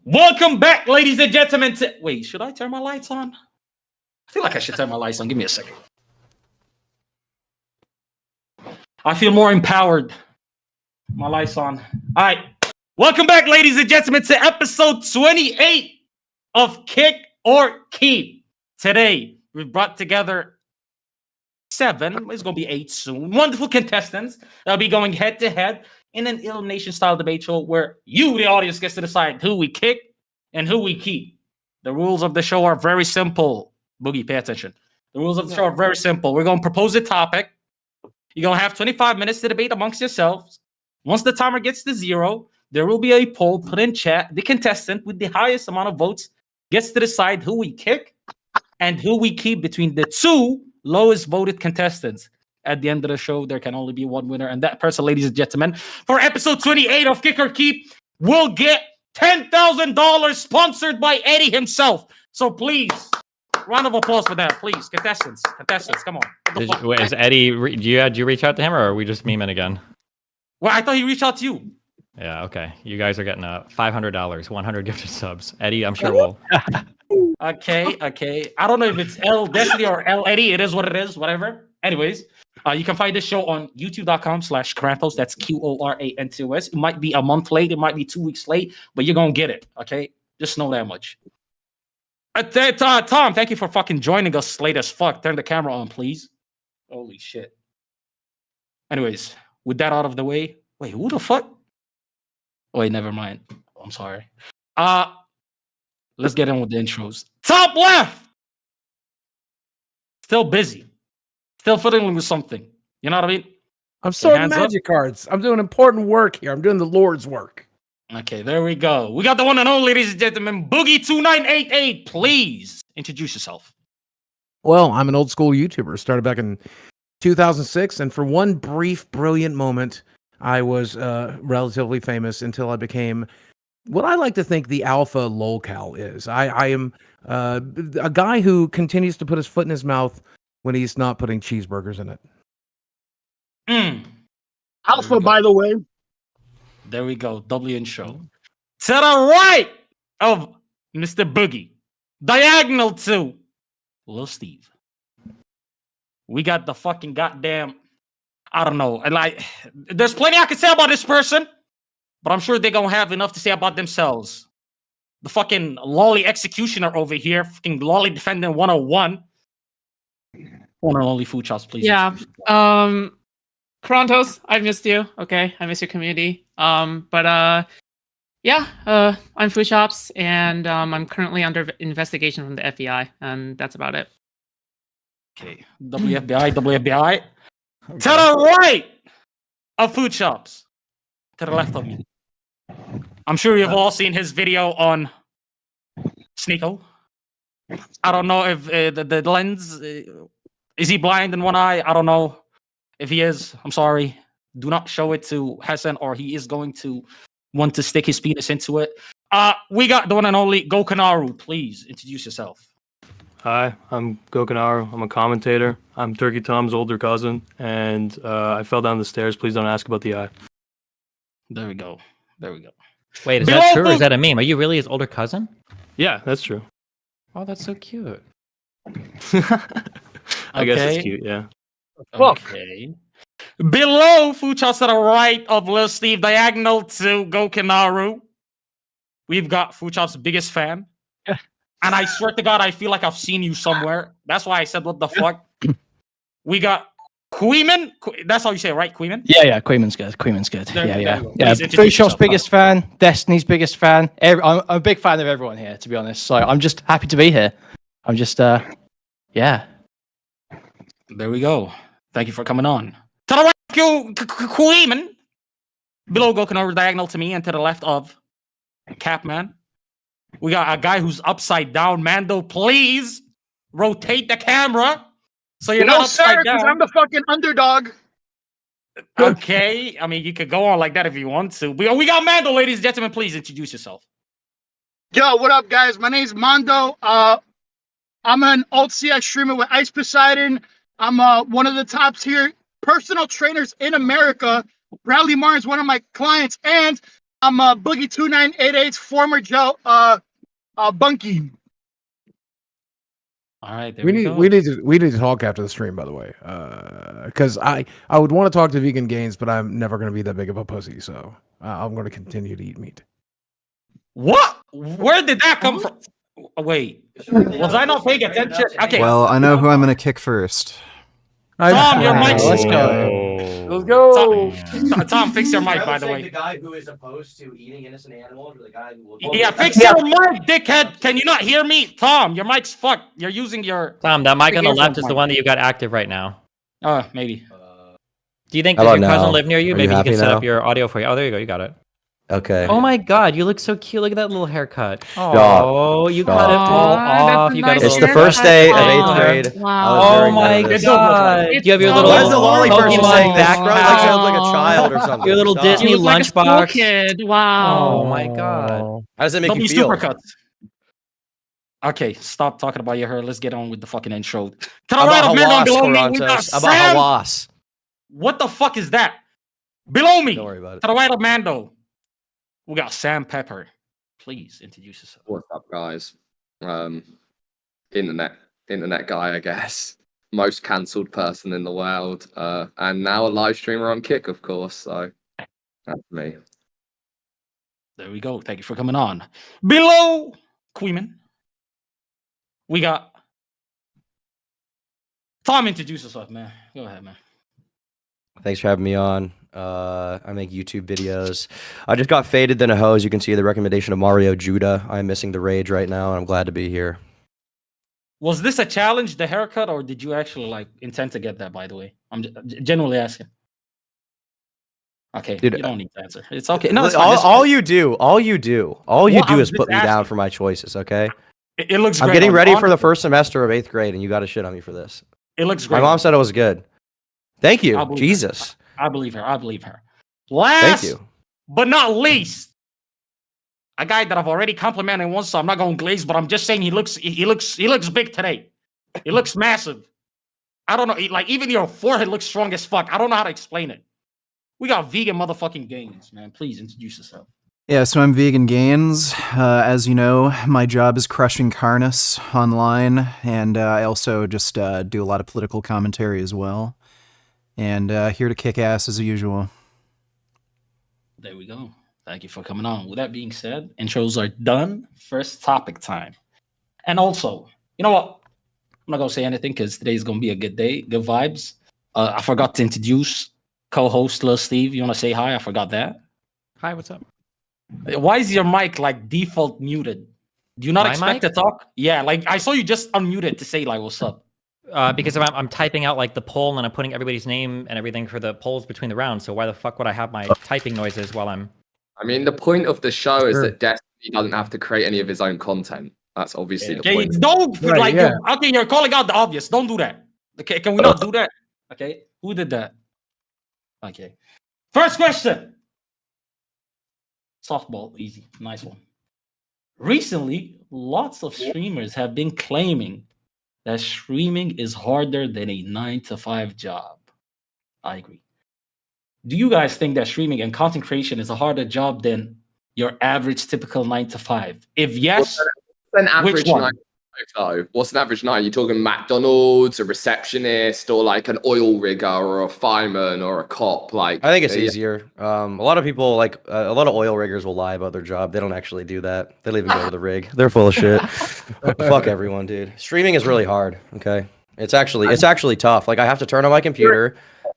Welcome back, ladies and gentlemen. Wait, should I turn my lights on? I feel like I should turn my lights on. Give me a second. I feel more empowered. My lights on. All right. Welcome back, ladies and gentlemen, to episode 28 of Kick or Keep. Today, we've brought together 7. It's going to be 8 soon. Wonderful contestants that'll be going head to head in an elimination style debate show where you, the audience, gets to decide who we kick and who we keep. The rules of the show are very simple. Boogie, pay attention. The rules of the show are very simple. We're going to propose a topic. You're going to have 25 minutes to debate amongst yourselves. Once the timer gets to 0, there will be a poll put in chat. The contestant with the highest amount of votes gets to decide who we kick and who we keep between the 2 lowest voted contestants. At the end of the show, there can only be one winner, and that person, ladies and gentlemen, for episode 28 of Kick or Keep, will get $10,000 sponsored by Eddie himself. So please, round of applause for that, please. Contestants, come on. Wait, is Eddie, did you reach out to him, or are we just memeing again? Well, I thought he reached out to you. Yeah, okay. You guys are getting $500, 100 gifted subs. Eddie, I'm sure will. Okay. I don't know if it's L Destiny or L Eddie. It is what it is, whatever. Anyways, you can find this show on youtube.com/Kratos. That's QORANTOS. It might be a month late. It might be 2 weeks late, but you're going to get it, okay? Just know that much. Tom, thank you for fucking joining us late as fuck. Turn the camera on, please. Holy shit. Anyways, with that out of the way, wait, who the fuck? Wait, never mind. I'm sorry. Let's get in with the intros. Top left! Still busy. Still fiddling with something. You know what I mean? I'm sorting magic cards. I'm doing important work here. I'm doing the Lord's work. Okay, there we go. We got the one and only, ladies and gentlemen, Boogie2988. Please introduce yourself. Well, I'm an old school YouTuber. Started back in 2006, and for one brief, brilliant moment, I was relatively famous until I became what I like to think the alpha lolcow is. I am a guy who continues to put his foot in his mouth when he's not putting cheeseburgers in it. Alpha, by the way. There we go. W in show. To the right of Mr. Boogie, diagonal to Lil Steve. We got the fucking goddamn, I don't know. Like, there's plenty I can say about this person, but I'm sure they're gonna have enough to say about themselves. The fucking lolly executioner over here, fucking lolly defendant 101. One and only Food Chops, please. Yeah. Krontos, I missed you. Okay, I miss your community. I'm Food Chops, and I'm currently under investigation from the FBI, and that's about it. Okay, WFBI. Okay. To the right of Food Chops. To the left of me. I'm sure you've all seen his video on Sneeko. I don't know if the lens... is he blind in one eye? I don't know. If he is, I'm sorry. Do not show it to Hassan, or he is going to want to stick his penis into it. We got the one and only Gokanaru. Please introduce yourself. Hi, I'm Gokanaru. I'm a commentator. I'm Turkey Tom's older cousin, and I fell down the stairs. Please don't ask about the eye. There we go. Wait, is that true or is that a meme? Are you really his older cousin? Yeah, that's true. Oh, that's so cute. I guess it's cute, yeah. Okay. Below Food Chops to the right of Lil Steve, diagonal to Gokanaru, we've got Food Chops' biggest fan. And I swear to God, I feel like I've seen you somewhere. That's why I said, what the fuck? We got Queeman. That's how you say it, right? Queeman? Yeah. Queeman's good. Yeah. Food Chops' biggest fan. Destiny's biggest fan. I'm a big fan of everyone here, to be honest. So I'm just happy to be here. I'm just, yeah. There we go. Thank you for coming on. To the right of Queeman. Below Gokanaru, diagonal to me, and to the left of Capman. We got a guy who's upside down. Mando, please rotate the camera so you're not upside down. I'm the fucking underdog. Okay, I mean, you could go on like that if you want to. We got Mando, ladies and gentlemen. Please introduce yourself. Yo, what up, guys? My name's Mando. I'm an alt CS streamer with Ice Poseidon. I'm one of the top tier personal trainers in America. Bradley Martin's one of my clients, and I'm Boogie 2988's former Joe Bunky. All right, there We we need go. we need to talk after the stream, by the way, because I would want to talk to Vegan Gains, but I'm never going to be that big of a pussy, so I'm going to continue to eat meat. What? Where did that come from? Wait, was I not paying attention? Okay, Well, I know who I'm gonna kick first. Tom, your mic's Let's Oh. Let's go. Tom, fix your mic, by the way. The guy who is opposed to eating innocent animals, or the guy who will. Yeah, fix your mic, dickhead. Can you not hear me? Tom, your mic's fucked. You're using your. Tom, that mic on the Earphone left is the mic. one that you got active right now. Maybe. Do you think How does your about cousin now? live near you? Are Maybe you he can happy set now? up your audio for you. Oh, there you go. You got it. Okay. Oh my God, you look so cute. Look at that little haircut. Stop. Oh, you cut it all Aw, that's off. a You got a nice It's little. the first day of Aw. 8th grade. Wow. I was Oh very my nervous. God! It's You have your so little. Why is the lolly person Pokemon saying background like Stop. sounds like a child or something? Your little Stop. Disney You look like a school lunchbox. kid. Wow. Oh my God! How does that make Don't you be feel? supercuts. Okay, stop talking about your hair. Let's get on with the fucking intro. To the About right of man Hawass, below me, we got Corantos. About Sam. Hawass. What the fuck is that? Below me, Don't worry about to it. the right of Mando, we got Sam Pepper. Please introduce yourself. What's up, guys? Internet guy, I guess. Most cancelled person in the world, and now a live streamer on Kick, of course. So that's me. There we go. Thank you for coming on. Below Queeman, we got Tom. Introduce yourself, man. Go ahead, man. Thanks for having me on. I make YouTube videos. I just got faded than a hose. You can see the recommendation of Mario Judah. I'm missing the rage right now, and I'm glad to be here. Was this a challenge, the haircut, or did you actually like intend to get that? By the way, I'm genuinely asking. Okay, Dude, you don't need to answer. It's okay. No, it's fine. all, It's all fine. you do Well, I'm is just put me down asking. for my choices. Okay, It looks I'm great. getting ready for the honestly. first semester of 8th grade, and you got to shit on me for this. It looks My great. mom said it was good. Thank I you, believe her. Jesus. I believe her. I believe her. Thank Last you. but not least, a guy that I've already complimented once, so I'm not going glaze, but I'm just saying he looks big today. He looks massive. I don't know, like even your forehead looks strong as fuck. I don't know how to explain it. We got vegan motherfucking gains, man. Please introduce yourself. Yeah, so I'm Vegan Gains. As you know, my job is crushing Carnus online, and I also just do a lot of political commentary as well. And here to kick ass as usual. There we go. Thank you for coming on. With that being said, intros are done. First topic time. And also, you know what? I'm not gonna say anything because today's gonna be a good day, good vibes. I forgot to introduce co-host Lil Steve. You wanna say hi? I forgot that. Hi, what's up? Why is your mic like default muted? Do you not My expect to mic? talk? Yeah, like I saw you just unmuted to say like what's up. Because I'm typing out like the poll and I'm putting everybody's name and everything for the polls between the rounds. So why the fuck would I have my typing noises while I'm? I mean, the point of the show is Sure. that Destiny doesn't have to create any of his own content. That's obviously the Okay, point. don't Right, like yeah. you're calling out the obvious. Don't do that. Okay, can we not do that? Okay, who did that? Okay, first question. Softball, easy, nice one. Recently, lots of streamers have been claiming that streaming is harder than a 9-to-5 job. I agree. Do you guys think that streaming and content creation is a harder job than your average typical 9-to-5? If yes, What's an average which one? night, though? What's an average night? You're talking McDonald's, a receptionist, or like an oil rigger, or a fireman, or a cop? Like, I think it's yeah. easier. A lot of people, like a lot of oil riggers, will lie about their job. They don't actually do that. They'll even go to the rig. They're full of shit. Fuck everyone, dude. Streaming is really hard. Okay, it's actually tough. Like I have to turn on my computer.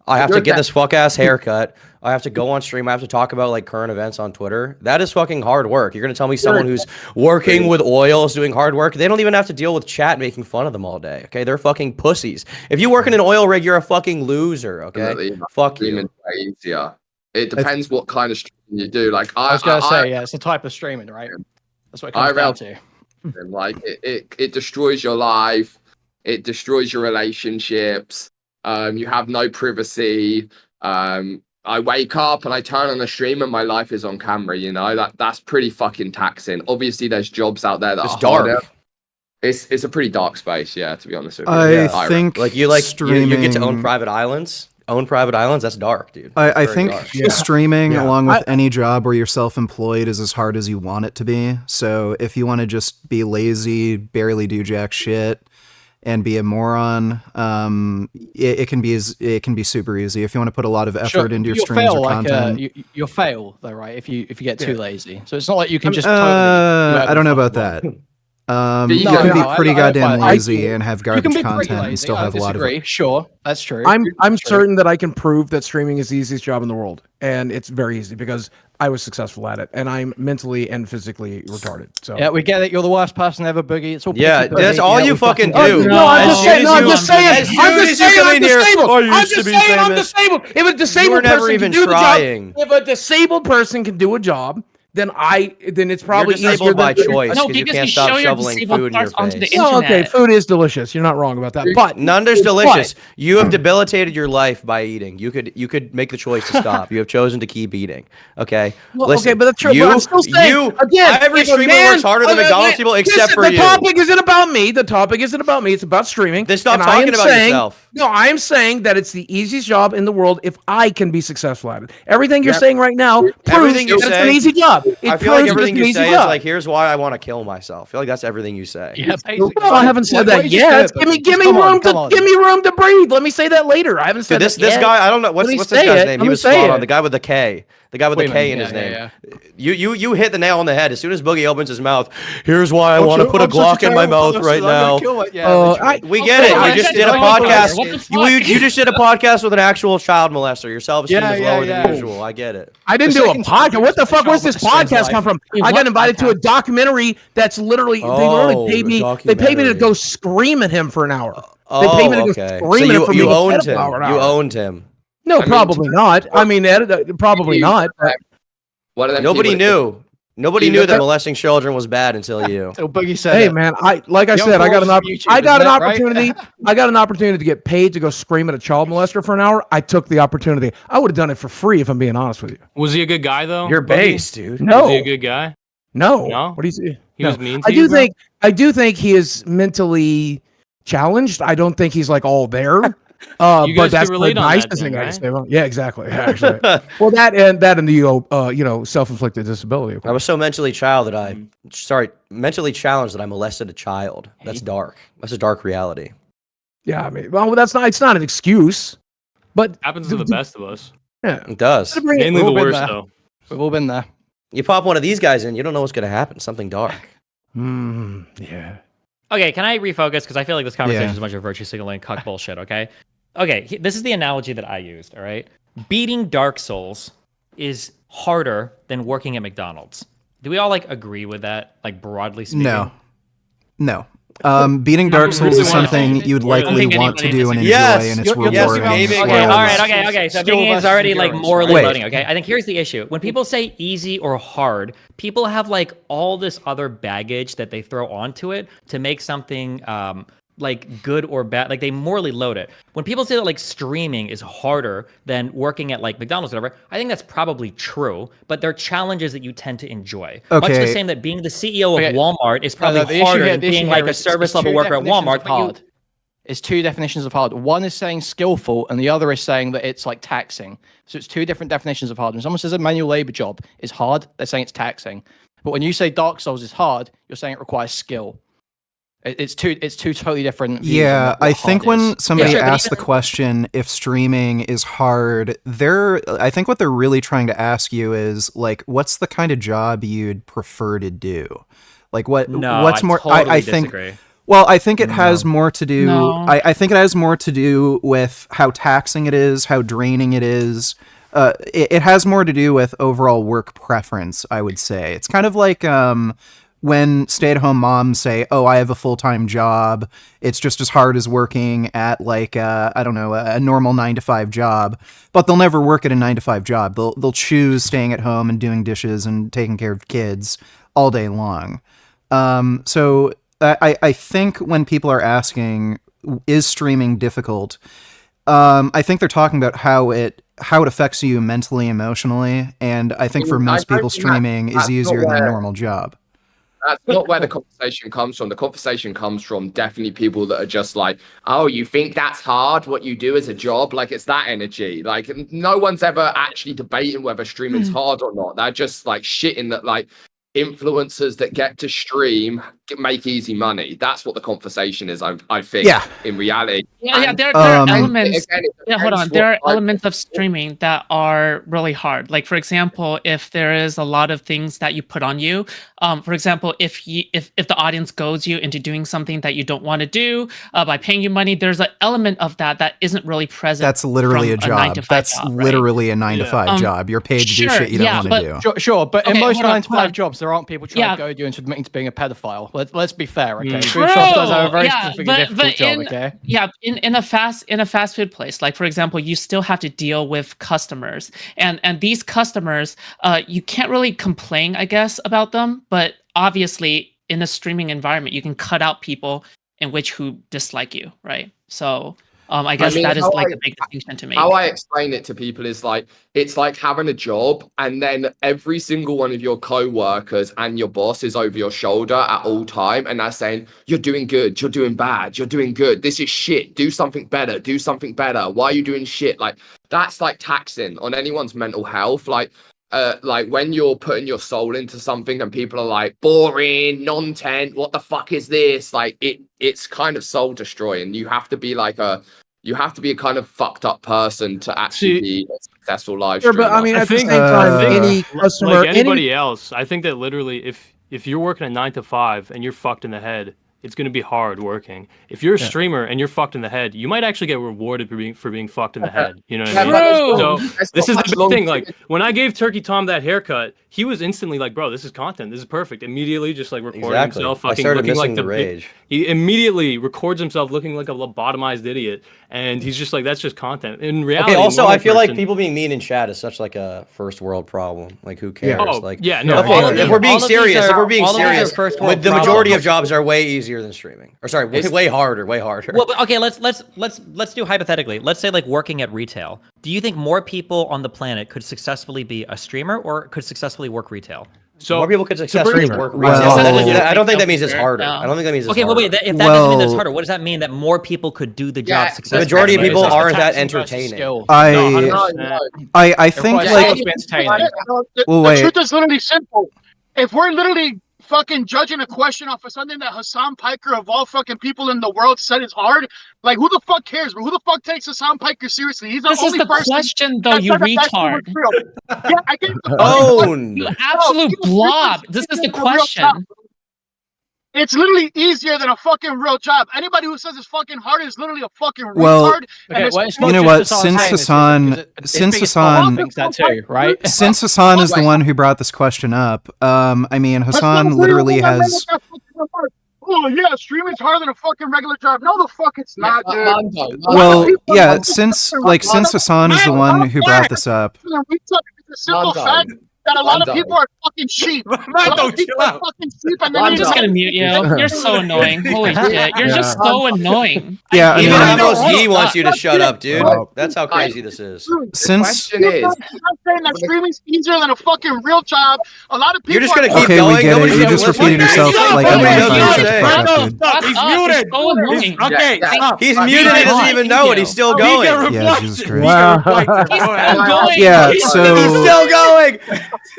I have to get this fuck ass haircut. I have to go on stream. I have to talk about like current events on Twitter. That is fucking hard work. You're gonna tell me someone who's working with oil is doing hard work? They don't even have to deal with chat making fun of them all day. Okay, they're fucking pussies. If you work in an oil rig, you're a fucking loser. Okay, Definitely. fuck Streaming you. way easier. It depends what kind of streaming you do. Like I was going to say, yeah, it's the type of streaming, right? That's what it comes down to. Like it destroys your life. It destroys your relationships. You have no privacy. I wake up and I turn on the stream and my life is on camera. You know that's pretty fucking taxing. Obviously, there's jobs out there that It's are dark. harder. It's a pretty dark space, yeah. To be honest with you, I Yeah. think Like you get to own streaming- private islands. own private islands, that's dark, dude. I Very think dark. streaming, along with any job where you're self-employed, is as hard as you want it to be. So if you want to just be lazy, barely do jack shit, and be a moron, it can be super easy. If you want to put a lot of effort into your streams or content, you'll fail though, right? If you get too lazy, so it's not like you can just. I don't know about that. You can be pretty goddamn lazy and have garbage content and still have a lot of it. Sure, that's true. I'm certain that I can prove that streaming is the easiest job in the world, and it's very easy because I was successful at it, and I'm mentally and physically retarded. So yeah, we get it. You're the worst person ever, Boogie. It's all that's all you fucking do. No, I'm just saying. I'm just saying. I'm disabled. If a disabled person can do the job, if a disabled person can do a job, then it's probably You're disabled by choice. No, because you because can't you stop show your shoveling disabled food in your parts onto the face. internet. okay, food is delicious. You're not wrong about that. But None is delicious. You have debilitated your life by eating. You could make the choice to stop. You have chosen to keep eating. Okay. Well, Listen, okay, but that's true. But I'm still saying, again, every if a streamer man- works harder than McDonald's people except for the you. topic isn't about me. The topic isn't about me. It's about streaming. Then stop And I talking am about saying- yourself. No, I am saying that it's the easiest job in the world if I can be successful at it. Everything you're saying right now proves Everything you that it's say- an easy job. It I feel like proves everything it's an you easy say is job. like, here's why I want to kill myself. I feel like that's everything you say. Yeah, Well, I haven't said that yet. Give me room to breathe. Let me say that later. I haven't said Dude, this that yet. guy, I don't know what's this guy's name. He was spot on. The guy with the K. The guy with the K in his name. You hit the nail on the head. As soon as Boogie opens his mouth, here's why I want to put a Glock in my mouth right now. We get it. You just did a podcast. You just did a podcast with an actual child molester. Your self-esteem is lower than usual. I get it. I didn't do a podcast. What the fuck? Where's this podcast come from? I got invited to a documentary that's literally they literally paid me. They paid me to go scream at him for an hour. They paid me to go scream at him for you being a owned him. pedophile. You owned him. No, probably not. I mean, probably not. Nobody knew. Nobody knew that molesting children was bad until you. So Boogie said, "Hey, man, I got an opportunity. I got an opportunity to get paid to go scream at a child molester for an hour. I took the opportunity. I would have done it for free if I'm being honest with you. Was he a good guy though? You're based, dude. No, Was he a good guy? No. No? What do you say? He was mean to you, I do think he is mentally challenged. I don't think he's like all there. But that's the nicest thing I can say. Yeah, exactly. Actually, well, that and the self-inflicted disability. I was so mentally challenged that I molested a child. That's dark. That's a dark reality. Yeah, I mean, well, that's not. It's not an excuse, but happens to the best of us. Yeah, it does. Mainly the worst though. We've all been there. You pop one of these guys in, you don't know what's going to happen. Something dark. Yeah. Okay, can I refocus? Because I feel like this conversation is a bunch of virtue signaling cuck bullshit, okay? Okay, this is the analogy that I used, all right? Beating Dark Souls is harder than working at McDonald's. Do we all, agree with that, broadly speaking? No. Beating Dark Souls is something you'd likely want to do and enjoy, and it's rewarding. Okay, all right, okay. So being is already morally loading. Okay, I think here's the issue: when people say easy or hard, people have all this other baggage that they throw onto it to make something good or bad. They morally load it. When people say that streaming is harder than working at McDonald's or whatever, I think that's probably true, but they're challenges that you tend to enjoy. Much the same that being the CEO of Walmart is probably harder than being a service level worker at Walmart. Hard. It's two definitions of hard. One is saying skillful, and the other is saying that it's taxing. So it's two different definitions of hard. When someone says a manual labor job is hard, they're saying it's taxing. But when you say Dark Souls is hard, you're saying it requires skill. It's two totally different. Yeah, I think when somebody asks the question if streaming is hard, I think what they're really trying to ask you is what's the kind of job you'd prefer to do? What's more? Totally I think. Disagree. Well, I think it has more to do. I think it has more to do with how taxing it is, how draining it is. It has more to do with overall work preference, I would say. It's kind of like when stay-at-home moms say, "Oh, I have a full-time job. It's just as hard as working at a normal 9-to-5 job." But they'll never work at a 9-to-5 job. They'll choose staying at home and doing dishes and taking care of kids all day long. So I think when people are asking, "Is streaming difficult?" I think they're talking about how it affects you mentally, emotionally, and I think for most people, streaming is easier than a normal job. That's not where the conversation comes from. The conversation comes from definitely people that are just like, oh, you think that's hard, what you do as a job? Like, it's that energy. Like, no one's ever actually debating whether streaming's hard or not. They're just like shitting that like influencers that get to stream make easy money. That's what the conversation is, I think, in reality. Yeah, there are elements. Hold on. There are elements of streaming that are really hard. Like, for example, if there is a lot of things that you put on you, for example, if the audience goads you into doing something that you don't want to do by paying you money, there's an element of that isn't really present. That's literally a job. That's job, literally a 9 to 5 job. You're paid to do shit you don't want to do. Sure, but in most 9 to 5 jobs, there aren't people trying to goad you into admitting to being a pedophile. Let's be fair, okay? Food shops does have a very specific difficult job, okay? Yeah, in a fast food place, like for example, you still have to deal with customers, and these customers, you can't really complain, I guess, about them, but obviously in a streaming environment, you can cut out people who dislike you, right? So I guess that is like a big distinction to make. How I explain it to people is like, it's like having a job and then every single one of your co-workers and your boss is over your shoulder at all time. And they're saying, you're doing good, you're doing bad, you're doing good. This is shit. Do something better. Do something better. Why are you doing shit? Like, that's like taxing on anyone's mental health. Like when you're putting your soul into something and people are like, boring, non-tent, what the fuck is this? Like, it's kind of soul destroying. You have to be like a kind of fucked up person to actually be a successful live streamer. But I mean, at the same time, any customer, like anybody else, I think that literally, if you're working a 9 to 5 and you're fucked in the head, it's going to be hard working. If you're a streamer and you're fucked in the head, you might actually get rewarded for being fucked in the head. You know what I mean? So this is the big thing. Like, when I gave Turkey Tom that haircut, he was instantly like, bro, this is content. This is perfect. Immediately just like recording himself fucking looking like the rage. He immediately records himself looking like a lobotomized idiot. And he's just like, that's just content. In reality, okay, also, I feel like people being mean in chat is such like a first world problem. Like, who cares? If we're being serious, the majority of jobs are way easier than streaming. Or sorry, way harder. Well, okay, let's do hypothetically. Let's say like working at retail. Do you think more people on the planet could successfully be a streamer or could successfully work retail? So more people could successfully work retail. I don't think that means it's harder. I don't think that means it's harder. Okay, if that doesn't mean that's harder, what does that mean that more people could do the job successfully? The majority of people aren't that entertaining. I think like the truth is literally simple. If we're literally fucking judging a question off of something that Hassan Piker of all fucking people in the world said is hard, like who the fuck cares? Who the fuck takes Hassan Piker seriously? He's the only person. This is the question, though, you retard. Yeah, I get you absolute blob. This is the question. It's literally easier than a fucking real job. Anybody who says it's fucking hard is literally a fucking retard. You know what? Since Hassan thinks that too, right? Since Hassan is the one who brought this question up, I mean, Hassan literally has. Oh yeah, streaming's harder than a fucking regular job. No, the fuck it's not, dude. Well, yeah, since Hassan is the one who brought this up. It's a simple fact that a lot of people are fucking sheep. I'm just gonna mute you. You're so annoying. Holy shit, you're just so annoying. Yeah, I mean, he wants you to shut up, dude. That's how crazy this is. Since I'm saying that streaming's easier than a fucking real job. A lot of people. You're just gonna keep we going. get it. You just repeated yourself like He's muted. Okay, he's muted. He doesn't even know it. He's still going. Yeah, Jesus Christ. Yeah, so he's still going.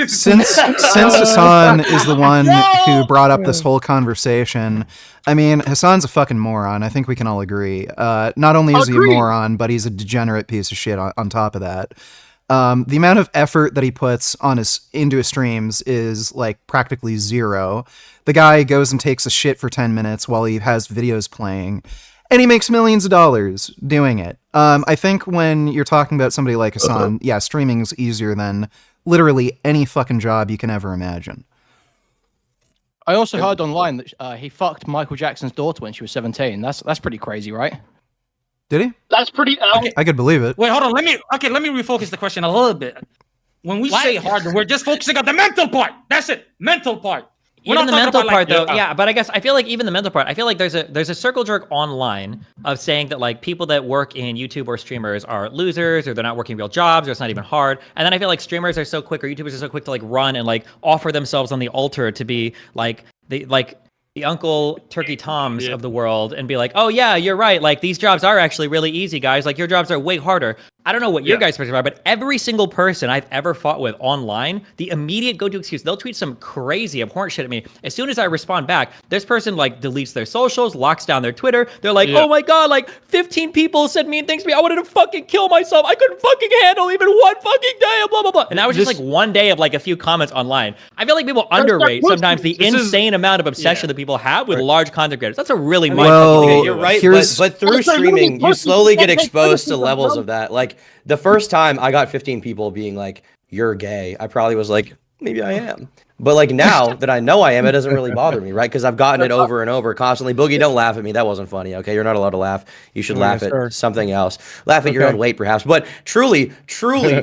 Since Hassan is the one who brought up this whole conversation, I mean, Hassan's a fucking moron. I think we can all agree. Not only is he a moron, but he's a degenerate piece of shit on top of that. The amount of effort that he puts into his streams is like practically zero. The guy goes and takes a shit for 10 minutes while he has videos playing, and he makes millions of dollars doing it. I think when you're talking about somebody like Hassan, yeah, streaming's easier than literally any fucking job you can ever imagine. I also heard online that he fucked Michael Jackson's daughter when she was 17. That's pretty crazy, right? Did he? That's pretty. I could believe it. Wait, hold on. Let me refocus the question a little bit. When we say hard, we're just focusing on the mental part. That's it, mental part. Even the mental part, though, yeah. But I guess I feel like even the mental part, I feel like there's a circle jerk online of saying that like people that work in YouTube or streamers are losers, or they're not working real jobs, or it's not even hard. And then I feel like streamers are so quick, or YouTubers are so quick to like run and like offer themselves on the altar to be like the Uncle Turkey Toms of the world and be like, oh yeah, you're right. Like these jobs are actually really easy, guys. Like your jobs are way harder. I don't know what your guys' perspective are, but every single person I've ever fought with online, the immediate go-to excuse, they'll tweet some crazy abhorrent shit at me. As soon as I respond back, this person like deletes their socials, locks down their Twitter. They're like, oh my God, like 15 people said mean things to me. I wanted to fucking kill myself. I couldn't fucking handle even one fucking day of blah, blah, blah. And that was just like one day of like a few comments online. I feel like people underrate sometimes the insane amount of obsession that people have with large content creators. That's a really mind-fucking thing. You're right, but through streaming, you slowly get exposed to levels of that. Like the first time I got 15 people being like, you're gay, I probably was like, maybe I am. But like now that I know I am, it doesn't really bother me, right? Because I've gotten it over and over constantly. Boogie, don't laugh at me. That wasn't funny, okay? You're not allowed to laugh. You should laugh at something else. Laugh at your own weight, perhaps. But truly,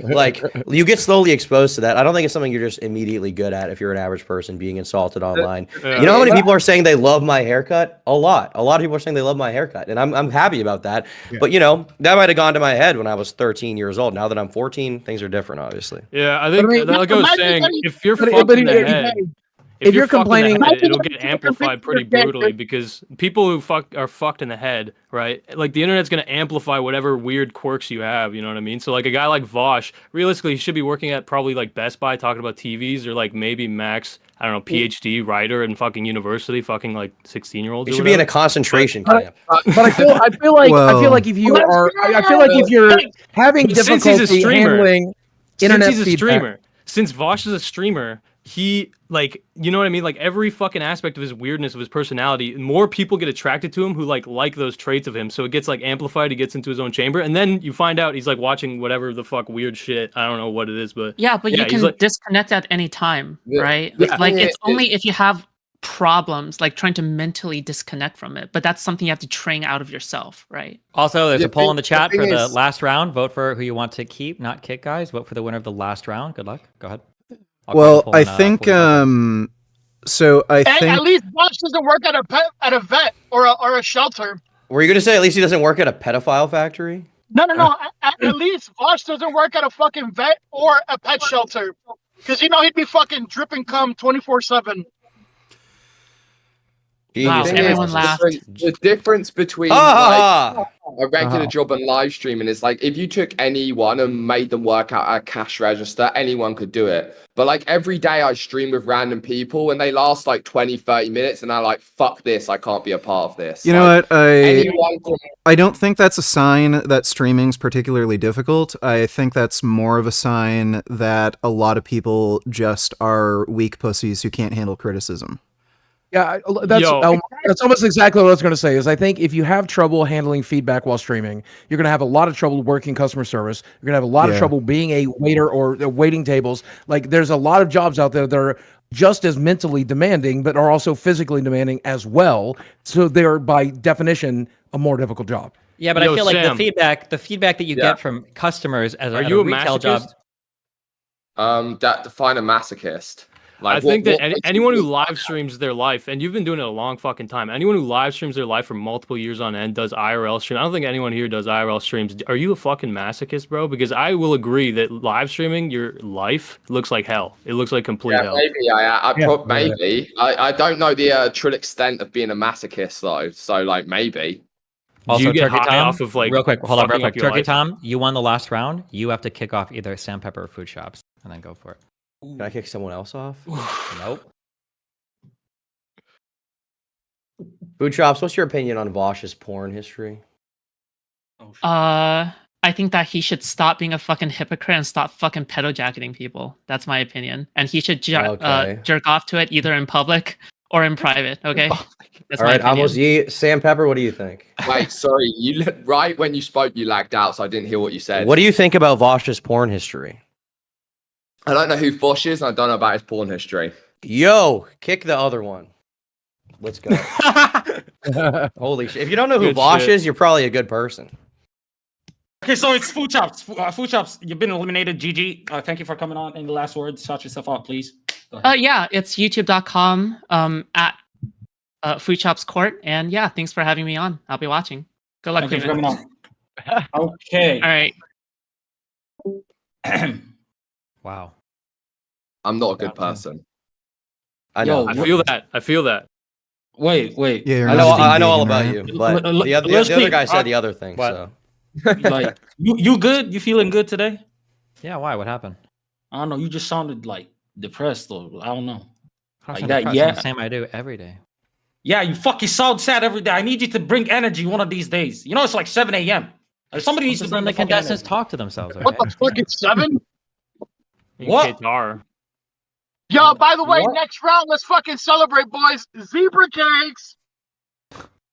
like, you get slowly exposed to that. I don't think it's something you're just immediately good at if you're an average person being insulted online. You know how many people are saying they love my haircut? A lot. A lot of people are saying they love my haircut. And I'm happy about that. Yeah. But, you know, that might have gone to my head when I was 13 years old. Now that I'm 14, things are different, obviously. Yeah, I think, like I was saying, if you're fucking the head, if you're complaining, it'll get amplified pretty brutally because people who are fucked in the head, right? Like the internet's gonna amplify whatever weird quirks you have. You know what I mean? So like a guy like Vosh, realistically, he should be working at probably like Best Buy talking about TVs, or like maybe Max, I don't know, PhD writer in fucking university, fucking like 16-year-olds. He should be in a concentration camp. But I feel like if you're having difficulty handling internet feedback. Since Vosh is a streamer, he, like, you know what I mean? Like, every fucking aspect of his weirdness, of his personality, more people get attracted to him who, like those traits of him. So it gets, like, amplified. He gets into his own chamber. And then you find out he's, like, watching whatever the fuck weird shit. I don't know what it is, but... Yeah, but you can disconnect at any time, right? Yeah. Like, it's only if you have problems, like, trying to mentally disconnect from it. But that's something you have to train out of yourself, right? Also, there's a poll in the chat for the last round. Vote for who you want to keep, not kick, guys. Vote for the winner of the last round. Good luck. Go ahead. I think so. I think at least Vosh doesn't work at a vet or a shelter. Were you gonna say at least he doesn't work at a pedophile factory? No. At least Vosh doesn't work at a fucking vet or a pet shelter, because you know he'd be fucking dripping cum 24/7. Wow, everyone laughed. The difference between like, a regular job and live streaming is like if you took anyone and made them work out a cash register, anyone could do it. But like every day I stream with random people and they last like 20-30 minutes and I'm like, fuck this, I can't be a part of this. You know what? I don't think that's a sign that streaming's particularly difficult. I think that's more of a sign that a lot of people just are weak pussies who can't handle criticism. Yeah, that's almost exactly what I was going to say. Is I think if you have trouble handling feedback while streaming, you're going to have a lot of trouble working customer service. You're going to have a lot of trouble being a waiter or waiting tables. Like there's a lot of jobs out there that are just as mentally demanding, but are also physically demanding as well. So they're by definition a more difficult job. Yeah, but I feel like the feedback that you get from customers as a retail job. That define a masochist. Like, I think that anyone who live streams their life, and you've been doing it a long fucking time, anyone who live streams their life for multiple years on end, does IRL stream. I don't think anyone here does IRL streams. Are you a fucking masochist, bro? Because I will agree that live streaming your life looks like hell. It looks like complete hell. Maybe. I don't know the true extent of being a masochist though. So like maybe. Also, Turkey Tom, off of like real quick, hold on, real quick. Turkey Tom, you won the last round. You have to kick off either Sandpepper or Food Shops, and then go for it. Can I kick someone else off? Nope. Food Shops, what's your opinion on Vosh's porn history? I think that he should stop being a fucking hypocrite and stop fucking pedo-jacketing people. That's my opinion. And he should jerk off to it either in public or in private, okay? That's all right, Amos Yee. Sandpepper, what do you think? Wait, sorry. Right when you spoke, you lagged out, so I didn't hear what you said. What do you think about Vosh's porn history? I don't know who Vosh is, and I don't know about his porn history. Yo, kick the other one. Let's go. Holy shit. If you don't know who Vosh is, you're probably a good person. Okay, so it's Food Shops. Food Shops, you've been eliminated. GG. Thank you for coming on. Any last words? Shout yourself out, please. Yeah, it's youtube.com at Food Shops Court. And yeah, thanks for having me on. I'll be watching. Good luck. Thank you for coming on. Okay. All right. Wow. I'm not a good person. I know. I feel that. I feel that. Wait. Yeah, you're I not know all vegan, about right? you, but the other guy said the other thing. What? So Like, you good? You feeling good today? Yeah, why? What happened? I don't know. You just sounded like depressed, or I don't know. How's Like that? that, Yeah, yeah. the same I do every day. Yeah, you fucking sound sad every day. I need you to bring energy one of these days. You know, it's like 7 a.m. Somebody needs to Just bring let the the fucking contestants energy. talk to themselves. What Okay? the fuck? It's 7? In What? Qatar. Yo, by the way, What? next round, let's fucking celebrate, boys. Zebra cakes.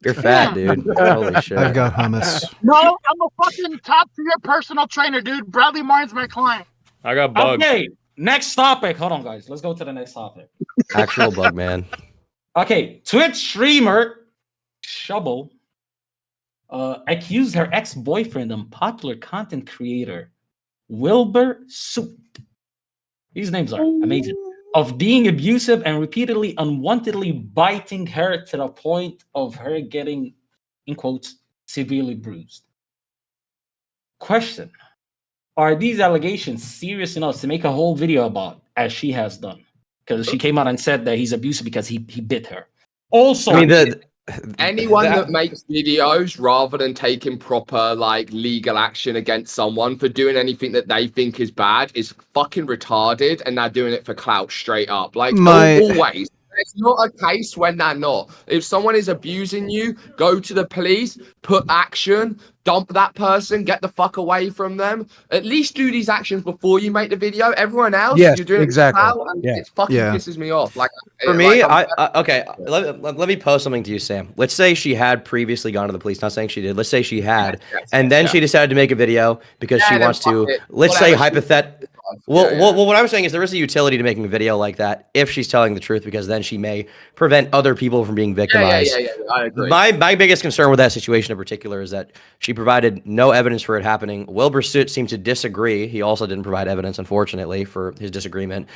you're fat, dude. Holy shit. I've got hummus. No, I'm a fucking top tier personal trainer, dude. Bradley Martin's my client. I got bugs. Okay, next topic. Hold on, guys. Let's go to the next topic. Actual bug man. Okay, Twitch streamer Shubble accused her ex-boyfriend and popular content creator Wilbur Soot. These names are amazing. Of being abusive and repeatedly unwantedly biting her to the point of her getting, in quotes, severely bruised. Question: are these allegations serious enough to make a whole video about, as she has done? Because she came out and said that he's abusive because he bit her. Also, I mean, anyone that makes videos rather than taking proper like legal action against someone for doing anything that they think is bad is fucking retarded, and they're doing it for clout straight up. Like always. It's not a case when they're not. If someone is abusing you, go to the police, put action, dump that person, get the fuck away from them. At least do these actions before you make the video. Everyone else, Yes, you're doing exactly. it for clout, and it fucking pisses me off. Like for me, okay. Let me pose something to you, Sam. Let's say she had previously gone to the police. Not saying she did. Let's say she had, and then she decided to make a video because she wants to. Let's say hypothetically. Well, what I'm saying is there is a utility to making a video like that if she's telling the truth, because then she may prevent other people from being victimized. Yeah, I agree. My biggest concern with that situation in particular is that she provided no evidence for it happening. Wilbur Soot seemed to disagree. He also didn't provide evidence, unfortunately, for his disagreement.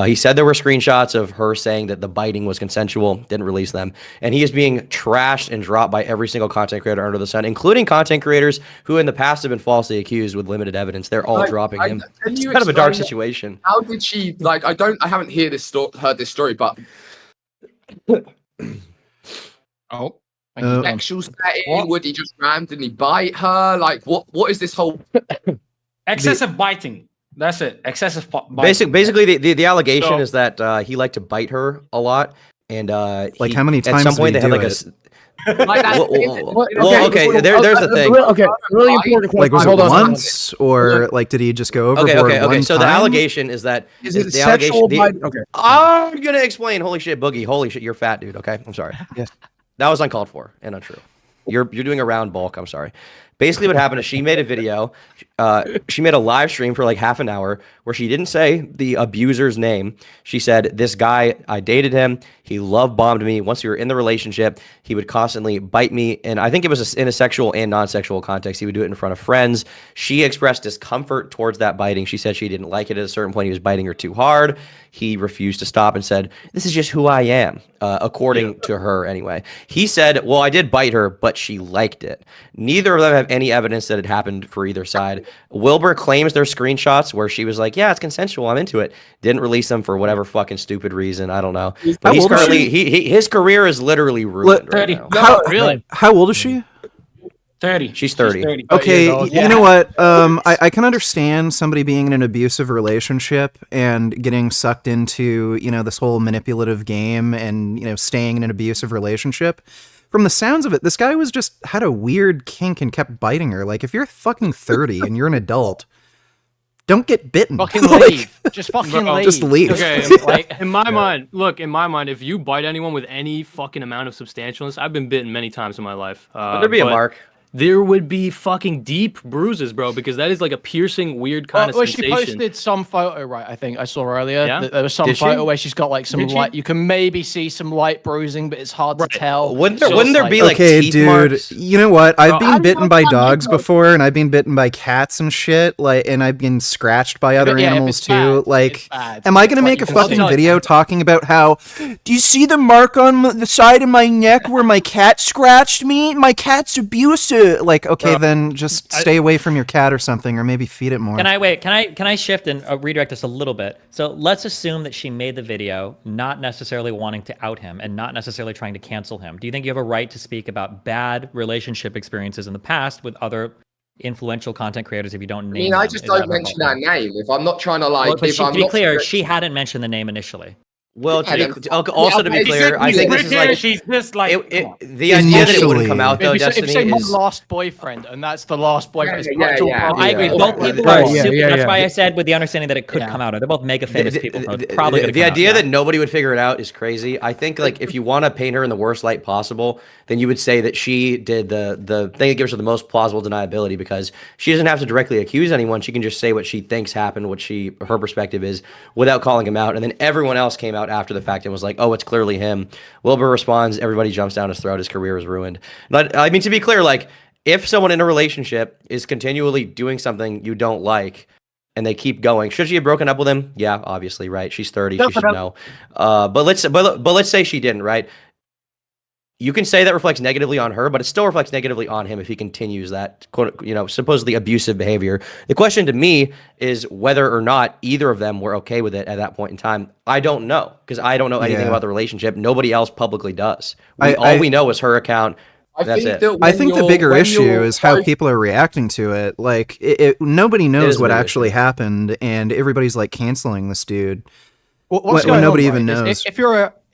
He said there were screenshots of her saying that the biting was consensual, didn't release them. And he is being trashed and dropped by every single content creator under the sun, including content creators who in the past have been falsely accused with limited evidence. They're all dropping him. It's kind of a dark situation. How did she I haven't heard this story, but sexual setting, would he just randomly bite her? Like what is this whole excessive biting? That's it. Excessive biting. Basically the allegation is that he liked to bite her a lot, and like how many times at some point did they he had do like it? okay, there's the thing. Okay, really important question. Like was it Hold on. once, or like did he just go overboard? Okay. So the time? allegation is that Is it the sexual allegation. Okay. I'm gonna explain. Holy shit, Boogie. Holy shit, you're fat, dude. Okay, I'm sorry. Yes. That was uncalled for and untrue. You're doing a round bulk. I'm sorry. Basically, what happened is she made a video. She made a live stream for like half an hour where she didn't say the abuser's name. She said, "This guy, I dated him. He love bombed me. Once we were in the relationship, he would constantly bite me, and I think it was in a sexual and non-sexual context. He would do it in front of friends. She expressed discomfort towards that biting. She said she didn't like it. At a certain point, he was biting her too hard. He refused to stop and said, 'This is just who I am,' according to her anyway. He said, 'Well, I did bite her, but she liked it.' Neither of them have any evidence that it happened for either side. Wilbur claims there's screenshots where she was like, 'Yeah, it's consensual. I'm into it.' Didn't release them for whatever fucking stupid reason. I don't know. But he's currently his career is literally ruined right now. How old is she? 30. She's 30. Okay, you know what? I can understand somebody being in an abusive relationship and getting sucked into, this whole manipulative game and, staying in an abusive relationship. From the sounds of it, this guy had a weird kink and kept biting her. Like, if you're fucking 30 and you're an adult, don't get bitten. Fucking leave. Just fucking leave. Just leave. Okay, in my mind, if you bite anyone with any fucking amount of substantialness, I've been bitten many times in my life. Would there be a mark? There would be fucking deep bruises, bro, because that is like a piercing, weird kind of sensation. She posted some photo, right? I think I saw earlier. Yeah? There was some photo where she's got like some light. You can maybe see some light bruising, but it's hard to tell. Wouldn't there be like okay, teeth dude? marks? You know what? I've been bitten by dogs before, and I've been bitten by cats and shit. And I've been scratched by other animals too. Am I gonna make a fucking video talking about how? Do you see the mark on the side of my neck where my cat scratched me? My cat's abusive. like, okay, then just stay away from your cat or something, or maybe feed it more. Can I shift and redirect this a little bit? So let's assume that she made the video not necessarily wanting to out him and not necessarily trying to cancel him. Do you think you have a right to speak about bad relationship experiences in the past with other influential content creators if you don't name them? I just don't mention that name. If I'm not trying to to be clear, she hadn't mentioned the name initially. Well, to be clear, I think this is like she's just like the idea that it wouldn't come out though. If Destiny you say my is last boyfriend, and that's the last boyfriend. I agree. Both people are super. That's why I said with the understanding that it could come out. They're both mega famous people. Probably the idea that nobody would figure it out is crazy. I think like if you want to paint her in the worst light possible, then you would say that she did the thing that gives her the most plausible deniability, because she doesn't have to directly accuse anyone. She can just say what she thinks happened, what her perspective is, without calling him out. And then everyone else came out after the fact and was like, oh, it's clearly him. Wilbur responds, everybody jumps down his throat, his career is ruined. But I mean, to be clear, like if someone in a relationship is continually doing something you don't like and they keep going, should she have broken up with him? Yeah, obviously, right? She's 30, she should know. But let's say she didn't, right? You can say that reflects negatively on her, but it still reflects negatively on him if he continues that, supposedly abusive behavior. The question to me is whether or not either of them were okay with it at that point in time. I don't know, because I don't know anything about the relationship. Nobody else publicly does. All we know is her account. That's it. I think the bigger issue is how people are reacting to it. Like, nobody knows what actually happened, and everybody's like canceling this dude. What's going on, nobody even knows.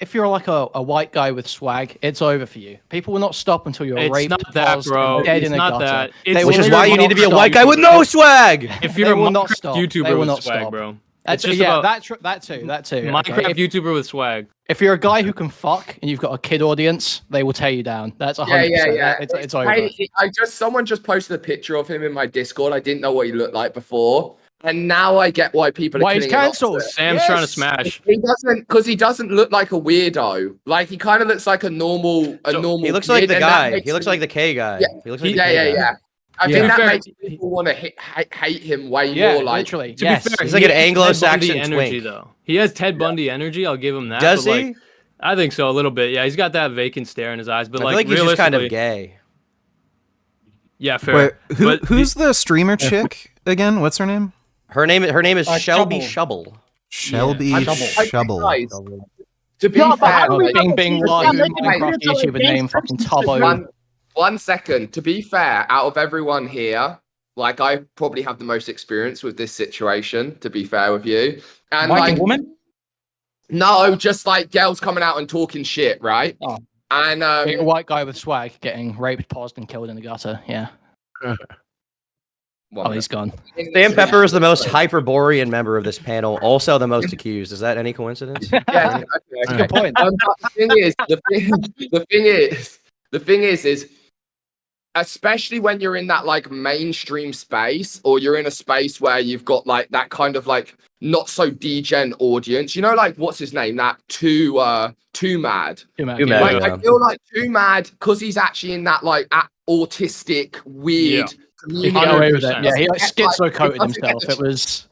If you're like a white guy with swag, it's over for you. People will not stop until you're raped, not that, bro. dead It's in a not gutter. that. Which is why you need to be a white guy with no swag. If you're a Minecraft YouTuber with swag, bro. That too. Minecraft YouTuber with swag. If you're a guy who can fuck and you've got a kid audience, they will tear you down. That's 100%. Yeah. It's over. Someone just posted a picture of him in my Discord. I didn't know what he looked like before. And now I get why people are he's cancelled. Sam's trying to smash. He doesn't look like a weirdo. Like he kind of looks like a normal. He looks like the guy. He looks like the K guy. Yeah. He looks like I think that makes people want to hate him way more. Like, literally. To be fair, he's like an Anglo-Saxon energy, twink. though. He has Ted Bundy energy. I'll give him that. Does he? Like, I think so, a little bit. Yeah, he's got that vacant stare in his eyes. But I feel like he's just kind of gay. Yeah, fair. Wait, who's the streamer chick again? What's her name? Her name is Shelby Shubble. Shelby Shubble. To be fair, Bing Minecraft YouTuber name fucking Tubbo. 1 second. To be fair, out of everyone here, like I probably have the most experience with this situation. To be fair with you, and white woman. No, just like girls coming out and talking shit, right? Oh. And a white guy with swag getting raped, paused, and killed in the gutter. Yeah. He's gone. Sam Pepper is the most Hyperborean member of this panel, also the most accused. Is that any coincidence? Yeah, that's a good point. The thing is, especially when you're in that like mainstream space, or you're in a space where you've got like that kind of like not so degen audience. You know, like what's his name? That too mad. I feel like Too Mad, because he's actually in that like autistic weird. He got away with it. Yeah, he like schizo-coated himself. It was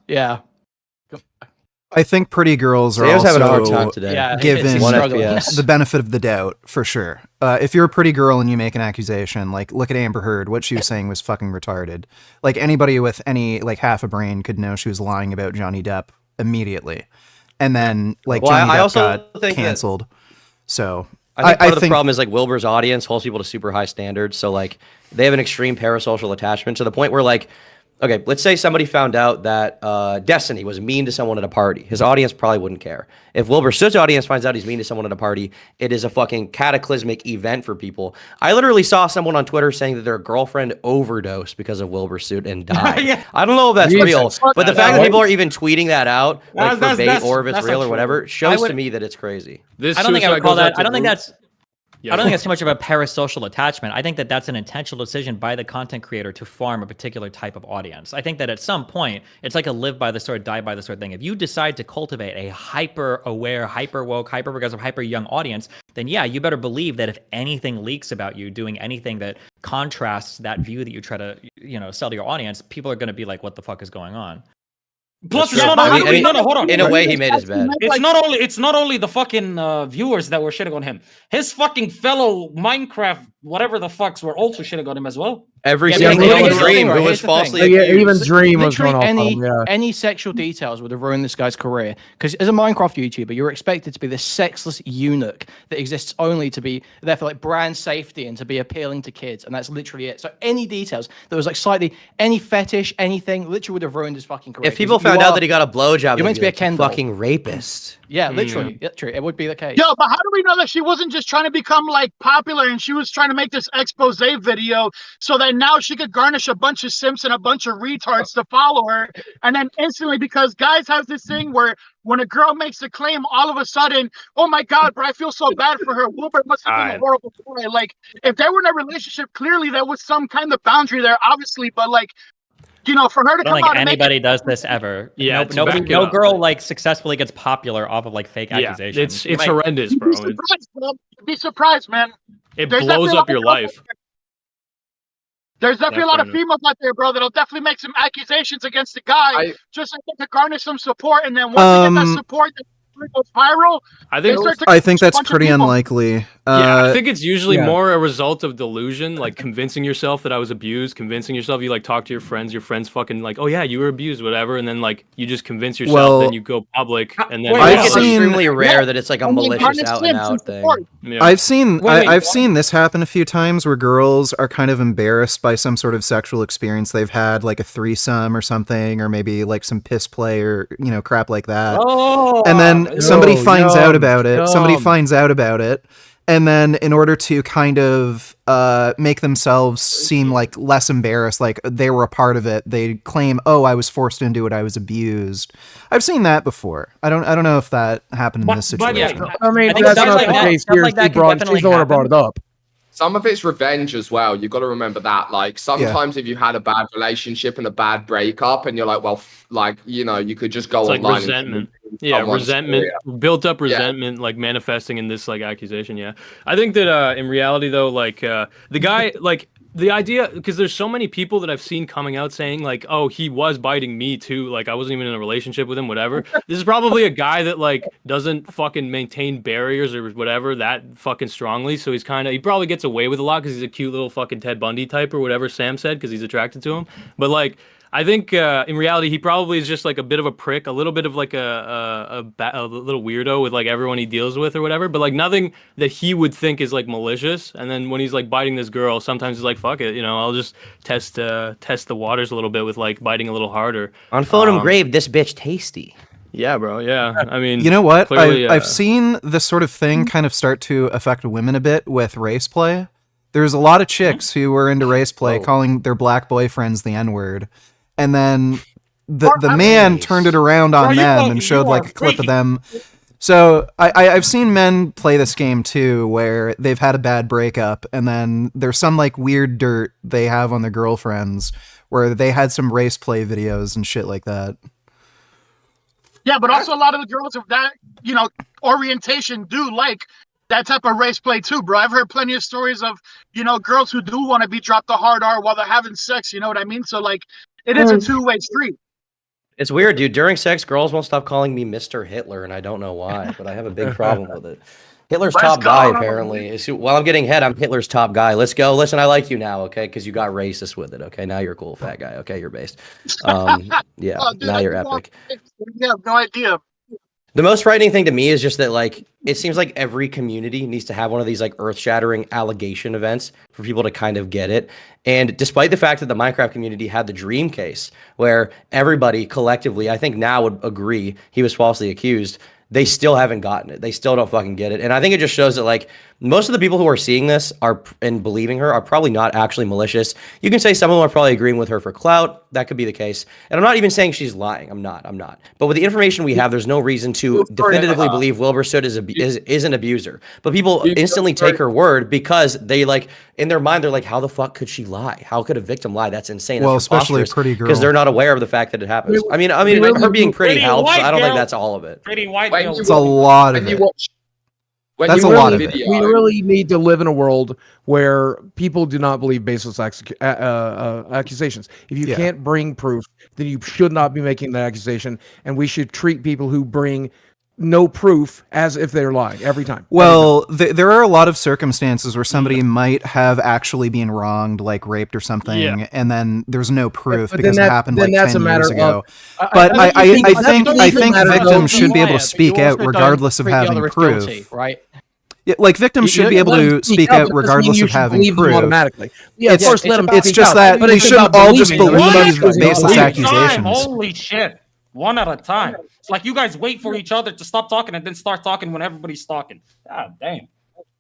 I think pretty girls are Sam's also having a hard time today. Given FPS. the benefit of the doubt, for sure. If you're a pretty girl and you make an accusation, like look at Amber Heard, what she was saying was fucking retarded. Like anybody with any like half a brain could know she was lying about Johnny Depp immediately, and then like Johnny Depp got canceled. So I think part of the problem is like Wilbur's audience holds people to super high standards. So like they have an extreme parasocial attachment to the point where like, okay, let's say somebody found out that Destiny was mean to someone at a party. His audience probably wouldn't care. If Wilbur Soot's audience finds out he's mean to someone at a party, it is a fucking cataclysmic event for people. I literally saw someone on Twitter saying that their girlfriend overdosed because of Wilbur Soot and died. Yeah. I don't know if that's real, but the fact that people are even tweeting that out, like for bait or if it's real or whatever, shows to me that it's crazy. I don't think I would call that. I don't think that's too much of a parasocial attachment. I think that that's an intentional decision by the content creator to farm a particular type of audience. I think that at some point, it's like a live by the sword, die by the sword thing. If you decide to cultivate a hyper-aware, hyper-woke, hyper-progressive, hyper-young audience, then yeah, you better believe that if anything leaks about you doing anything that contrasts that view that you try to, sell to your audience, people are going to be like, what the fuck is going on? Plus, it's not only, hold on. In a way, he made his bed. It's not only the fucking viewers that were shitting on him. His fucking fellow Minecraft whatever the fucks were also shitting on him as well. Every Yeah, single but here's the Dream thing, right? who was Here's the thing. falsely Yeah, accused. even Dream was Literally going off on him, yeah. any sexual details would have ruined this guy's career. Because as a Minecraft YouTuber, you're expected to be this sexless eunuch that exists only to be there for like brand safety and to be appealing to kids, and that's literally it. So any details that was like slightly any fetish, anything, literally would have ruined his fucking career. If people found out that he got a blowjob, you're meant to be a Ken doll. fucking rapist. Yeah, literally, literally, it would be the case. Yo, but how do we know that she wasn't just trying to become like popular and she was trying to make this expose video so that now she could garnish a bunch of simps and a bunch of retards to follow her, and then instantly, because guys have this thing where when a girl makes a claim, all of a sudden, oh my god, bro, I feel so bad for her. Wilbur must have been a horrible boy. Like, if they were in a relationship, clearly there was some kind of boundary there, obviously, but like, you know, for her to I don't come think out and anybody does this ever. Yeah, no girl like successfully gets popular off of like fake accusations. It's horrendous, bro. be surprised, man. It There's blows definitely up a your lot of- life. There's definitely a lot of females out there, bro, that'll definitely make some accusations against the guy just to garnish some support, and then once they get that support, it goes viral. I think that's pretty unlikely. I think it's usually more a result of delusion, like convincing yourself that I was abused, convincing yourself you like talk to your friends fucking like, oh yeah, you were abused, whatever, and then like you just convince yourself, then you go public, and then it's extremely rare that it's like a malicious out and out thing. Yeah. I've seen this happen a few times where girls are kind of embarrassed by some sort of sexual experience they've had, like a threesome or something, or maybe like some piss play or crap like that. And then somebody finds out about it. And then in order to kind of make themselves seem like less embarrassed, like they were a part of it, they claim, "Oh, I was forced into it. I was abused." I've seen that before. I don't know if that happened in this situation. I mean, that's not the case here. She's the one who brought it up. Some of it's revenge as well. You've got to remember that. Like sometimes if you had a bad relationship and a bad breakup, and you're like, well, like you could just go online. Like resentment. Resentment, built up resentment, like manifesting in this like accusation. Yeah, I think that in reality though, like the guy, like the idea, because there's so many people that I've seen coming out saying like, oh, he was biting me too, like I wasn't even in a relationship with him, whatever. This is probably a guy that like doesn't fucking maintain barriers or whatever that fucking strongly, so he probably gets away with a lot because he's a cute little fucking Ted Bundy type or whatever Sam said, because he's attracted to him. But like, I think in reality, he probably is just like a bit of a prick, a little bit of like a little weirdo with like everyone he deals with or whatever, but like nothing that he would think is like malicious. And then when he's like biting this girl, sometimes he's like, fuck it, I'll just test the waters a little bit with like biting a little harder. On Photo Grave, this bitch tasty. Yeah, bro. Yeah. I mean, you know what? Clearly, I've seen this sort of thing kind of start to affect women a bit with race play. There's a lot of chicks who were into race play calling their black boyfriends the N-word. And then the man turned it around on them and showed like a clip of them. So I've seen men play this game too, where they've had a bad breakup and then there's some like weird dirt they have on their girlfriends where they had some race play videos and shit like that. Yeah, but also a lot of the girls of that, orientation do like that type of race play too, bro. I've heard plenty of stories of, girls who do want to be dropped the hard R while they're having sex, you know what I mean? So like, it is a two-way street. It's weird, dude. During sex, girls won't stop calling me Mr. Hitler, and I don't know why, but I have a big problem with it. Hitler's top guy, apparently. While I'm getting head, I'm Hitler's top guy. Let's go. Listen, I like you now, okay? Because you got racist with it, okay? Now you're a cool fat guy, okay? You're based. Yeah, oh, dude, now you're epic. Yeah, no idea. The most frightening thing to me is just that, like, it seems like every community needs to have one of these, like, earth-shattering allegation events for people to kind of get it. And despite the fact that the Minecraft community had the dream case, where everybody collectively, I think now would agree he was falsely accused, they still haven't gotten it. They still don't fucking get it. And I think it just shows that, like, most of the people who are seeing this and believing her are probably not actually malicious. You can say some of them are probably agreeing with her for clout. That could be the case. And I'm not even saying she's lying. I'm not. But with the information we have, there's no reason to definitively believe Wilbur Soot is an abuser. But people instantly take her word because they, like, in their mind, they're like, how the fuck could she lie? How could a victim lie? That's insane. Well, that's especially a pretty girl. Because they're not aware of the fact that it happens. I mean, her being pretty helps. I don't think that's all of it. Pretty white. It's a lot of it. That's a lot of it. We really need to live in a world where people do not believe baseless accusations. If you can't bring proof, then you should not be making that accusation. And we should treat people who bring no proof as if they're lying every time. Well, there are a lot of circumstances where somebody might have actually been wronged, like raped or something, and then there's no proof because it happened like 10 years ago. But I think victims should be able to speak out regardless of having proof. Guilty, right? Yeah, like victims should be able to speak out regardless of having proof. Automatically. Yeah, of course, let them it's just that we shouldn't all just believe these baseless accusations. Holy shit. One at a time. It's like you guys wait for each other to stop talking and then start talking when everybody's talking. God damn.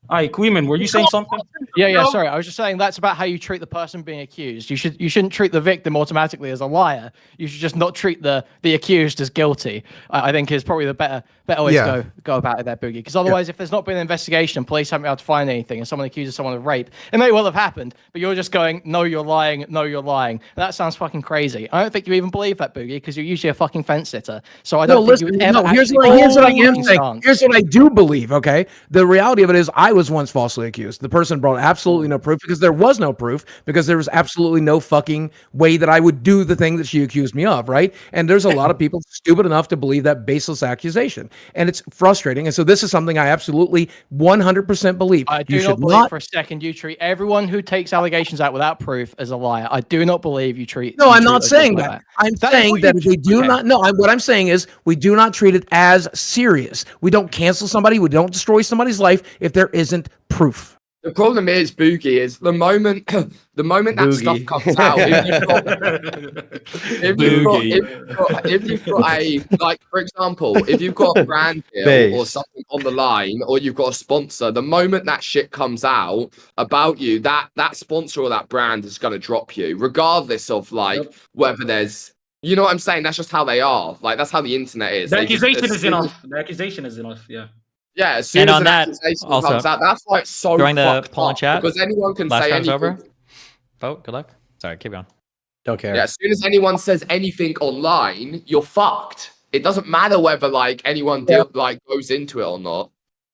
All right, Queeman, were you saying something? Yeah, sorry. I was just saying that's about how you treat the person being accused. You shouldn't treat the victim automatically as a liar. You should just not treat the accused as guilty. I think is probably the better way to go about it there, Boogie. Because otherwise, if there's not been an investigation and police haven't been able to find anything and someone accuses someone of rape, it may well have happened, but you're just going, no, you're lying, no, you're lying. And that sounds fucking crazy. I don't think you even believe that, Boogie, because you're usually a fucking fence sitter. So I don't think you would ever here's what I am saying. Here's what I do believe, okay? The reality of it is I was once falsely accused. The person brought absolutely no proof because there was no proof because there was absolutely no fucking way that I would do the thing that she accused me of, right? And there's a lot of people stupid enough to believe that baseless accusation. And it's frustrating. And so this is something I absolutely 100% believe. I do not believe for a second you treat everyone who takes allegations out without proof as a liar. I do not believe you treat... No, I'm not saying that. I'm saying that we do not... No, what I'm saying is we do not treat it as serious. We don't cancel somebody. We don't destroy somebody's life if there isn't proof. The problem is, Boogie, is the moment that stuff comes out, if you've got a, like, for example, if you've got a brand deal or something on the line, or you've got a sponsor, the moment that shit comes out about you, that sponsor or that brand is going to drop you, regardless of, like, whether there's... You know what I'm saying? That's just how they are. Like, that's how the internet is. The accusation is enough. The accusation is enough, yeah. Yeah, as soon as an accusation comes out, that's why it's so during the poll and chat, because anyone can say anything. Over. Vote. Good luck. Sorry, keep going. Don't care. Yeah, as soon as anyone says anything online, you're fucked. It doesn't matter whether like anyone goes into it or not.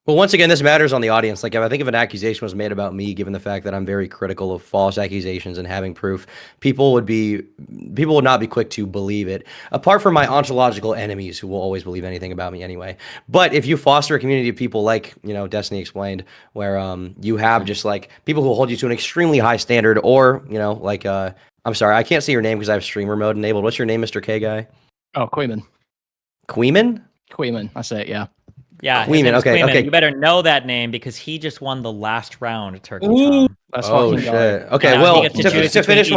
Well, once again, this matters on the audience. Like, I think if an accusation was made about me, given the fact that I'm very critical of false accusations and having proof, people would not be quick to believe it. Apart from my ontological enemies, who will always believe anything about me anyway. But if you foster a community of people, like Destiny explained, where you have just like people who hold you to an extremely high standard, or like I'm sorry, I can't see your name because I have streamer mode enabled. What's your name, Mr. K guy? Oh, Queeman. Queeman, that's it. Yeah. Yeah, Queeman, okay. You better know that name because he just won the last round, Turkey Tom. That's oh shit. Okay, well, to finish,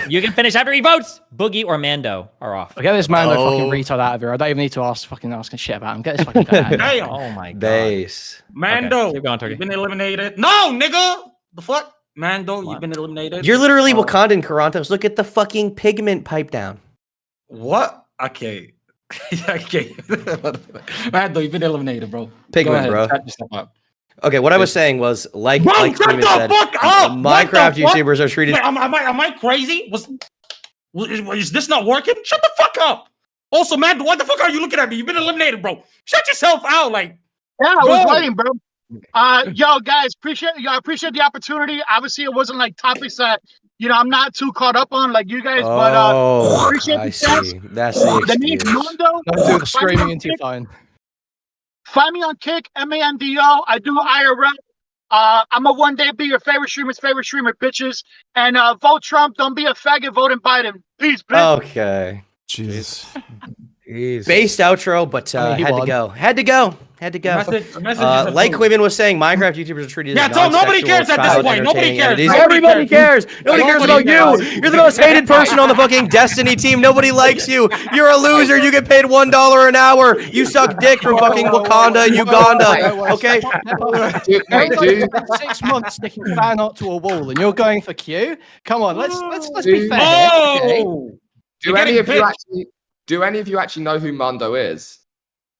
you can finish after he votes. Boogie or Mando are off. Get this Mando fucking retard out of here. I don't even need to ask shit about him. Get this fucking guy out of here. Oh my god. Base. Mando, keep going, Turkey. You've been eliminated. No, nigga. The fuck? Mando, you've been eliminated. You're literally Wakandan, Karantos. Look at the fucking pigment pipe down. What? Okay. Okay. Mando, you've been eliminated, bro. Pigment, bro. Okay, what I was saying was, like Freeman said, Minecraft YouTubers are treated... Wait, am I crazy? Is this not working? Shut the fuck up! Also, Mando, what the fuck are you looking at me? You've been eliminated, bro. Shut yourself out, like... Yeah, I was waiting, bro. Yo, guys, I appreciate the opportunity. Obviously, it wasn't like topics that I'm not too caught up on like you guys, but appreciate the chance. That's the name's Mando. Don't do the screaming into your phone. Find me on Kick, Mando. I do IRL. I'm a one day be your favorite streamer's favorite streamer, bitches. And vote Trump. Don't be a faggot voting Biden. Peace, bitch. Okay. Jeez. Based outro, but Had to go. Like Quimmin was saying, Minecraft YouTubers are treated as nobody cares at this point. Nobody cares. Everybody cares. Nobody cares about you. You're the most hated person on the fucking Destiny team. Nobody likes you. You're a loser. You get paid $1 an hour. You suck dick from fucking Wakanda, Uganda. Okay. Dude, 6 months sticking fan art to a wall, and you're going for Q. Come on, let's be fair. Okay. Do any of you actually know who Mando is?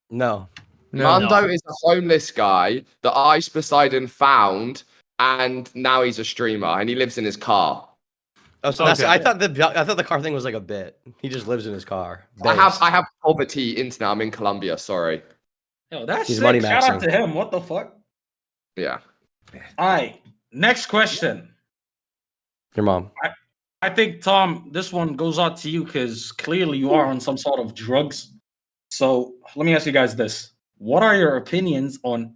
No. Mando is a homeless guy that Ice Poseidon found, and now he's a streamer, and he lives in his car. Oh, so I thought the car thing was like a bit. He just lives in his car. I have poverty internet. I'm in Colombia. Sorry. Yo, that's sick. Money shout out to him. What the fuck? Yeah. All right. Next question. Your mom. I think, Tom, this one goes out to you because clearly you are on some sort of drugs. So let me ask you guys this: what are your opinions on?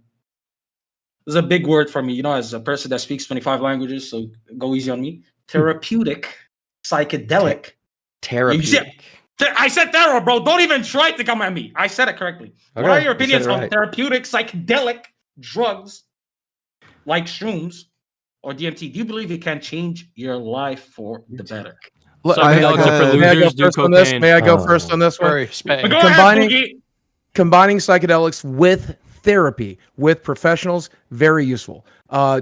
This is a big word for me, as a person that speaks 25 languages. So go easy on me. Therapeutic, psychedelic, Therapeutic. I said thera, bro. Don't even try to come at me. I said it correctly. Okay, What are your you said opinions it on right. therapeutic, psychedelic drugs like shrooms or DMT? Do you believe it can change your life for the better? Psychedelics are for May I go losers. Do first on this? cocaine. May I go first on this one? Very spitting. But go ahead, Boogie. Combining psychedelics with therapy with professionals, very useful.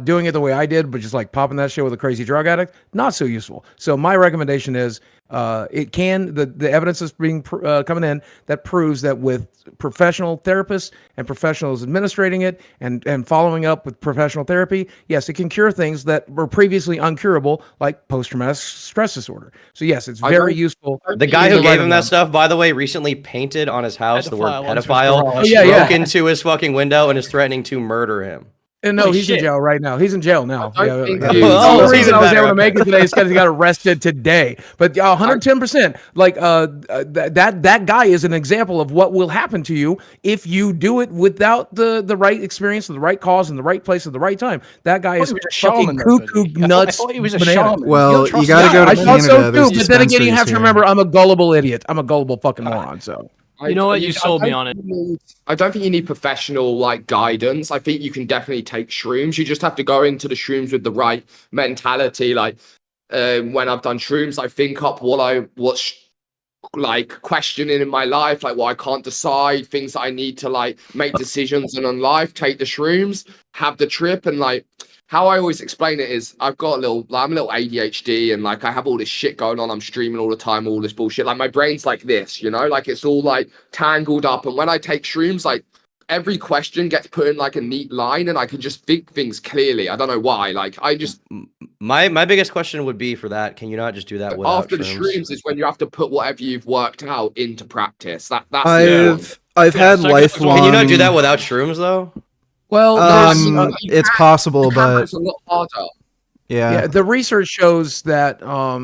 Doing it the way I did, but just like popping that shit with a crazy drug addict, not so useful. So my recommendation is it can, the evidence is being coming in that proves that with professional therapists and professionals administrating it and following up with professional therapy, yes, it can cure things that were previously uncurable, like post-traumatic stress disorder. So yes, it's very useful. The guy who gave him that stuff, by the way, recently painted on his house the word Pedophile onto his pedophile, garage. broke into his fucking window and is threatening to murder him. And no, Holy he's in shit. jail right now. He's in jail now. I don't think The you- only Oh, reason I was better. able to make it today is because he got arrested today. But 110%, like that guy is an example of what will happen to you if you do it without the right experience, and the right cause, and the right place at the right time. That guy is he was a fucking shaman, though, cuckoo Billy. I nuts. thought he was a bananas. shaman. Well, don't you trust gotta that go to I guy. thought so Canada. There's too, but then again, you have dispensaries to here. remember, I'm a gullible idiot. I'm a gullible fucking moron. So You know what? You sold me on it. I don't think you need professional like guidance. I think you can definitely take shrooms. You just have to go into the shrooms with the right mentality. Like when I've done shrooms, I think up what's like questioning in my life, like what I can't decide, things that I need to like make decisions in life. Take the shrooms, have the trip, and like how I always explain it is I'm a little ADHD and like I have all this shit going on. I'm streaming all the time, all this bullshit. Like my brain's like this, like it's all like tangled up. And when I take shrooms, like every question gets put in like a neat line and I can just think things clearly. I don't know why. Like I just My biggest question would be for that, can you not just do that without after the shrooms is when you have to put whatever you've worked out into practice. That's I've had psychedelics lifelong. Can you not do that without shrooms though? well, there's, It's possible, but it's a lot harder. yeah, the research shows that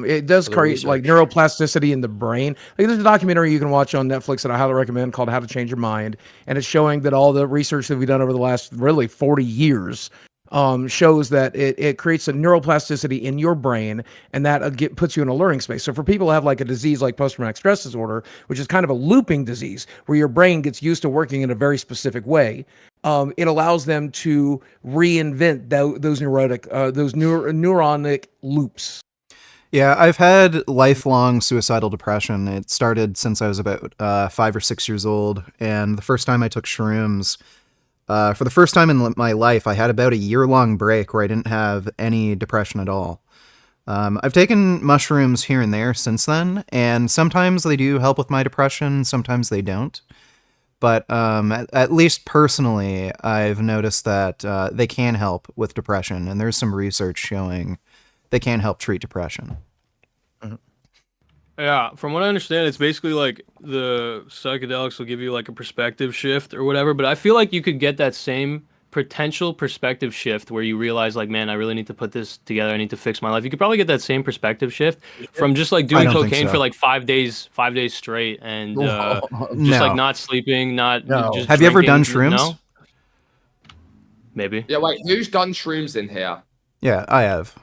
it does The create like research. neuroplasticity in the brain. Like there's a documentary you can watch on Netflix that I highly recommend called How to Change Your Mind, and it's showing that all the research that we've done over the last really 40 years shows that it creates a neuroplasticity in your brain, and that puts you in a learning space. So for people who have like a disease like post-traumatic stress disorder, which is kind of a looping disease where your brain gets used to working in a very specific way, it allows them to reinvent those neuronic loops. Yeah, I've had lifelong suicidal depression. It started since I was about 5 or 6 years old, and the first time I took shrooms, for the first time in my life, I had about a year-long break where I didn't have any depression at all. I've taken mushrooms here and there since then, and sometimes they do help with my depression, sometimes they don't. But at least personally, I've noticed that they can help with depression, and there's some research showing they can help treat depression. Yeah, from what I understand, it's basically like the psychedelics will give you like a perspective shift or whatever, but I feel like you could get that same potential perspective shift where you realize like, man, I really need to put this together. I need to fix my life. You could probably get that same perspective shift from just like doing don't think cocaine so. for like 5 days straight and just No. like not sleeping, just Have you ever done drinking. shrooms? No? Maybe. Yeah, wait, who's done shrooms in here? Yeah, I have.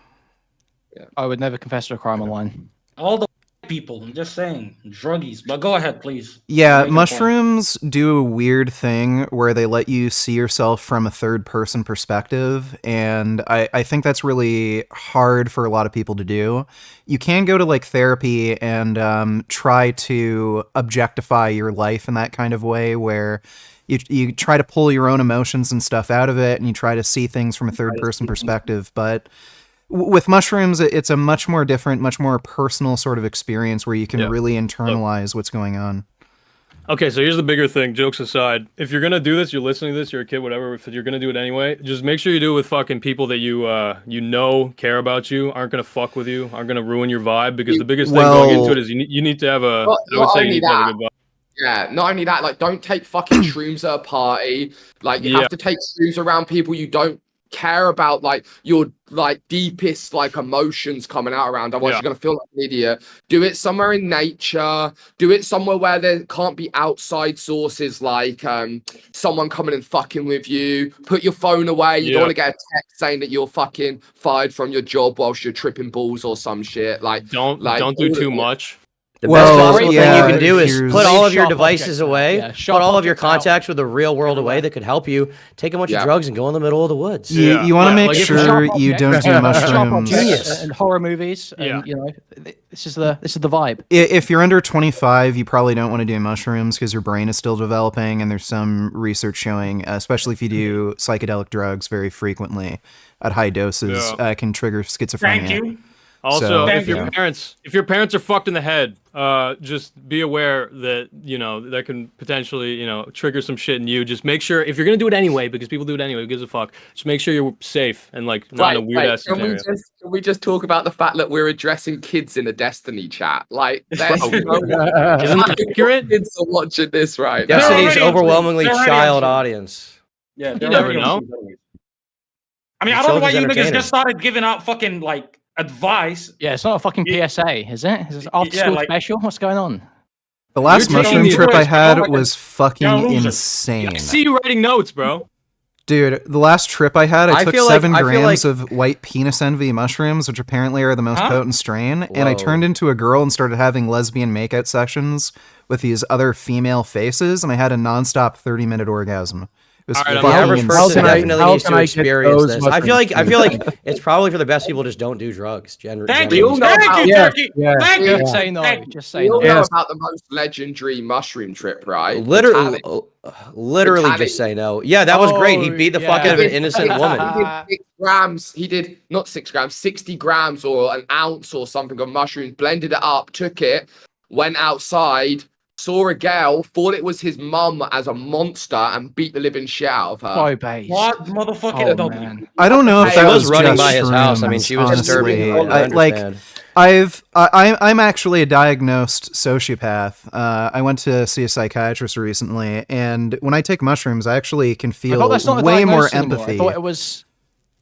I would never confess to a crime online. All the people, I'm just saying, druggies. But go ahead, please. Yeah, Make your point. mushrooms do a weird thing where they let you see yourself from a third-person perspective, and I think that's really hard for a lot of people to do. You can go to like therapy and try to objectify your life in that kind of way where you try to pull your own emotions and stuff out of it, and you try to see things from a third-person perspective, but with mushrooms, it's a much more different, much more personal sort of experience where you can really internalize what's going on. Okay, so here's the bigger thing, jokes aside. If you're gonna do this, you're listening to this, you're a kid, whatever, if you're gonna do it anyway, just make sure you do it with fucking people that you care about you, aren't gonna fuck with you, aren't gonna ruin your vibe, because the biggest thing going into it is you need to have a, I would say you need to have a good vibe. Yeah, not only that, like don't take fucking shrooms at a party. Like you have to take shrooms around people you don't care about like your like deepest like emotions coming out around. Otherwise, you're gonna feel like an idiot. Do it somewhere in nature. Do it somewhere where there can't be outside sources like someone coming and fucking with you. Put your phone away. You don't want to get a text saying that you're fucking fired from your job whilst you're tripping balls or some shit. Like don't do too much. The best possible thing you can do is put all of your devices away, put all of your contacts with the real world away that could help you. Take a bunch of drugs and go in the middle of the woods. You want to make sure you don't do mushrooms. And horror movies. And, you know, this is the vibe. If you're under 25, you probably don't want to do mushrooms because your brain is still developing, and there's some research showing, especially if you do psychedelic drugs very frequently at high doses, can trigger schizophrenia. Thank you. Also, if your parents are fucked in the head, just be aware that, you know, that can potentially, you know, trigger some shit in you. Just make sure, if you're gonna do it anyway, because people do it anyway, who gives a fuck, just make sure you're safe and like not in a weird ass scenario. Can we just talk about the fact that we're addressing kids in a Destiny chat? Like, isn't that accurate? Kids are watching this, right? Destiny's overwhelmingly child audience. Yeah, you never know. I mean, I don't know why you niggas just started giving out fucking like advice. Yeah, it's not a fucking PSA, is it? Is this after school special? What's going on? The last mushroom trip I had was fucking insane. I see you writing notes, bro. Dude, the last trip I had, I took feel 7 like- I feel grams like- of white penis envy mushrooms, which apparently are the most potent strain, and I turned into a girl and started having lesbian makeout sessions with these other female faces, and I had a nonstop 30-minute orgasm. It was the average person definitely needs to experience this. I feel like it's probably for the best people just don't do drugs. Thank you, Turkey. Thank you. Just say no. Just say no. We all know about the most legendary mushroom trip, right? Literally, just say no. Yeah, that was great. He beat the fuck out of an innocent woman. He did 6 grams. He did not 6 grams, 60 grams or an ounce or something of mushrooms. Blended it up, took it, went outside. Saw a girl, thought it was his mum as a monster, and beat the living shit out of her. Oh, base. What motherfucking man. I don't know if she that was running just by his house. I mean, she was honestly. disturbing. I'm actually a diagnosed sociopath. I went to see a psychiatrist recently, and when I take mushrooms, I actually can feel way more empathy. I thought it was.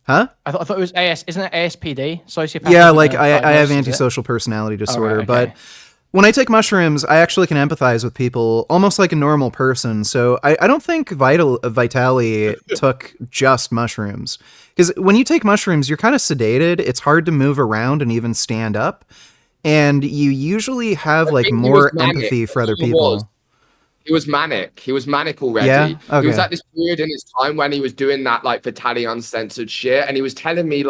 Huh? I thought it was Isn't it ASPD? Sociopath. Yeah, like I have antisocial personality disorder, but. When I take mushrooms, I actually can empathize with people almost like a normal person. So I don't think Vitaly took just mushrooms. Because when you take mushrooms, you're kind of sedated. It's hard to move around and even stand up. And you usually have like more empathy for other people. He was manic. He was manic already. Yeah? Okay. He was at this period in his time when he was doing that like Vitaly uncensored shit. And he was telling me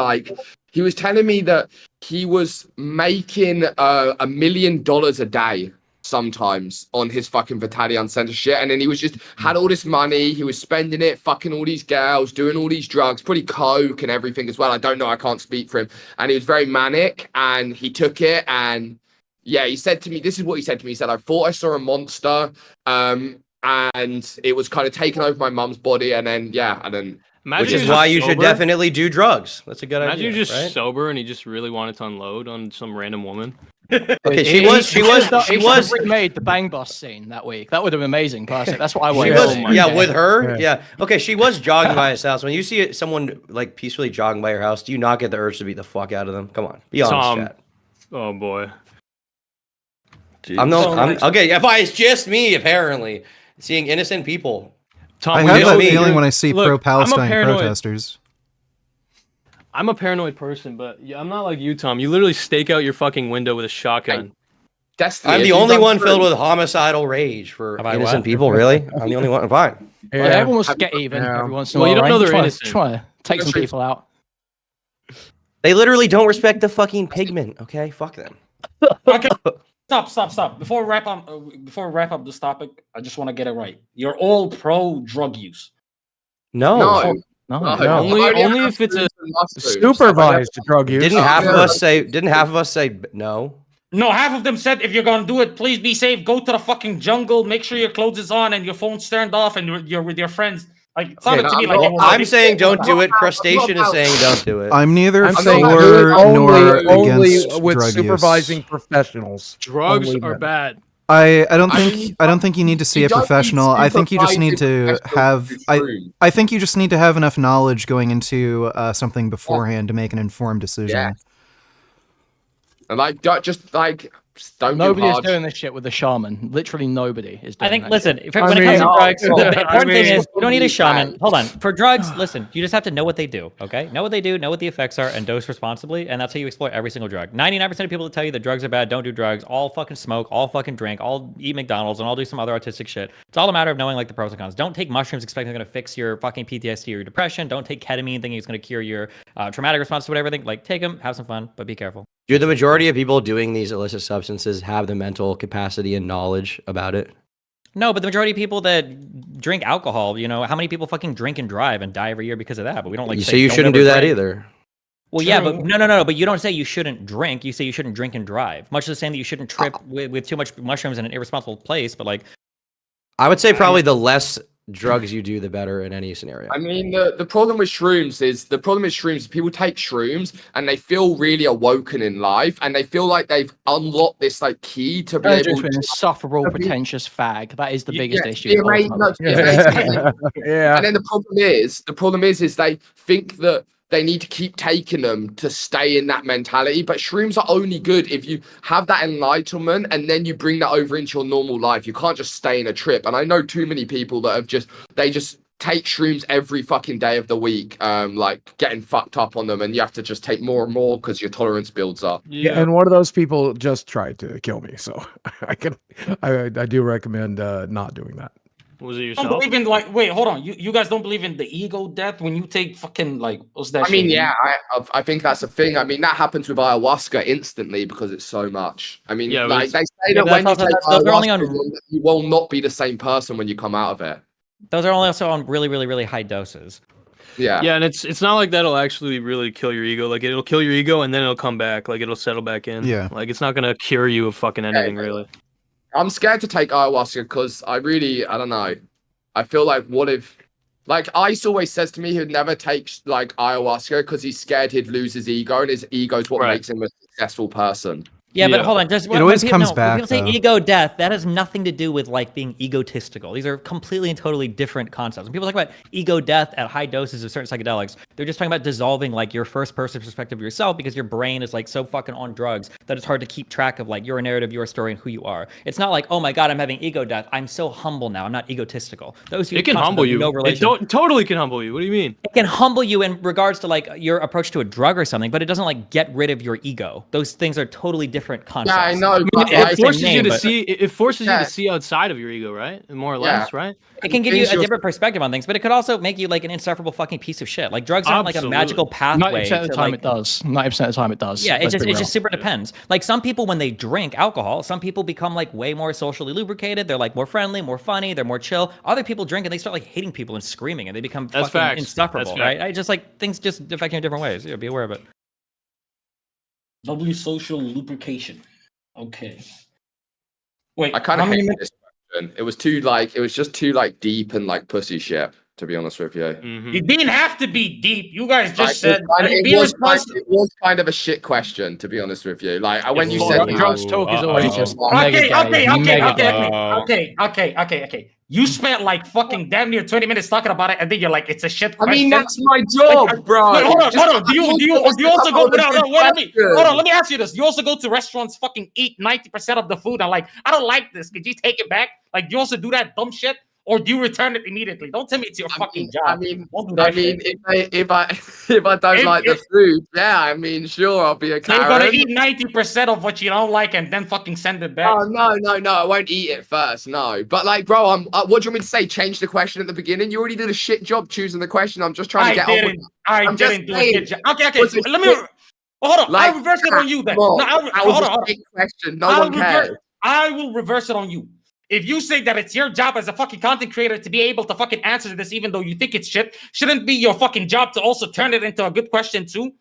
that he was making $1 million a day sometimes on his fucking Vitaly uncensored shit. And then he was just had all this money. He was spending it, fucking all these girls, doing all these drugs, pretty coke and everything as well. I don't know. I can't speak for him. And he was very manic and he took it. And yeah, he said to me, this is what he said to me. He said, I thought I saw a monster and it was kind of taking over my mum's body. And then, which is why you should definitely do drugs. That's a good idea. Imagine you're just sober and he just really wanted to unload on some random woman. Okay, she was remade the Bang Bus scene that week. That would have been amazing. Classic. That's what I wanted. With her. Yeah. Okay, she was jogging by his house. When you see someone like peacefully jogging by your house, do you not get the urge to beat the fuck out of them? Come on, be honest, chat. Oh boy. Jeez. Okay. If it's just me, apparently seeing innocent people. Tom, I have that feeling when I see pro-Palestine protesters. I'm a paranoid person, but I'm not like you, Tom. You literally stake out your fucking window with a shotgun. I'm the only one filled with homicidal rage for innocent people, really? I'm the only one. Fine. Yeah. Well, everyone wants to get even every once in a while. You don't know they're innocent. Try to take some people out. They literally don't respect the fucking pigment, okay? Fuck them. Okay. Stop. Before we wrap up this topic, I just want to get it right. You're all pro drug use. No. Only if it's a supervised drug use. Didn't half of us say no? No, half of them said if you're gonna do it, please be safe. Go to the fucking jungle. Make sure your clothes is on and your phone's turned off, and you're with your friends. Like, it sounded to me like I'm saying don't do it. Crustacean is saying don't do it. I'm neither for nor only against with drug supervising use. professionals. Drugs are bad. I don't think you need to see a professional. I think you just need to have I think you just need to have enough knowledge going into something beforehand to make an informed decision. Yeah. And like don't Nobody is do doing this shit with the shaman. Literally nobody is doing I think, that listen, shit. when it comes to drugs, the important thing is you don't need a shaman. Right. Hold on. For drugs, listen, you just have to know what they do, okay? Know what they do, know what the effects are, and dose responsibly, and that's how you explore every single drug. 99% of people that tell you that drugs are bad don't do drugs, all fucking smoke, all fucking drink, all eat McDonald's, and all do some other artistic shit. It's all a matter of knowing like the pros and cons. Don't take mushrooms expecting they're going to fix your fucking PTSD or your depression. Don't take ketamine thinking it's going to cure your traumatic response to whatever. Like, take them, have some fun, but be careful. Do the majority of people doing these illicit substances have the mental capacity and knowledge about it? No, but the majority of people that drink alcohol, you know, how many people fucking drink and drive and die every year because of that? But we don't like. So you shouldn't do that either. Well, yeah, but no. But you don't say you shouldn't drink. You say you shouldn't drink and drive. Much the same that you shouldn't trip with too much mushrooms in an irresponsible place. But like, I would say probably the less drugs you do, the better in any scenario. I mean, the problem with shrooms is people take shrooms and they feel really awoken in life, and they feel like they've unlocked this like key to be able to an insufferable, pretentious fag. That is the biggest issue. Yeah. And then the problem is they think that they need to keep taking them to stay in that mentality. But shrooms are only good if you have that enlightenment and then you bring that over into your normal life. You can't just stay in a trip. And I know too many people that have just take shrooms every fucking day of the week, like getting fucked up on them, and you have to just take more and more because your tolerance builds up. Yeah, and one of those people just tried to kill me, so I do recommend not doing that. Was it Don't yourself? believe in like wait, hold on. You guys don't believe in the ego death when you take fucking like what's that? I mean, shit? yeah, I think that's a thing. I mean, that happens with ayahuasca instantly because it's so much. I mean, Yeah, like they say Yeah, that but when you that's take also- those are only on- ayahuasca, you will not be the same person when you come out of it. those are only also on really, really, really high doses. Yeah. Yeah, and it's not like that'll actually really kill your ego. Like it'll kill your ego and then it'll come back. Like it'll settle back in. Yeah. Like it's not gonna cure you of fucking anything really. I'm scared to take ayahuasca because I don't know. I feel like what if, like Ice always says to me, he'd never take like ayahuasca because he's scared he'd lose his ego, and his ego is what makes him a successful person. Yeah, but Yeah. hold on. Just It always comes back, When people say though. ego death, that has nothing to do with like being egotistical. These are completely and totally different concepts. When people talk about ego death at high doses of certain psychedelics, they're just talking about dissolving like your first person perspective of yourself because your brain is like so fucking on drugs that it's hard to keep track of like your narrative, your story, and who you are. It's not like, oh my god, I'm having ego death. I'm so humble now. I'm not egotistical. Those It can humble you. It totally can humble you. What do you mean? It can humble you in regards to like your approach to a drug or something, but it doesn't like get rid of your ego. Those things are totally different concepts. Yeah, I know. I mean, But it forces you to but- see. It forces you Yeah. to see outside of your ego, right? More or less, right? It can give you Things a you're- different perspective on things, but it could also make you like an insufferable fucking piece of shit. Like drugs aren't like a Absolutely. magical pathway. 90% of the to, time like, it does. 90% of the time it does. Yeah, Let's be it real. just super depends. Like some people when they drink alcohol, some people become like way more socially lubricated. They're like more friendly, more funny. They're more chill. Other people drink and they start like hating people and screaming, and they become That's fucking facts. insufferable. That's Right? I just like things just affect you in different ways. Yeah, be aware of it. W social lubrication. Okay. Wait, I kind of how many hate minutes? this question. It was just too like deep and like pussy shit. To be honest with you. Mhm. It didn't have to be deep. You guys just Like, said it was kind of a shit question, to be honest with you. Like when you said drugs talk is always just Okay. mega gay. You spent like fucking damn near 20 minutes talking about it, and then you're like, it's a shit question. I mean, that's my job, bro. Wait, hold on. Do you also go? Just No, wait a minute. question. Hold on. Let me ask you this. You also go to restaurants, fucking eat 90% of the food, and like, I don't like this. Could you take it back? Like, do you also do that dumb shit, or do you return it immediately? Don't tell me it's your fucking job. Don't do that shit. if I don't like the food, yeah, I mean, sure, I'll be a So you're Karen. gonna eat 90% of what you don't like and then fucking send it back. Oh no, I won't eat it first. No, but like, bro, what do you want me to say? Change the question at the beginning. You already did a shit job choosing the question. I'm just trying to get on with it. I I'm just didn't do a saying, shit job. Okay. was it Let me. shit? Hold on. Like, I'll reverse it on you then. come on, No, that was hold a on. shit question. No one cares. I will reverse it on you. If you say that it's your job as a fucking content creator to be able to fucking answer this, even though you think it's shit, shouldn't it be your fucking job to also turn it into a good question too?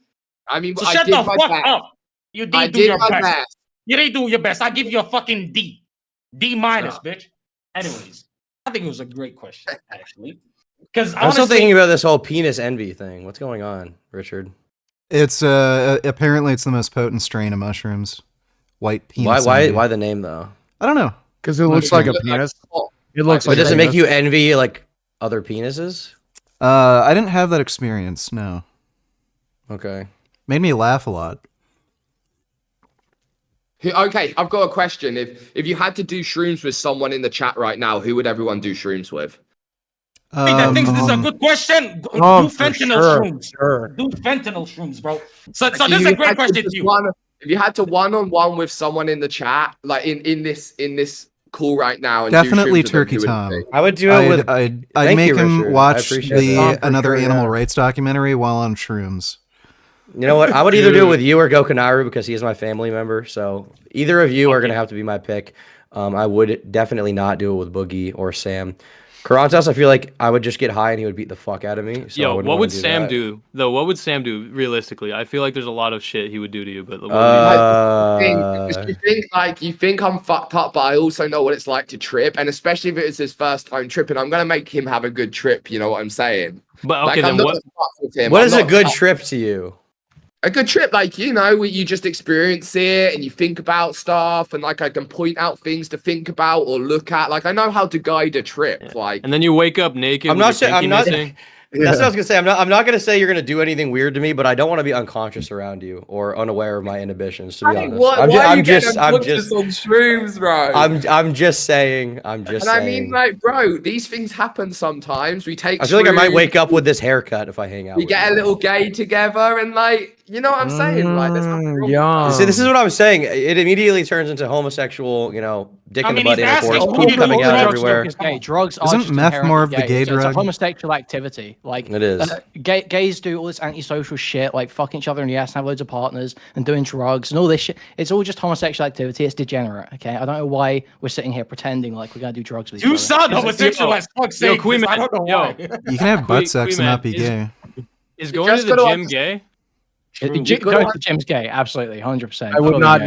I mean, So I shut did the my fuck best. up. You I didn't do did your my best. best. You didn't do your best. I give you a fucking D. D minus, bitch. Anyways, I think it was a great question, actually. Because I'm still thinking about this whole penis envy thing. What's going on, Richard? It's apparently it's the most potent strain of mushrooms. White penis. Why envy. the name though? I don't know. Because it looks like a penis. It looks But like. does it make you envy like other penises? I didn't have that experience. No. Okay. Made me laugh a lot. Okay, I've got a question. If you had to do shrooms with someone in the chat right now, who would everyone do shrooms with? I think this is a good question. Do fentanyl shrooms. Do fentanyl shrooms, bro. So this is a great question to you. If you had to one-on-one with someone in the chat, like in this call right now, and Definitely do shrooms with Turkey them, Tom. I would do it with. I'd Thank make you, him Richard. I watch appreciate that. another animal rights documentary while on shrooms. You know what? I would either do it with you or Gokanaru because he is my family member. So either of you are gonna have to be my pick. I would definitely not do it with Boogie or Sam. Karantas, I feel like I would just get high and he would beat the fuck out of me. So Yo, what would Sam do though? What would Sam do realistically? I feel like there's a lot of shit he would do to you, but you think I'm fucked up, but I also know what it's like to trip, and especially if it's his first time tripping, I'm gonna make him have a good trip. You know what I'm saying? But okay, like, then what? What is a good trip to you? A good trip, like, you know, where you just experience it and you think about stuff, and like I can point out things to think about or look at. Like I know how to guide a trip. Like, and then you wake up naked. I'm not saying I'm not. Missing. That's what I was gonna say. I'm not gonna say you're gonna do anything weird to me, but I don't want to be unconscious around you or unaware of my inhibitions. To be honest, I'm just on shrooms, bro. I'm just saying. I mean, like, bro, these things happen sometimes. We take. I feel like I might wake up with this haircut if I hang out. We get a little gay together, and like, you know what I'm saying? Like, there's nothing wrong with that. See, this is what I was saying. It immediately turns into homosexual, you know, dick in the butt intercourse, poop coming out everywhere. Drugs isn't meth more of the gay drug? It's a homosexual activity. Like it is. Gays do all this antisocial shit, like fucking each other in the ass, and have loads of partners, and doing drugs and all this shit. It's all just homosexual activity. It's degenerate. Okay, I don't know why we're sitting here pretending like we're gonna do drugs with each other. You sound homosexual as fuck. I don't know why. You can have butt sex and not be gay. Is going to the gym gay? Going to the gym's gay, absolutely, 100%. I would not.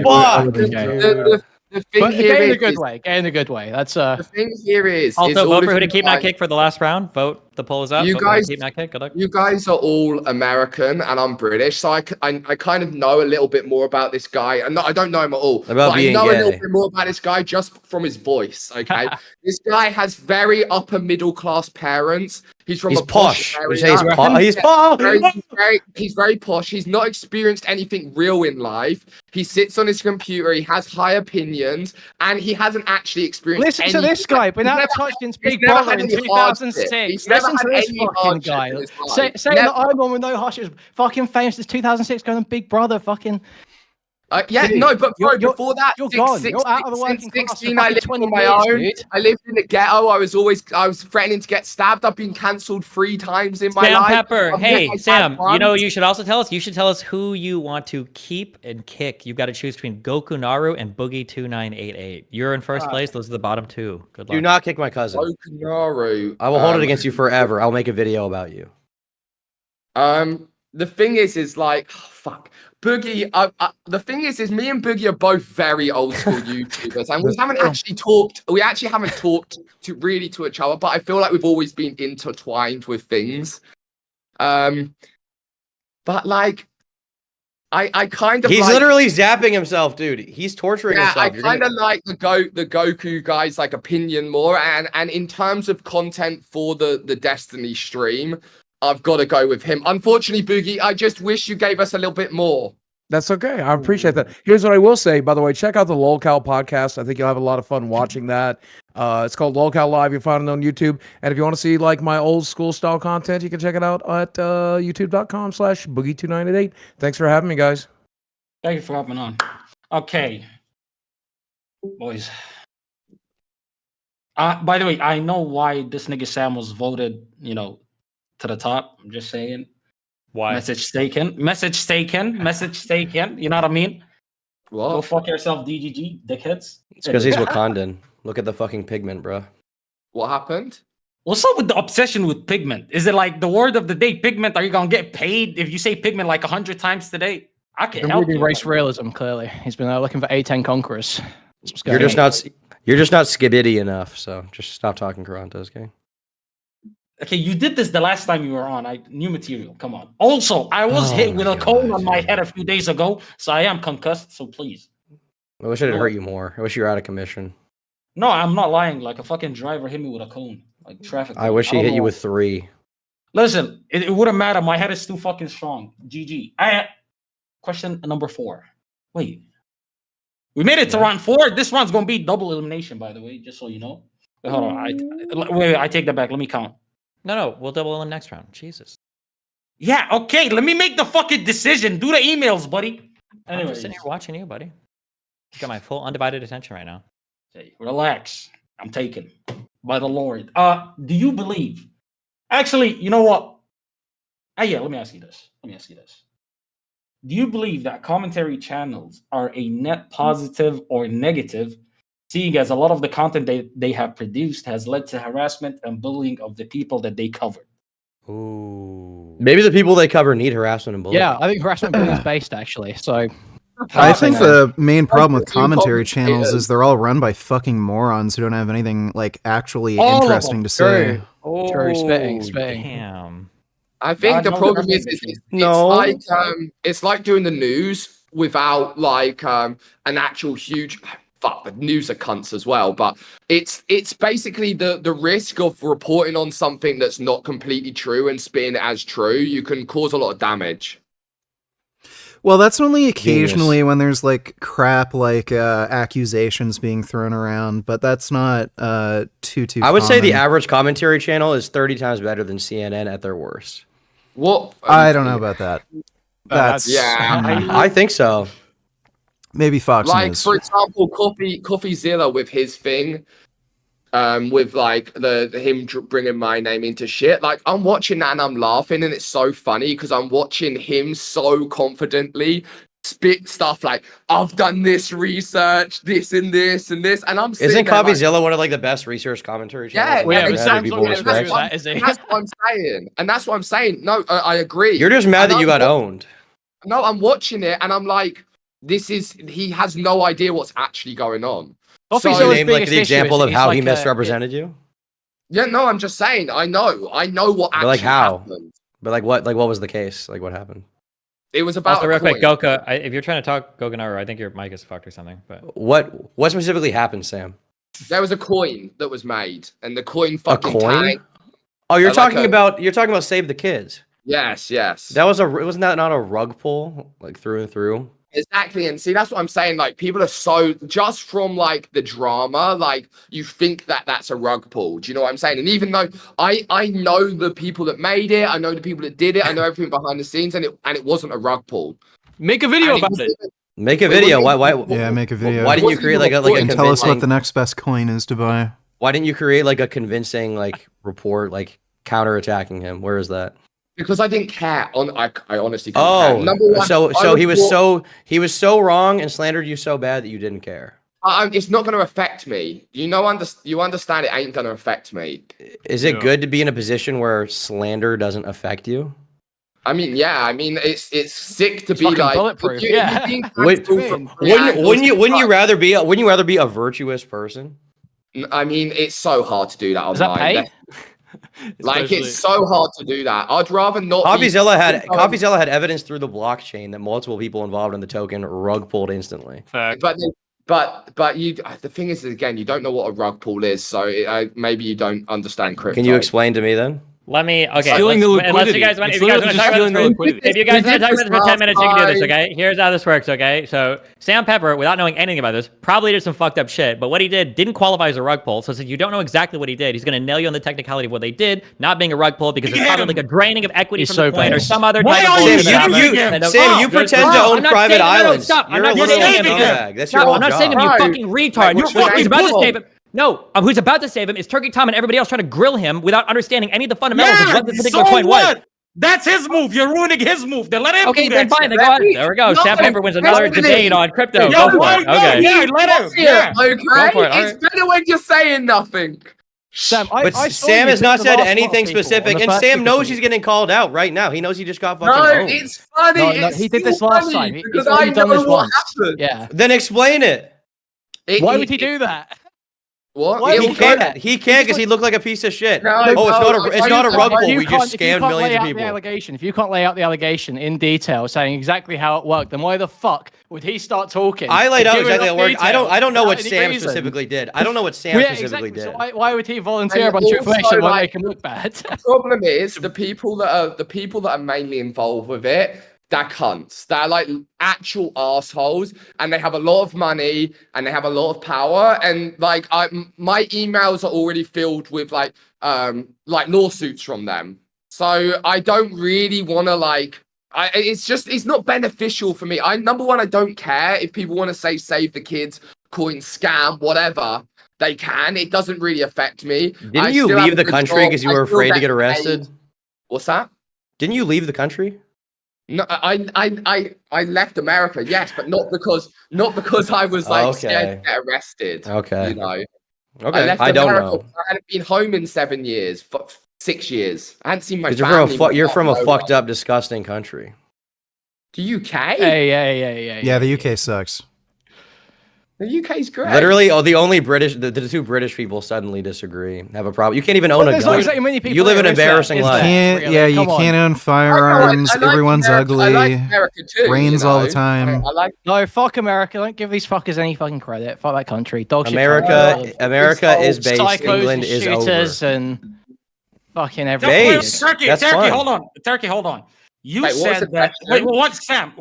The thing here gay in is, a good way. Gay in a good way. That's the thing here is also vote for who to keep not kick for the last round. Vote. The poll is up. You guys, keep not kick. Good luck. You guys are all American and I'm British, so I kind of know a little bit more about this guy. And I don't know him at all, but I know a little bit more about this guy just from his voice. Okay, this guy has very upper middle class parents. He's from a posh. He's posh. He's very posh. He's not experienced anything real in life. He sits on his computer. He has high opinions, and he hasn't actually experienced. Listen to this guy. Been out touched his big brother in 2006. Listen to this fucking guy. Saying that I'm on with no hardships. Fucking famous since 2006. Going on Big Brother. Fucking. Yeah, dude, no, but bro, before that, you're gone. You're out of the working class. 16, I lived on my own. Dude. I lived in the ghetto. I was threatening to get stabbed. I've been cancelled 3 times in my life. Pepper, hey, Sam, you know, you should also tell us. You should tell us who you want to keep and kick. You've got to choose between Goku Naru and Boogie 2988. You're in first place. Those are the bottom 2. Good luck. Do not kick my cousin. Goku Naru. I will hold it against you forever. I'll make a video about you. The thing is like, oh, fuck. Boogie, the thing is me and Boogie are both very old school YouTubers, and we haven't actually talked. We actually haven't talked to each other, but I feel like we've always been intertwined with things. But like, I kind of. He's literally zapping himself, dude. He's torturing himself. I kind of like the Goku guy's like opinion more, and in terms of content for the Destiny stream, I've got to go with him. Unfortunately, Boogie, I just wish you gave us a little bit more. That's okay. I appreciate that. Here's what I will say, by the way. Check out the LolCal podcast. I think you'll have a lot of fun watching that. It's called LolCal Live. You'll find it on YouTube. And if you want to see like my old school style content, you can check it out at youtube.com/boogie2988. Thanks for having me, guys. Thank you for hopping on. Okay. Boys. By the way, I know why this nigga Sam was voted, to the top. I'm just saying. Why? Message taken. You know what I mean? What? Go fuck yourself, DGG, dickheads. It's because he's Wakandan. Look at the fucking pigment, bro. What happened? What's up with the obsession with pigment? Is it like the word of the day, pigment? Are you gonna get paid if you say pigment like 100 times today? I can help you. Race realism, clearly. He's been looking for A10 conquerors. You're just not skibidi enough, so just stop talking Karantas, okay? Okay, you did this the last time you were on. New material. Come on. Also, I was hit with a cone on my head a few days ago, so I am concussed. So please. I wish I didn't hurt you more. I wish you were out of commission. No, I'm not lying. Like a fucking driver hit me with a cone, like traffic. I wish he don't hit you know. with 3. Listen, it wouldn't matter. My head is too fucking strong. GG. Question number 4. Wait, we made it to round 4. This round's gonna be double elimination, by the way, just so you know. Wait, hold on. Wait, I take that back. Let me count. No, we'll double in the next round. Jesus. Yeah, okay. Let me make the fucking decision. Do the emails, buddy. I'm Anyways, just sitting here watching you, buddy. You got my full undivided attention right now. hey, relax. I'm taken by the Lord. Do you believe? Actually, you know what? Yeah, let me ask you this. Do you believe that commentary channels are a net positive or negative, seeing as a lot of the content they have produced has led to harassment and bullying of the people that they covered? Ooh. Maybe the people they cover need harassment and bullying. Yeah, I think harassment and bullying is based actually. So I think the main problem with commentary channels is they're all run by fucking morons who don't have anything like actually interesting to say. True, spitting. Damn. I think the problem is it's like doing the news without like an actual huge fuck. The news are cunts as well, but it's basically the risk of reporting on something that's not completely true and spitting it as true. You can cause a lot of damage. Well, that's only occasionally when there's like crap like accusations being thrown around, but that's not too I would say the common. average commentary channel is 30 times better than CNN at their worst. What? I don't know about that. That's I think so. Maybe Fox like News. for example, Coffeezilla with his thing, with like him bringing my name into shit. Like I'm watching that and I'm laughing, and it's so funny because I'm watching him so confidently spit stuff like I've done this research, this and this and this, and I'm Isn't Coffeezilla one of like the best research commentary channels? Yeah, That people respect. that's what I'm saying, and that's what I'm saying. No, I agree. You're just mad that you got owned. No, I'm watching it and I'm like, he has no idea what's actually going on. So name like the example of how he misrepresented you. Yeah, no, I'm just saying. I know what actually like how? happened. But like what? Like what was the case? Like what happened? It was about Also, real quick, Goka. If you're trying to talk Gokanaru, I think your mic is fucked or something. But what specifically happened, Sam? There was a coin that was made, and the coin fucking tanked. Oh, you're talking about Save the Kids. Yes. Wasn't that not a rug pull like through and through? Exactly, and see that's what I'm saying. Like people are so just from like the drama, like you think that that's a rug pull. Do you know what I'm saying? And even though I know the people that made it, I know the people that did it, I know everything behind the scenes, and it wasn't a rug pull. Make a video about it. Make a video. Why? Yeah, make a video. Why didn't you create like a and tell us what the next best coin is to buy? Why didn't you create like a convincing like report like counterattacking him? Where is that? Because I didn't care. I honestly couldn't care. Oh, Number one, so he was so wrong and slandered you so bad that you didn't care. It's not going to affect me. You understand it ain't going to affect me. Is it good to be in a position where slander doesn't affect you? I mean, yeah. I mean, it's sick to be like bulletproof. Wouldn't you rather be a virtuous person? I mean, it's so hard to do that online. Does that pay? Like it's so hard to do that. I'd rather not. Coffeezilla had evidence through the blockchain that multiple people involved in the token rug pulled instantly. But you. The thing is, again, you don't know what a rug pull is, so maybe you don't understand crypto. Can you explain to me then? Let me. Okay. Stealing the liquidity. If you guys want to talk about this, if you guys want to talk about this for 10 minutes, you can do this. Okay. Here's how this works. Okay. So Sam Pepper, without knowing anything about this, probably did some fucked up shit. But what he did didn't qualify as a rug pull. So since you don't know exactly what he did, he's going to nail you on the technicality of what they did, not being a rug pull because it's probably like a draining of equity from the coin or some other type of bullshit. Sam, you pretend to own private islands. Stop. You're a little scumbag. That's your whole job. I'm not saving him, you fucking retard. He's about to save him. No, who's about to save him is Turkey Tom and everybody else trying to grill him without understanding any of the fundamentals of what this particular coin was. That's his move. You're ruining his move. Then let him. Okay, do then that fine. shit. Then go ahead. There we go. Sam Pepper wins another debate on crypto. Go for it. Okay. Yeah, let him. Yeah. Okay. Go for it. It's better when you're saying nothing. Sam, But Sam has not said anything specific, and Sam knows he's getting called out right now. He knows he just got fucking owned. It's funny. No, he did this last time. Because I know what happened. Yeah. Then explain it. Why would he do that? What? He can't because he looked like a piece of shit. No, It's not a rug pull. We just scammed millions of people. If you can't lay out the allegation in detail, saying exactly how it worked, then why the fuck would he start talking? I laid out Give exactly enough what worked. I don't know details what without any Sam reason? specifically did. I don't know what Sam Well, yeah, specifically exactly. did. So why would he volunteer a And bunch of also, information when like, make him look bad? The problem is the people that are mainly involved with it. They're cunts. They're like actual assholes, and they have a lot of money and they have a lot of power. And like, my emails are already filled with like lawsuits from them. So I don't really want to it's not beneficial for me. Number one, I don't care if people want to say save the kids, coin scam, whatever. They can. It doesn't really affect me. Didn't you leave the country because you were afraid to get arrested? What's that? Didn't you leave the country? No, I left America, yes, but not because I was like scared to get arrested. Okay. You know. Okay. I don't America. know. I hadn't been home in 7 years, 6 years. I hadn't seen my family. You're from a fucked up, disgusting country. The UK? Yeah, the UK sucks. The UK's great. Literally, the only British, the two British people suddenly disagree, have a problem. You can't even own a There's gun. not exactly many people You live an there, is embarrassing there? life. Really? You can't own firearms. I like Everyone's America. ugly. I like America too, Rains all the time. I like No, fuck America. Don't give these fuckers any fucking credit. Fuck that country. Dog shit America country. is based. Psychos England and is shooters over. and fucking No, everything. wait, Base. Turkey, That's Turkey, fun. hold on. Turkey, hold on. You Wait, what was said the that. question? Wait, what, Sam?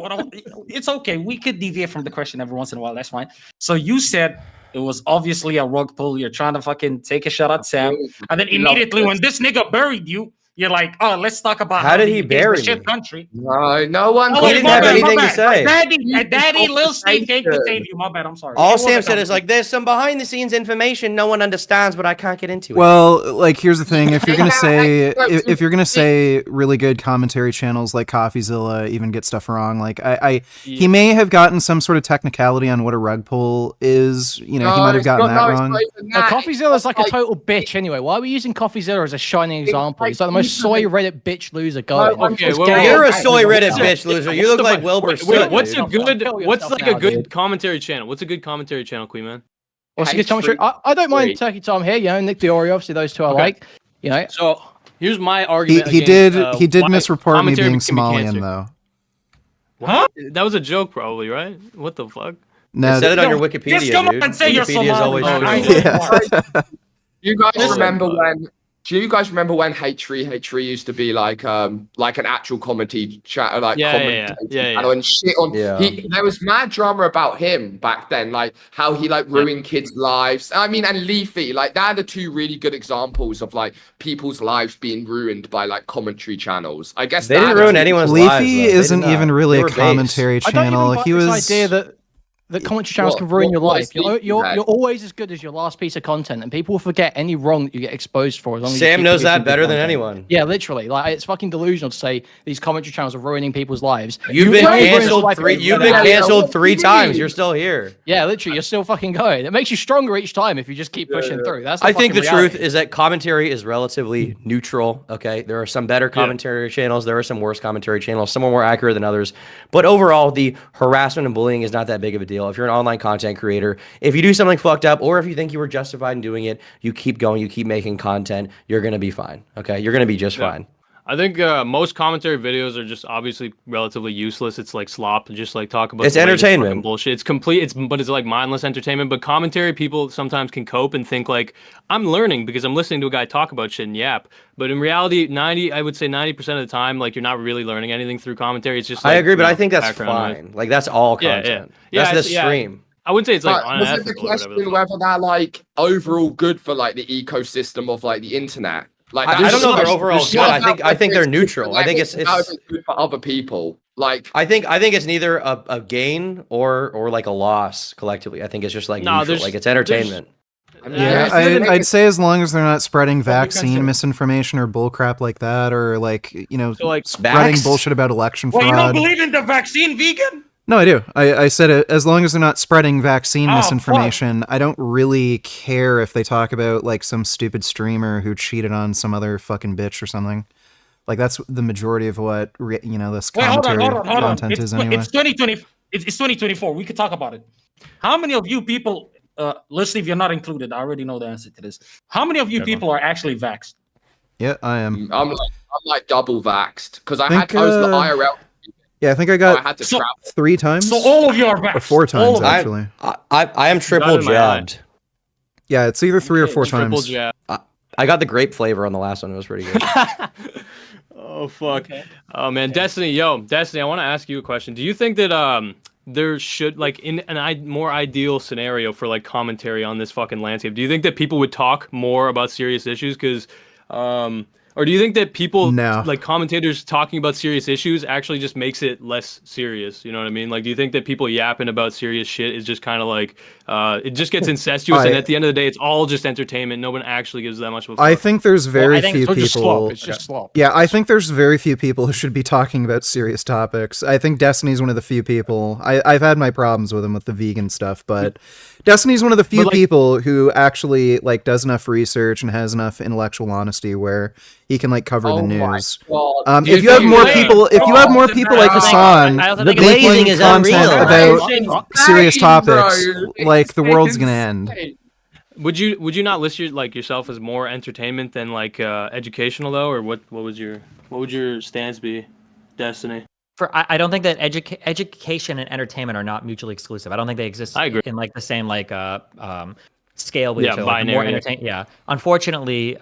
It's okay. We could deviate from the question every once in a while. That's fine. So you said it was obviously a rug pull. You're trying to fucking take a shot at Sam, and then immediately when this nigga buried you, you're like, "Oh, let's talk about How did the he UK is bury the shit me? country." no one. He didn't have anything to say. Daddy, Lil Steve came to save you. My bad. I'm sorry. All It Sam wasn't said is that like, "There's some behind the scenes information no one understands, but I can't get into it." Well, like here's the thing: if you're gonna say if you're gonna say really good commentary channels like CoffeeZilla even get stuff wrong, like he may have gotten some sort of technicality on what a rug pull is. You know, he might have gotten that wrong. CoffeeZilla's like a total bitch anyway. Why are we using CoffeeZilla as a shining example? He's like the most soy Reddit bitch loser going. Okay, You're a soy Reddit bitch loser. You look like Wilbur Soot. What's dude. what's like now, a good dude. commentary channel? What's a good commentary channel, Queen Man? What's a good commentary? I don't mind Turkey Tom here. You know, Nick Diori, obviously those two I like. You know, So here's my argument. He against, did why misreport me commentary being can be Somalian cancer. though. Huh? That was a joke, probably, right? What the fuck? No, It said it on your No, Wikipedia, just come up dude. and say you're Wikipedia is always Somali. true. yeah. You guys Listen, remember when? Do you guys remember when H3 used to be like an actual comedy chat, like Yeah. and shit on? Yeah. There was mad drama about him back then, like how he like ruined kids' lives. I mean, and Leafy, like they're the two really good examples of like people's lives being ruined by like commentary channels. I guess They didn't ruin anyone's lives. Leafy though. They did isn't not. even really They a were based. commentary I don't even channel. like He this was idea that commentary channels can ruin your what life. is Leafy then? You're always as good as your last piece of content, and people will forget any wrong that you get exposed for. As long as you Sam keep knows producing that good better than content. anyone. Yeah, literally. Like it's fucking delusional to say these commentary channels are ruining people's lives. You've been ruined canceled life three. every You've day. been canceled three What do you times. mean? You're still here. Yeah, literally, you're still fucking going. It makes you stronger each time if you just keep pushing through. That's I think the fucking reality. truth is that commentary is relatively neutral. Okay, there are some better commentary channels. There are some worse commentary channels. Some are more accurate than others. But overall, the harassment and bullying is not that big of a deal. If you're an online content creator, if you do something fucked up, or if you think you were justified in doing it, you keep going. You keep making content. You're gonna be fine. Okay, you're gonna be just fine. I think most commentary videos are just obviously relatively useless. It's like slop, just like talk about It's the latest entertainment. fucking bullshit. It's complete. But it's like mindless entertainment. But commentary, people sometimes can cope and think like, I'm learning because I'm listening to a guy talk about shit and yap. But in reality, I would say 90% of the time, like you're not really learning anything through commentary. It's just. I Like, agree, but you I know, think that's background noise. fine. Like that's all Yeah, content. yeah. That's the Yeah, stream. I wouldn't say it's like But was it the unethical or whatever. question whether they're like overall good for like the ecosystem of like the internet? Like I don't know if they're overall It's good. not I think they're about neutral. I think it's about if it's good for other people. Like I think it's neither a gain or like a loss collectively. I think it's just like No, neutral. there's- Like it's entertainment. Yeah, I'd say as long as they're not spreading vaccine misinformation or bullcrap like that, or like So, like, spreading vax? bullshit about election Well, you fraud. don't believe in the vaccine, vegan? No, I do. I said it as long as they're not spreading vaccine Oh, misinformation. I don't really care if they talk about like some stupid streamer who cheated on some other fucking bitch or something. Like that's the majority of what this Wait, hold on, commentary hold on. content is anyway. It's 2020. It's 2024. We could talk about it. How many of you people, listen, if you're not included, I already know the answer to this. How many of you people are actually vaxxed? Yeah, I am. I'm like double vaxxed because I Think, was the IRL. Yeah, I think I I got had to travel. 3 times. So all of you are or vaxxed. 4 times, All of actually. I am triple in my eye. jabbed. Yeah, it's either 3 or 4 Triple times. jab. I got the grape flavor on the last one. It was pretty good. Oh fuck. Oh man, Destiny, I want to ask you a question. Do you think that there should, like, in an more ideal scenario for like commentary on this fucking landscape, do you think that people would talk more about serious issues? Because or do you think that people, like commentators talking about serious issues, actually just makes it less serious? You know what I mean? Like, do you think that people yapping about serious shit is just kind of like, it just gets incestuous, and at the end of the day, it's all just entertainment? No one actually gives that much of a fuck. I think there's very few people. It's just slop. Yeah, I think there's very few people who should be talking about serious topics. I think Destiny's one of the few people. I've had my problems with him with the vegan stuff, but Destiny's one of the few people who actually like does enough research and has enough intellectual honesty where he can like cover the news. If you have more people, like Hassan the glazing is content unreal. about serious topics, like the world's gonna end. Would you not list yourself as more entertainment than like educational though, or what would your stance be, Destiny? I don't think that education and entertainment are not mutually exclusive. I don't think they exist in like the same like scale with each other. Like, more Unfortunately,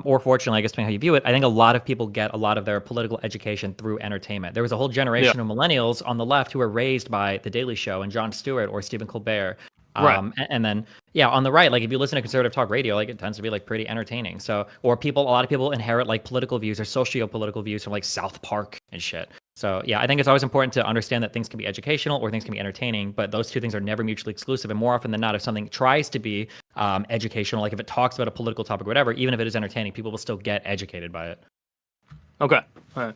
or fortunately, I guess depending how you view it, I think a lot of people get a lot of their political education through entertainment. There was a whole generation of millennials on the left who were raised by The Daily Show and Jon Stewart or Stephen Colbert. And then on the right, like if you listen to conservative talk radio, like it tends to be like pretty entertaining. So, or a lot of people inherit like political views or socio-political views from like South Park and shit. So yeah, I think it's always important to understand that things can be educational or things can be entertaining, but those two things are never mutually exclusive. And more often than not, if something tries to be educational, like if it talks about a political topic or whatever, even if it is entertaining, people will still get educated by it. Okay. All right.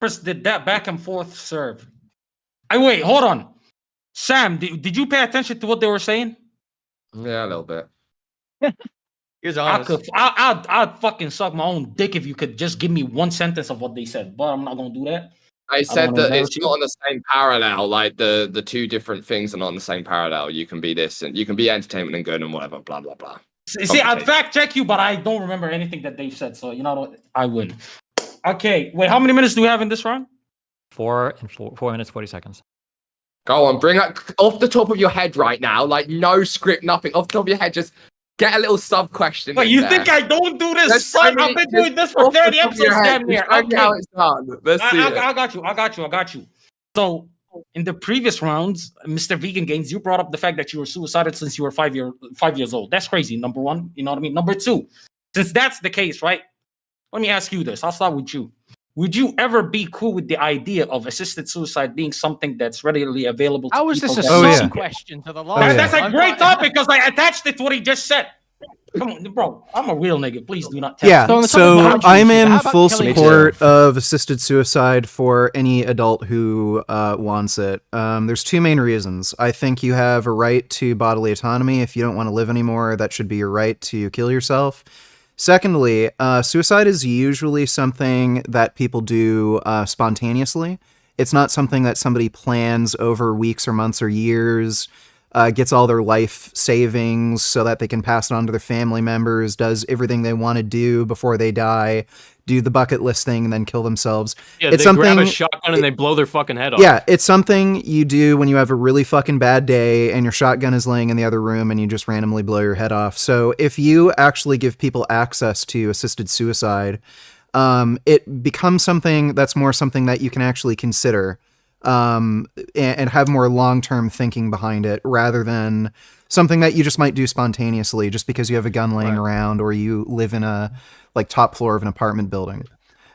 First, did that back and forth serve? Wait, hold on. Sam, did you pay attention to what they were saying? Yeah, a little bit. Here's honest. I'd fucking suck my own dick if you could just give me one sentence of what they said, but I'm not gonna do that. I said that it's not on the same parallel. Like the two different things are not on the same parallel. You can be this and you can be entertainment and good and whatever. Blah blah blah. See, I'd fact check you, but I don't remember anything that they've said. So you know what? I would. Okay, wait. How many minutes do we have in this round? 4 minutes 40 seconds. Go on, bring up off the top of your head right now, like no script, nothing. Off the top of your head, just get a little sub question. But you think I don't do this? Son, I've been doing this for 30 episodes damn near. Okay. How it's done. Let's see I got you. So in the previous rounds, Mr. Vegan Gains, you brought up the fact that you were suicidal since you were 5 years old. That's crazy. Number one, you know what I mean? Number two, since that's the case, right? Let me ask you this. I'll start with you. Would you ever be cool with the idea of assisted suicide being something that's readily available to How is people? this a sub question to the last? That's a great topic because I attached it to what he just said. Come on, bro. I'm a real nigga. Please do not tell me. Yeah, so I'm in full support of assisted suicide for any adult who wants it. There's 2 main reasons. I think you have a right to bodily autonomy. If you don't want to live anymore, that should be your right to kill yourself. Secondly, suicide is usually something that people do spontaneously. It's not something that somebody plans over weeks or months or years, gets all their life savings so that they can pass it on to their family members, does everything they want to do before they die, do the bucket list thing, and then kill themselves. Yeah, it's they grab a shotgun and they blow their fucking head off. Yeah, it's something you do when you have a really fucking bad day and your shotgun is laying in the other room and you just randomly blow your head off. So if you actually give people access to assisted suicide, it becomes something that's more something that you can actually consider and have more long-term thinking behind it rather than something that you just might do spontaneously just because you have a gun laying around or you live in a top floor of an apartment building.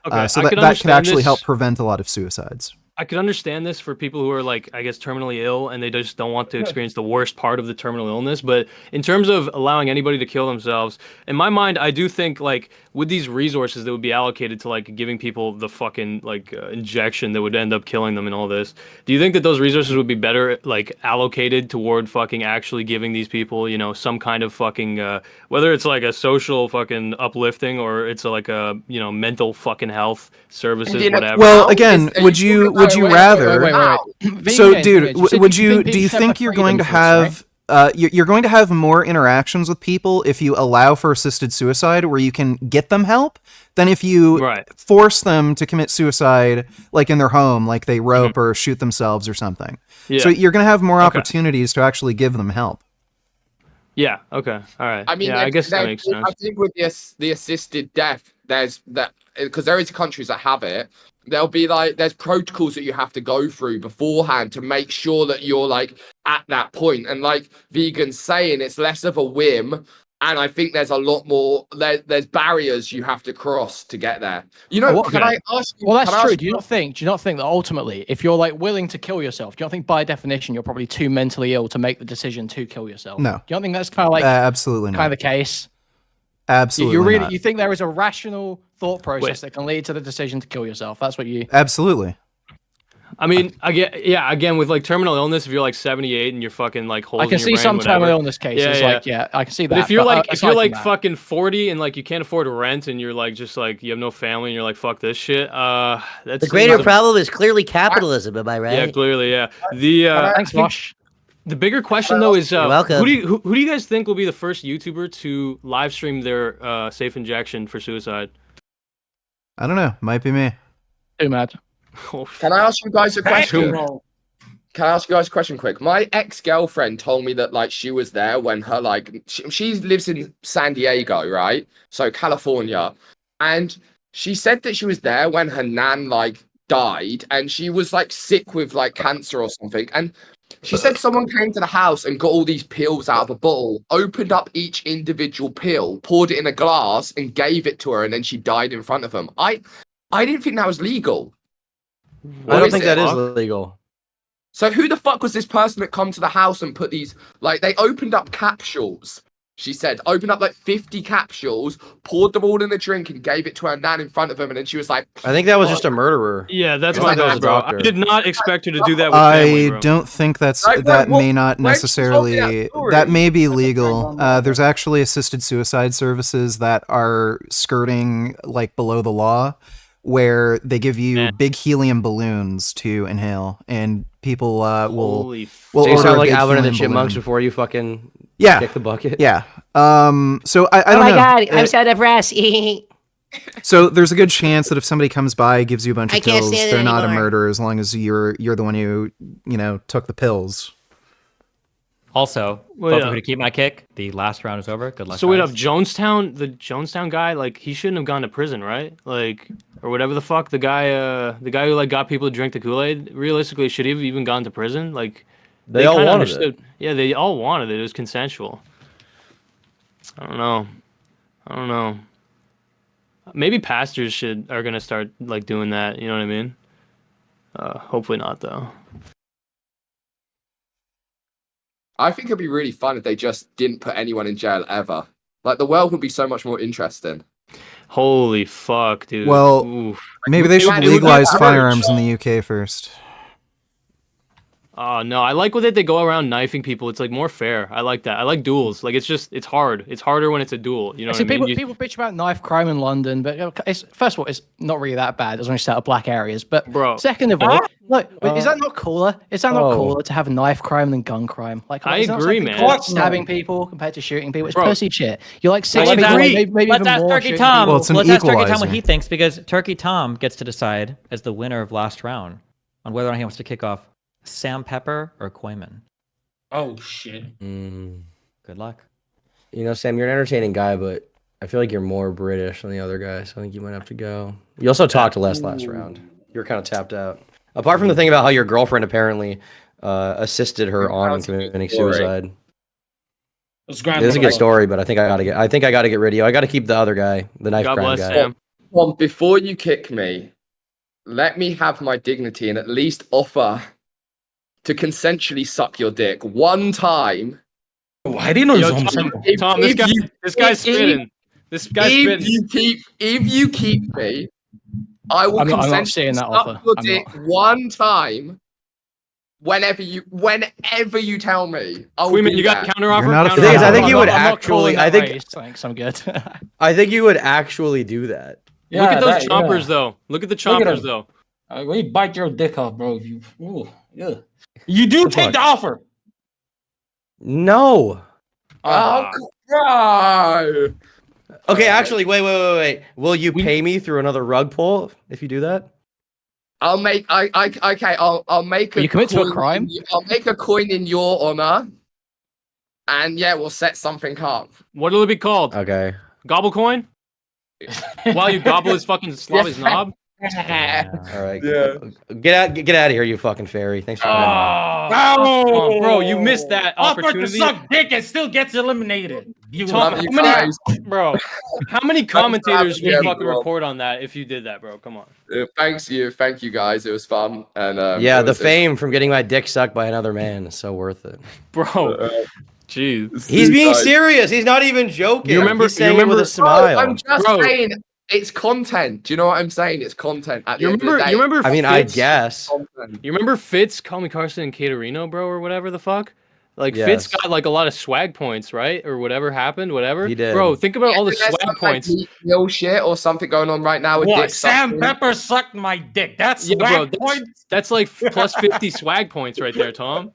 Okay, so that can actually help prevent a lot of suicides. I could understand this for people who are like, I guess, terminally ill and they just don't want to experience the worst part of the terminal illness. But in terms of allowing anybody to kill themselves, in my mind, I do think like with these resources that would be allocated to like giving people the fucking like injection that would end up killing them and all this, do you think that those resources would be better like allocated toward fucking actually giving these people, you know, some kind of fucking, whether it's like a social fucking uplifting or it's like a, you know, mental fucking health services, whatever. Well, again, would you rather? So, dude, do you think you're going to have you're going to have more interactions with people if you allow for assisted suicide where you can get them help than if you force them to commit suicide, like in their home, like they rope or shoot themselves or something. Yeah. So you're going to have more opportunities to actually give them help. Yeah. Okay. All right. I mean, yeah, I guess that makes sense. I think with the assisted death, there's that because there is countries that have it. There'll be like there's protocols that you have to go through beforehand to make sure that you're like at that point. And like vegans saying, it's less of a whim. And I think there's a lot more. There's barriers you have to cross to get there. You know, can I ask you? Well, that's true. Do you not think that ultimately, if you're like willing to kill yourself, do you not think by definition you're probably too mentally ill to make the decision to kill yourself? No. Do you not think that's kind of like absolutely kind of the case? Absolutely. You think there is a rational thought process that can lead to the decision to kill yourself? That's what you. Absolutely. I mean, again, with like terminal illness, if you're like 78 and you're fucking like holes I can in your see brain, some whatever. terminal illness cases. I can see that. But if you're like that. fucking 40 and like you can't afford rent and you're like just like you have no family and you're like fuck this shit, that's the greater problem is clearly capitalism. Am I right? Yeah, clearly, yeah. Thanks, Vosh. The bigger question though is welcome. who do you guys think will be the first YouTuber to live stream their safe injection for suicide? I don't know. Might be me. Too mad. Can I ask you guys a question? Can I ask you guys a question quick? My ex-girlfriend told me that like she was there when her like she lives in San Diego, right? So California. And she said that she was there when her nan like died and she was like sick with like cancer or something. And she said someone came to the house and got all these pills out of a bottle, opened up each individual pill, poured it in a glass and gave it to her, and then she died in front of them. I didn't think that was legal. I don't think that is legal. So who the fuck was this person that come to the house and put these, like, they opened up capsules, she said, opened up like 50 capsules, poured them all in a drink and gave it to her nan in front of him, and then she was like... I think that was just a murderer. Yeah, that's my bad, bro. I did not expect her to do that with family, bro. I don't think that may not necessarily... That may be legal. There's actually assisted suicide services that are skirting, like, below the law, where they give you big helium balloons to inhale, and people will so you sound like big Alvin and the helium Chipmunks balloon. before you fucking kick the bucket. Yeah. So I don't know. Oh my god, I'm so depressed. So there's a good chance that if somebody comes by, gives you a bunch of can't pills, stand it they're not a anymore. murderer as long as you're the one who took the pills. Also, vote for who to keep my kick. The last round is over. Good luck. So wait guys. up, Jonestown, the Jonestown guy, like he shouldn't have gone to prison, right? Like, or whatever the fuck, the guy who like got people to drink the Kool-Aid. Realistically, should he have even gone to prison? Like, they all kinda wanted it. Yeah, they all wanted it. It was consensual. I don't know. Maybe pastors are gonna start like doing that. You know what I mean? Hopefully not though. I think it'd be really fun if they just didn't put anyone in jail ever. Like, the world would be so much more interesting. Holy fuck, dude. Well, Oof. maybe they should legalize firearms in the UK first. Oh no, I like with it they go around knifing people. It's like more fair. I like that. I like duels. Like it's hard. It's harder when it's a duel. You know what I mean? People bitch about knife crime in London, but first of all, it's not really that bad. There's only set of black areas. But second of all, look, is that not cooler? Is that not cooler to have knife crime than gun crime? Like, I agree, man. Like stabbing people compared to shooting people. It's pussy shit. You're like 6 feet Let's away, ask, maybe let's even ask more. Turkey shooting Tom. people. Well, it's an Let's ask Turkey Tom equalizer. what he thinks, because Turkey Tom gets to decide as the winner of last round on whether or not he wants to kick off Sam Pepper or Koyman. Oh shit. Good luck. You know, Sam, you're an entertaining guy, but I feel like you're more British than the other guy, so I think you might have to go. You also talked last round. You were kind of tapped out. Apart from the thing about how your girlfriend apparently assisted her on committing suicide. It's a good story, but I think I gotta get rid of you. I gotta keep the other guy, the knife crime guy. Sam. Well, before you kick me, let me have my dignity and at least offer to consensually suck your dick one time. Why do you know Tom, this guy's spitting. This guy's spitting. If you keep me, I will consensually suck your dick one time. Whenever you tell me, You got counter offer. I think you would actually. I think thanks. I'm good. I think you would actually do that. Yeah, look at those chompers, though. Look at the chompers, though. We bite your dick off, bro. You do take the offer. No. Oh, bro. Okay, actually, wait. Will you pay me through another rug pull if you do that? I'll make I'll make a You commit to a coin crime? I'll make a coin in your honor. And yeah, we'll set something up. What'll it be called? Okay. Gobble coin? While you gobble his fucking Slavi's knob? All right. Yeah. Get out of here, you fucking fairy. Thanks for coming. Oh, bro, you missed that Offered to opportunity. suck dick and still gets eliminated. Tom, Love you how many, guys. bro, how many commentators would Yeah, fucking bro. report on that if you did that, bro? Come on. Thank you guys. It was fun. And Yeah, it the was- fame from getting my dick sucked by another man is so worth it. Bro, jeez. He's being serious. He's not even joking. You remember- He's saying you remember- it with a smile. I'm just Bro. saying it's content. Do you know what I'm saying? It's content. At the You end of the remember? day, You remember? I mean, I Fitz? guess. content. You remember Fitz, Call Me Carson, and Caterino, bro, or whatever the fuck? Like Yes. Fitz got like a lot of swag points, right? Or whatever happened, whatever. He did. Bro, think about all the There's some, swag like, points. real shit or something going on right now with What? Dick Sam sucking. Pepper sucked my dick. That's Yeah, bro, swag that's, points. that's like plus 50 swag points right there, Tom.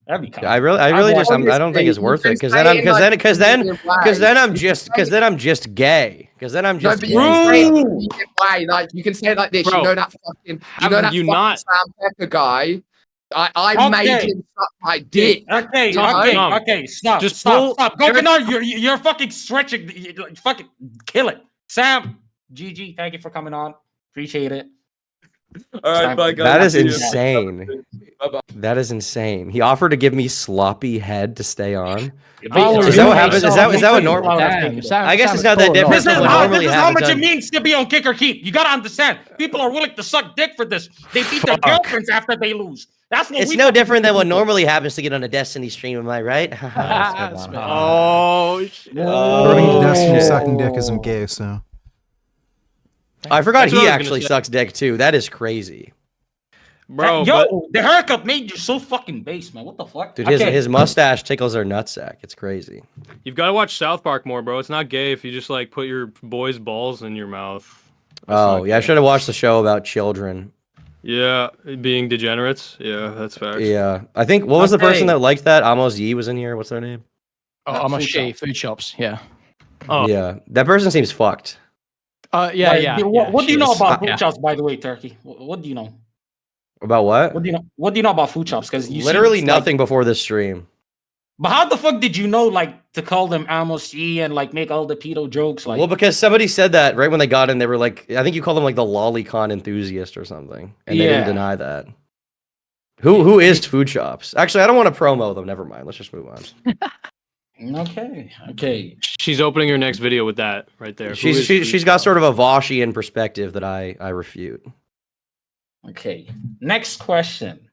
That'd be kind I really just I don't think it's You worth can it because say then I'm it because like then because then million because then ways. I'm just gay because then I'm No, just but gay. you can say it in a million way. Like you can say it like this. Bro, you know that fucking. You know have that you fucking not- Sam Pepper guy. I Okay. made him suck my dick. Okay, Tom, okay, Tom, okay. Stop, just stop. Go Eric- on. You're fucking stretching. Fucking kill it, Sam. GG. Thank you for coming on. Appreciate it. All right, bye, guys. That is See you. insane. Bye-bye. That is insane. He offered to give me sloppy head to stay on. Oh, Is that what happens? Is that what normal? Sam, I guess Sam it's is not that pulling different off. This is from what how, normally this is how happens much it on- means to be on kick or keep. You gotta understand. People are willing to suck dick for this. They beat their girlfriends after they lose. That's what It's we no fucking different than do. what normally happens to get on a Destiny stream. Am I right? Oh, shit. According to Destiny, sucking dick isn't gay, so. I forgot That's what he I was gonna actually say. sucks dick too. That is crazy. Bro, Yo, but the haircut made you so fucking base, man. What the fuck? Dude, Okay. his mustache tickles her nutsack. It's crazy. you've got to watch South Park more, bro. It's not gay if you just like put your boy's balls in your mouth. That's Oh not yeah, I gay. should have watched the show about children. Yeah, being degenerates. Yeah, that's facts. Yeah, I think what was the person Okay. that liked that? Amos Yee was in here. What's their name? Oh, I'm a Food she. shop. Food shops. Yeah. Oh, Yeah, that person seems fucked. Yeah. Like, Yeah. What do you she know is. about food Yeah. shops, by the way, Turkey? What do you know? About what? What do you know? What do you know about food shops? Because Literally nothing before this stream. But how the fuck did you know, like, to call them Amos E and like make all the pedo jokes? Like, Well, because somebody said that right when they got in, they were like, I think you call them like the lolicon enthusiast or something, and they didn't Yeah. deny that. Who is food shops? Actually, I don't want to promo them. Never mind. Let's just move on. okay. she's opening her next video with that right there. Who is She's Food got Shop? sort of a Voshian perspective that I refute. Okay. Next question.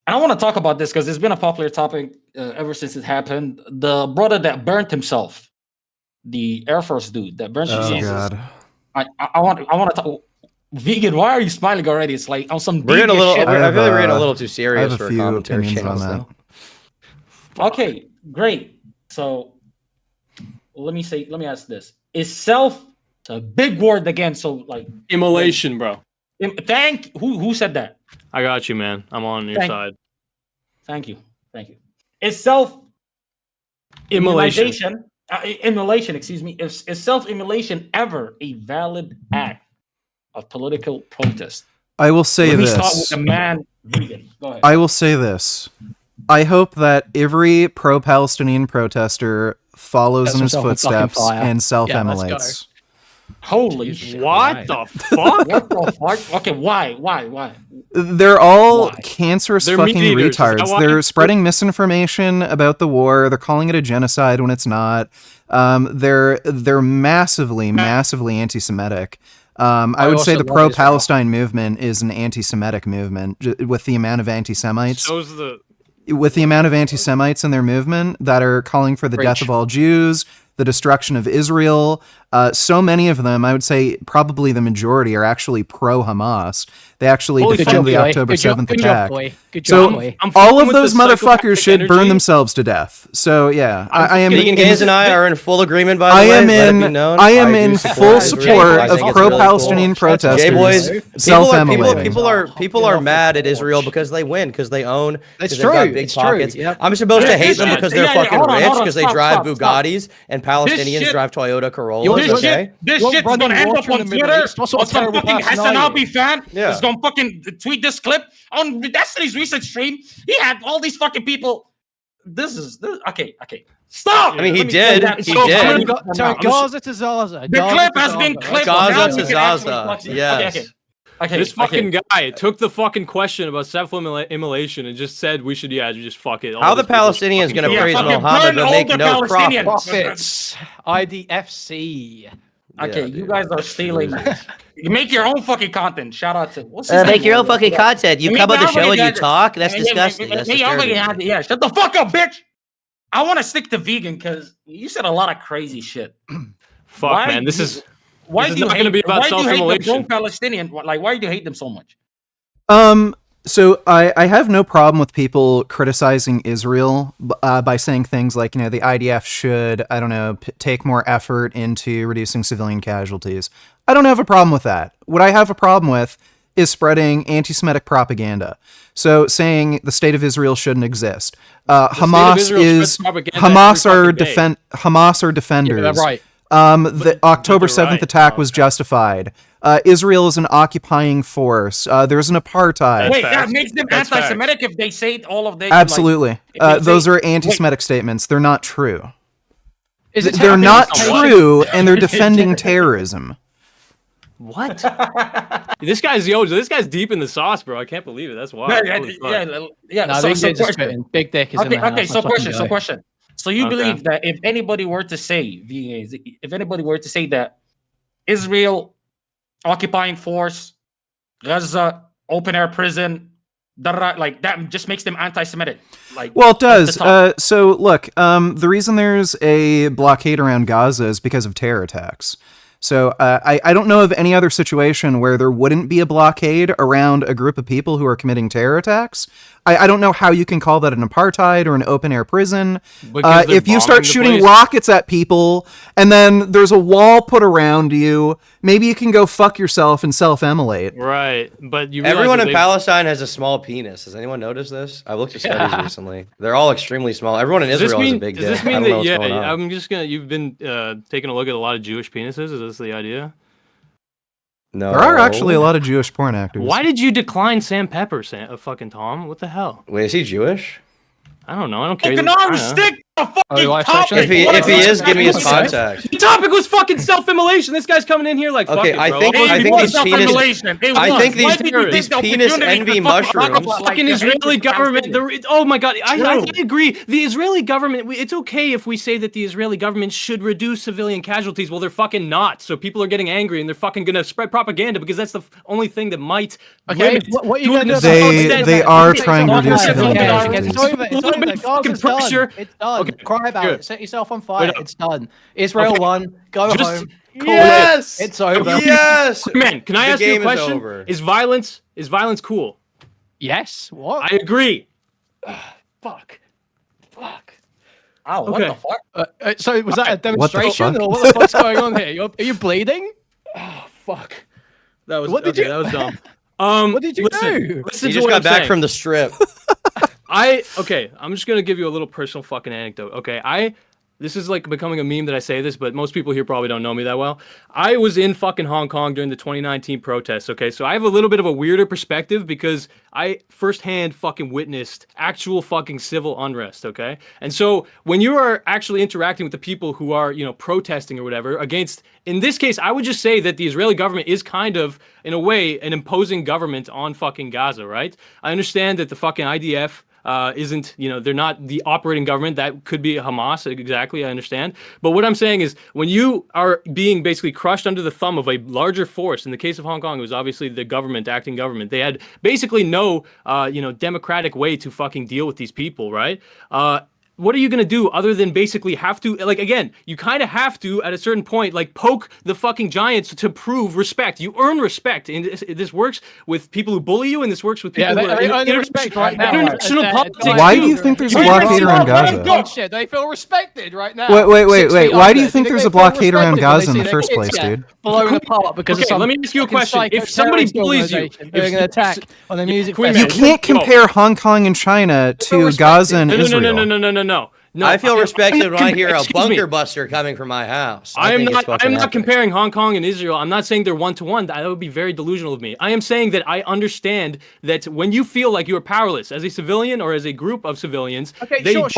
And I want to talk about this because it's been a popular topic ever since it happened. The brother that burnt himself, the Air Force dude that burnt Oh, himself. God. I want to talk. Vegan, why are you smiling already? It's like on some We're getting a devious little. shit. I feel like we're getting a uh, little too I serious have for a a few commentary opinions channel. on that. So. Okay, great. So let me ask this: Is self it's a big word again? So like Immolation, bro. who said that? I got you, man. I'm on your Thank- side. Thank you. Is self Immolation. immolation? Excuse me. Is self-immolation ever a valid act of political protest? I will say Let me start with this. the man vegan. Go ahead. I will say this. I hope that every pro-Palestinian protester follows Sets in his himself on fucking footsteps fire. and Yeah, self-immolates. Holy shit! What the fuck? What the fuck? Okay, why? They're all Why? cancerous They're fucking meat eaters. Is that retards. why? They're spreading misinformation about the war. They're calling it a genocide when it's not. They're massively anti-Semitic. I would say also the love Israel. pro-Palestine movement is an anti-Semitic movement with the amount of anti-Semites. So's the With the amount of anti-Semites in their movement that are calling for the death Preach. of all Jews, the destruction of Israel, So many of them, I would say probably the majority, are actually pro-Hamas. They actually defend the October 7th attack. Good So job, boy. all of those motherfuckers should burn themselves to death. So yeah, I am. Vegan Gains and I are in full agreement. By the I way, am let it in. be known. I am do in full support of pro-Palestinian protesters. Gay boys, Self-immolating. people are mad at Israel because they win, because they own. It's they've got true, big it's true, pockets. yep. I'm supposed to hate them because they're fucking hold on, rich, hold on, because they stop, drive stop, stop. Bugattis, and Palestinians shit- drive Toyota Corollas. This Okay. shit is gonna end up on Twitter. Some fucking Hassanabi fan is gonna fucking tweet this clip on Destiny's recent stream. He had all these fucking people. This okay. Stop. I mean, he did. He did. Gaza to Zaza. The clip has been clipped. Now Gaza you to can actually Zaza. watch it. Yes. Okay. This fucking guy took the fucking question about self-immolation and just said we should, just fuck it. How the Palestinians gonna praise Muhammad but make no profit? Profits. IDFC. Okay, you guys are stealing. You make your own fucking content. Shout out to make your own fucking content. You come on the show and you talk. That's disgusting. That's disturbing. Yeah, shut the fuck up, bitch. I want to stick to vegan because you said a lot of crazy shit. Fuck, man. This is not going to be about self-immolation. Palestinian? Like, why do you hate them so much? So I have no problem with people criticizing Israel by saying things like, the IDF should, I don't know, take more effort into reducing civilian casualties. I don't have a problem with that. What I have a problem with is spreading anti-Semitic propaganda. So saying the state of Israel shouldn't exist. Hamas are defenders. Yeah, that's right. The October 7th attack was justified. Israel is an occupying force. There's an apartheid. Wait, that makes them anti-Semitic if they say all of this? Absolutely. Those are anti-Semitic statements. They're not true. They're not true, and they're defending terrorism. What? This guy's deep in the sauce, bro. I can't believe it. That's wild. Yeah. No, big dick is in the house. Okay, so question. So you believe that if anybody were to say that Israel, occupying force, Gaza, open air prison, like that just makes them anti-Semitic? Well, it does. So look, the reason there's a blockade around Gaza is because of terror attacks. So I don't know of any other situation where there wouldn't be a blockade around a group of people who are committing terror attacks. I don't know how you can call that an apartheid or an open-air prison. If you start shooting rockets at people and then there's a wall put around you, maybe you can go fuck yourself and self-immolate. Right, but everyone in Palestine has a small penis. Has anyone noticed this? I looked at studies recently. They're all extremely small. Everyone in Israel has a big dick. Does this mean that, I'm just gonna, you've been taking a look at a lot of Jewish penises? Is this the idea? No. There are actually a lot of Jewish porn actors. Why did you decline Sam Pepper, fucking Tom? What the hell? Wait, is he Jewish? I don't know. I don't care. Stick the fucking topic. If he is, give me his contact. The topic was fucking self-immolation. This guy's coming in here like, okay, fuck it, bro. I think these penis envy mushrooms. Fucking Israeli government. Oh my god, I agree. The Israeli government. It's okay if we say that the Israeli government should reduce civilian casualties. Well, they're fucking not. So people are getting angry and they're fucking gonna spread propaganda because that's the only thing that might. Okay, what you gonna do? They are trying to reduce civilian casualties. It's done. It's done. Okay. Cry about it. Set yourself on fire. It's done. Israel won. Go home. Yes. It's over. Yes. Man, can I ask you a question? Is violence cool? Yes. What? I agree. Fuck. Oh, what the fuck? So was that a demonstration or what the fuck's going on here? Are you bleeding? Oh fuck. That was that was dumb. What did you do? Listen he to just what got I'm back saying. from the strip. I'm just gonna give you a little personal fucking anecdote. Okay, this is like becoming a meme that I say this, but most people here probably don't know me that well. I was in fucking Hong Kong during the 2019 protests, okay? So I have a little bit of a weirder perspective because I firsthand fucking witnessed actual fucking civil unrest, okay? And so when you are actually interacting with the people who are, protesting or whatever against, in this case, I would just say that the Israeli government is kind of, in a way, an imposing government on fucking Gaza, right? I understand that the fucking IDF isn't, they're not the operating government. That could be Hamas, exactly, I understand. But what I'm saying is, when you are being basically crushed under the thumb of a larger force, in the case of Hong Kong, it was obviously the acting government. They had basically no, democratic way to fucking deal with these people, right? what are you going to do other than basically have to, like, again, you kind of have to, at a certain point, like, poke the fucking giants to prove respect. You earn respect. And this works with people who bully you, and this works with people who are international politics. Why do you think there's a blockade around Gaza? Shit, they feel respected right now. Wait. Why do you think there's a blockade around Gaza in the first place, dude? Blown apart because okay, let me ask you a question. If somebody bullies you, doing an attack on the music you festival. can't compare Hong Kong and China to Gaza and Israel. No, I feel respected when I hear a bunker buster coming from my house. I'm not comparing Hong Kong and Israel. I'm not saying they're one-to-one. That would be very delusional of me. I am saying that I understand that when you feel like you are powerless as a civilian or as a group of civilians,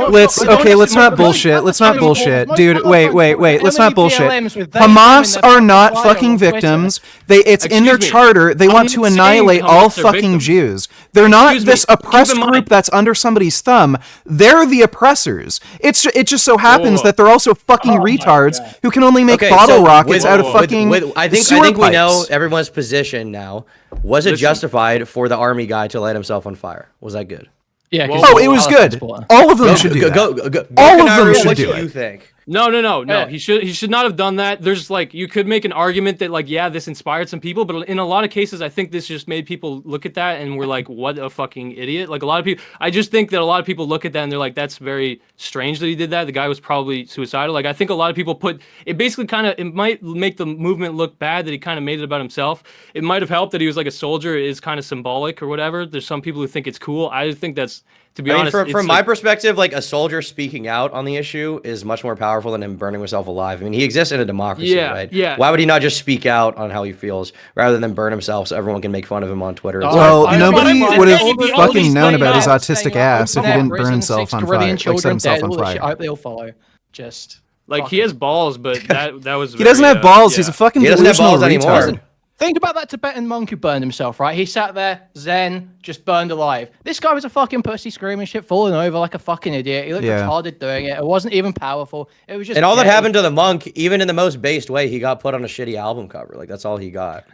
let's not bullshit. Let's not bullshit. Dude, wait. Let's not bullshit. Hamas are not fucking victims. It's in their charter. They want to annihilate all fucking Jews. They're not this oppressed group that's under somebody's thumb. They're the oppressors. It just so happens that they're also fucking retards who can only make bottle rockets out of fucking I think we know everyone's position now. Was it justified for the army guy to light himself on fire? Was that good? Yeah. It was good. All of them should do that. All of them should do it. What do you think? No. He should not have done that. There's like, you could make an argument that like, yeah, this inspired some people, but in a lot of cases, I think this just made people look at that and we're like, what a fucking idiot. Like a lot of people, I just think that a lot of people look at that and they're like, that's very strange that he did that. The guy was probably suicidal. Like I think a lot of people it basically it might make the movement look bad that he kind of made it about himself. It might have helped that he was like a soldier. It is kind of symbolic or whatever. There's some people who think it's cool. I just think that's, to be honest, from my perspective, like a soldier speaking out on the issue is much more powerful than him burning himself alive. I mean, he exists in a democracy, right? Yeah. Why would he not just speak out on how he feels rather than burn himself so everyone can make fun of him on Twitter? Well, nobody would have fucking known about his autistic ass if he didn't burn himself on fire. Like set himself on fire. I hope they all follow. Just like he has balls, but that was. He doesn't have balls. He's a fucking delusional retard. Think about that Tibetan monk who burned himself, right? He sat there, zen, just burned alive. This guy was a fucking pussy screaming shit, falling over like a fucking idiot. He looked retarded doing it. It wasn't even powerful. It was just. And all that happened to the monk, even in the most based way, he got put on a shitty album cover. Like that's all he got.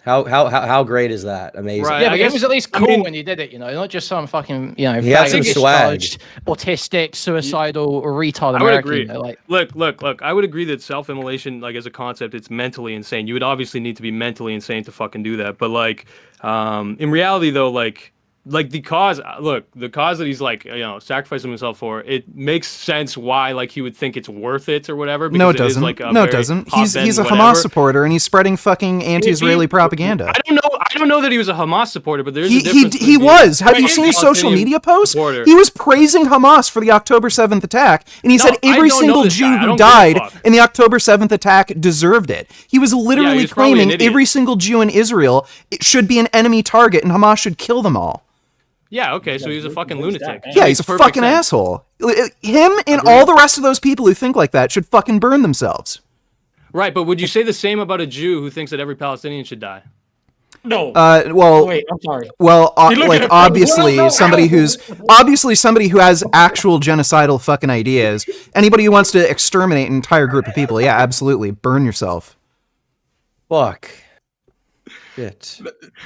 How great is that? Amazing. Right. Yeah, but it was at least cool when he did it. Not just some fucking he had some swag. Autistic, suicidal, retard American. I would agree. Look. I would agree that self-immolation, like as a concept, it's mentally insane. You would obviously need to be mentally insane to fucking do that, but like in reality though, like the cause that he's like sacrificing himself for, it makes sense why like he would think it's worth it or whatever. No, it doesn't. No, it doesn't. He's a Hamas supporter and he's spreading fucking anti-Israeli propaganda. I don't know that he was a Hamas supporter, but there's a difference. He was. Have you seen his social media posts? He was praising Hamas for the October 7th attack, and he said every single Jew who died in the October 7th attack deserved it. He was literally claiming every single Jew in Israel should be an enemy target and Hamas should kill them all. Yeah, okay, so he's a fucking lunatic. Yeah, he's a fucking asshole. Him and all the rest of those people who think like that should fucking burn themselves. Right, but would you say the same about a Jew who thinks that every Palestinian should die? No. Well, wait, I'm sorry. Well, like obviously somebody who has actual genocidal fucking ideas. Anybody who wants to exterminate an entire group of people, yeah, absolutely, burn yourself. Fuck. Shit.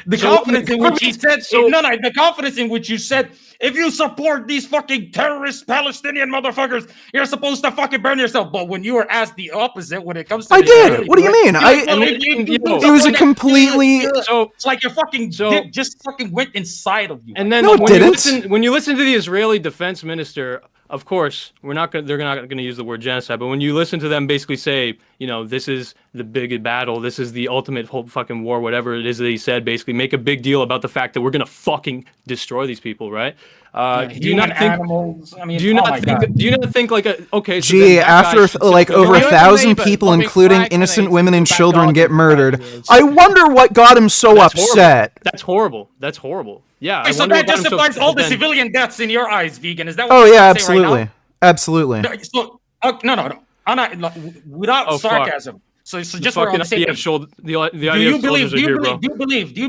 The confidence in which he said, the confidence in which you said, if you support these fucking terrorist Palestinian motherfuckers, you're supposed to fucking burn yourself. But when you were asked the opposite when it comes to I did. What do you mean? It was a completely. So it's like your fucking dick just fucking went inside of you. And then when you listen to the Israeli defense minister, of course, they're not going to use the word genocide, but when you listen to them basically say, this is the big battle, this is the ultimate whole fucking war, whatever it is that he said, basically make a big deal about the fact that we're going to fucking destroy these people, right? Do you not think animals? I mean, do you not think like okay? So after over 1,000 people, including innocent women and children, get murdered, I wonder what got him so upset. That's horrible. That's horrible. Yeah. Okay, so that justifies all the civilian deaths in your eyes, vegan. Is that what? Oh you're yeah, absolutely, right absolutely. So no. I'm not without sarcasm. Fuck. So just for the sake of do you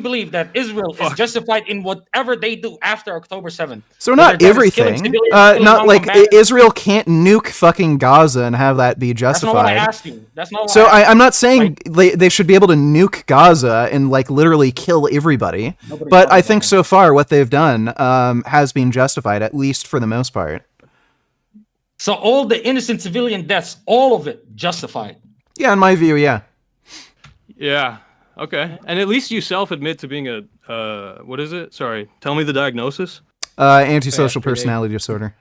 believe that Israel is justified in whatever they do after October 7th? So not everything. Not like Israel can't nuke fucking Gaza and have that be justified. That's not what I asked you. That's not. So I'm not saying they should be able to nuke Gaza and like literally kill everybody. But I think so far what they've done has been justified, at least for the most part. So all the innocent civilian deaths, all of it justified. Yeah, in my view, yeah. Yeah. Okay. And at least you self-admit to being a what is it? Sorry. Tell me the diagnosis. Antisocial personality disorder.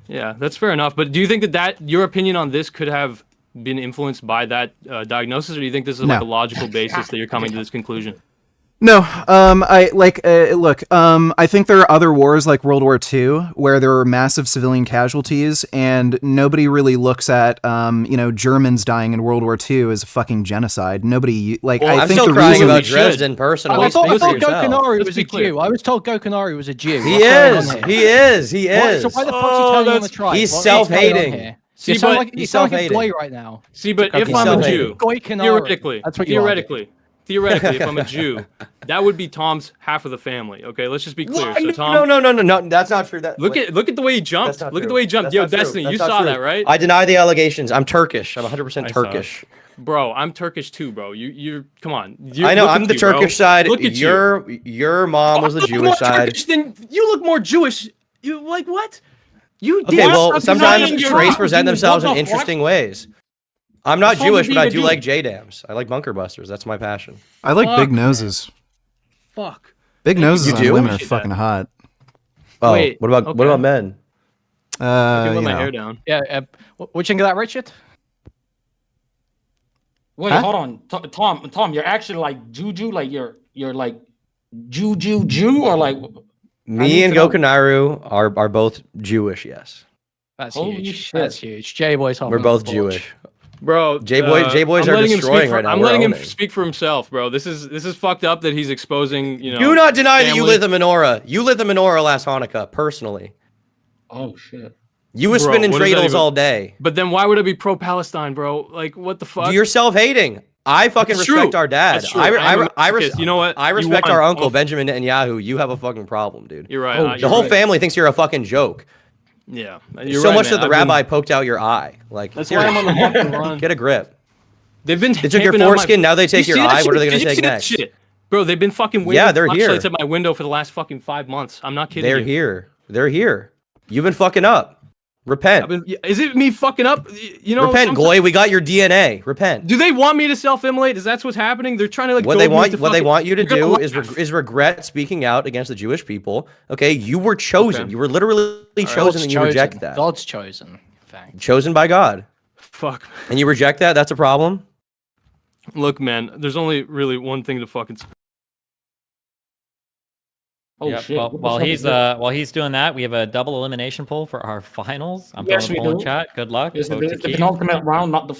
Yeah, that's fair enough. But do you think that your opinion on this could have been influenced by that diagnosis, or do you think this is like a logical basis that you're coming to this conclusion? No, I think there are other wars like World War II where there were massive civilian casualties, and nobody really looks at, Germans dying in World War II as a fucking genocide. Nobody, Well, I'm still crying about Dresden personally. I thought Gokanari was a Jew. I was told Gokanari was a Jew. He is. He is. He is. So why the fuck is he turning on the tribe? He's self-hating. You sound like a goy right now. See, but if I'm a Jew, theoretically, if I'm a Jew, that would be Tom's half of the family. Okay, let's just be clear. So Tom, no, that's not true. Look at the way he jumped. Look at the way he jumped. Yo, Destiny, you saw that, right? I deny the allegations. I'm Turkish. I'm 100% Turkish. Bro, I'm Turkish too, bro. You're come on. I know. I'm the Turkish side. Your mom was the Jewish side. Turkish, then you look more Jewish. You like what? Okay, well, sometimes race present themselves in interesting ways. I'm not Jewish, but I do like J-Dams. I like bunker busters. That's my passion. I like big noses. Fuck. Big noses on women are fucking hot. Oh, wait, what about men? I can let my hair down. Yeah, what you think of that, Richard? Wait, hold on, Tom. You're actually like Juju, like you're like Jew, or like me and Goku are both Jewish. Yes. That's huge. That's huge. J-Boy's We're both Jewish. Bro, J-Boys are destroying right now. I'm letting him speak for himself, bro. This is fucked up that he's exposing, Do not deny that you lit the menorah. You lit the menorah last Hanukkah, personally. Oh, shit. You were spinning dreidels all day. But then why would I be pro-Palestine, bro? Like, what the fuck? You're self-hating. I fucking respect our dad. You know what? I respect our uncle, Benjamin Netanyahu. You have a fucking problem, dude. You're right. The whole family thinks you're a fucking joke. Yeah, so much that the rabbi poked out your eye. Like, that's why I'm on the fucking run. Get a grip. They took your foreskin. Now they take your eye. What are they gonna take next? Bro, they've been fucking waving flashlights at my window for the last fucking 5 months. I'm not kidding. They're here. You've been fucking up. Repent. Is it me fucking up? Repent, Goy. We got your DNA. Repent. Do they want me to self-immolate? Is that what's happening? They're trying to like. What they want you to do is regret speaking out against the Jewish people. Okay, you were chosen. Okay. You were literally chosen, and you reject that. God's chosen. Chosen by God. Fuck. And you reject that? That's a problem. Look, man. There's only really one thing to fucking. Oh shit! While he's doing that, we have a double elimination poll for our finals. I'm putting a poll in chat. Good luck. It's the penultimate round, not the.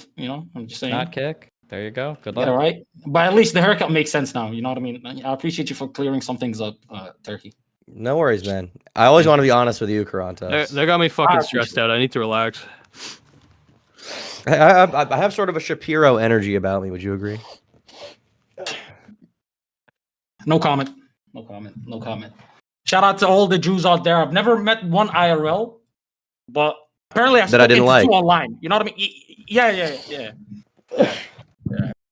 I'm just saying. Not kick. There you go. Good luck. Yeah, right. But at least the haircut makes sense now. You know what I mean? I appreciate you for clearing some things up, Turkey. No worries, man. I always want to be honest with you, Karantas. They got me fucking stressed out. I need to relax. I have sort of a Shapiro energy about me. Would you agree? No comment. No comment. Shout out to all the Jews out there. I've never met one IRL, but apparently I've spoken to two online. You know what I mean? Yeah.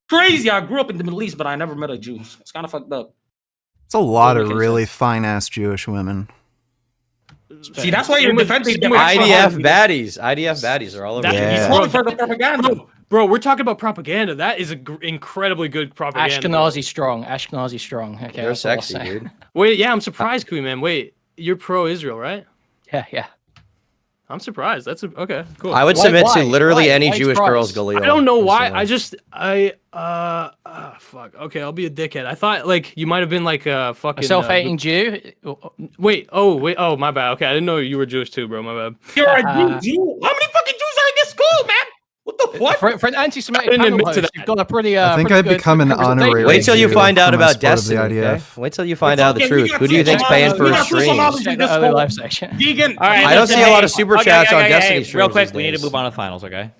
Crazy. I grew up in the Middle East, but I never met a Jew. It's kind of fucked up. It's a lot of really fine-ass Jewish women. See, that's why you're defending IDF baddies are all over. It's for the propaganda. Bro, we're talking about propaganda. That is incredibly good propaganda. Ashkenazi strong. Okay, you're sexy, dude. Wait, yeah, I'm surprised, Kui Man. Wait, you're pro-Israel, right? Yeah. I'm surprised. That's okay. Cool. I would submit to literally any Jewish girl's Galil. I don't know why. Fuck. Okay, I'll be a dickhead. I thought like you might have been like a fucking self-hating Jew. Wait. Oh, my bad. Okay, I didn't know you were Jewish too, bro. My bad. You're a Jew. How many fucking Jews are in this school, man? What the fuck? For an anti-Semitic panel host, you've got a pretty. I think I've become an honorary. Wait till you find out about Destiny. Okay? Wait till you find out the truth. Who do you think's paying for his streams? Vegan. I don't see a lot of super chats on Destiny streams. Real quick, we need to move on to the finals, okay?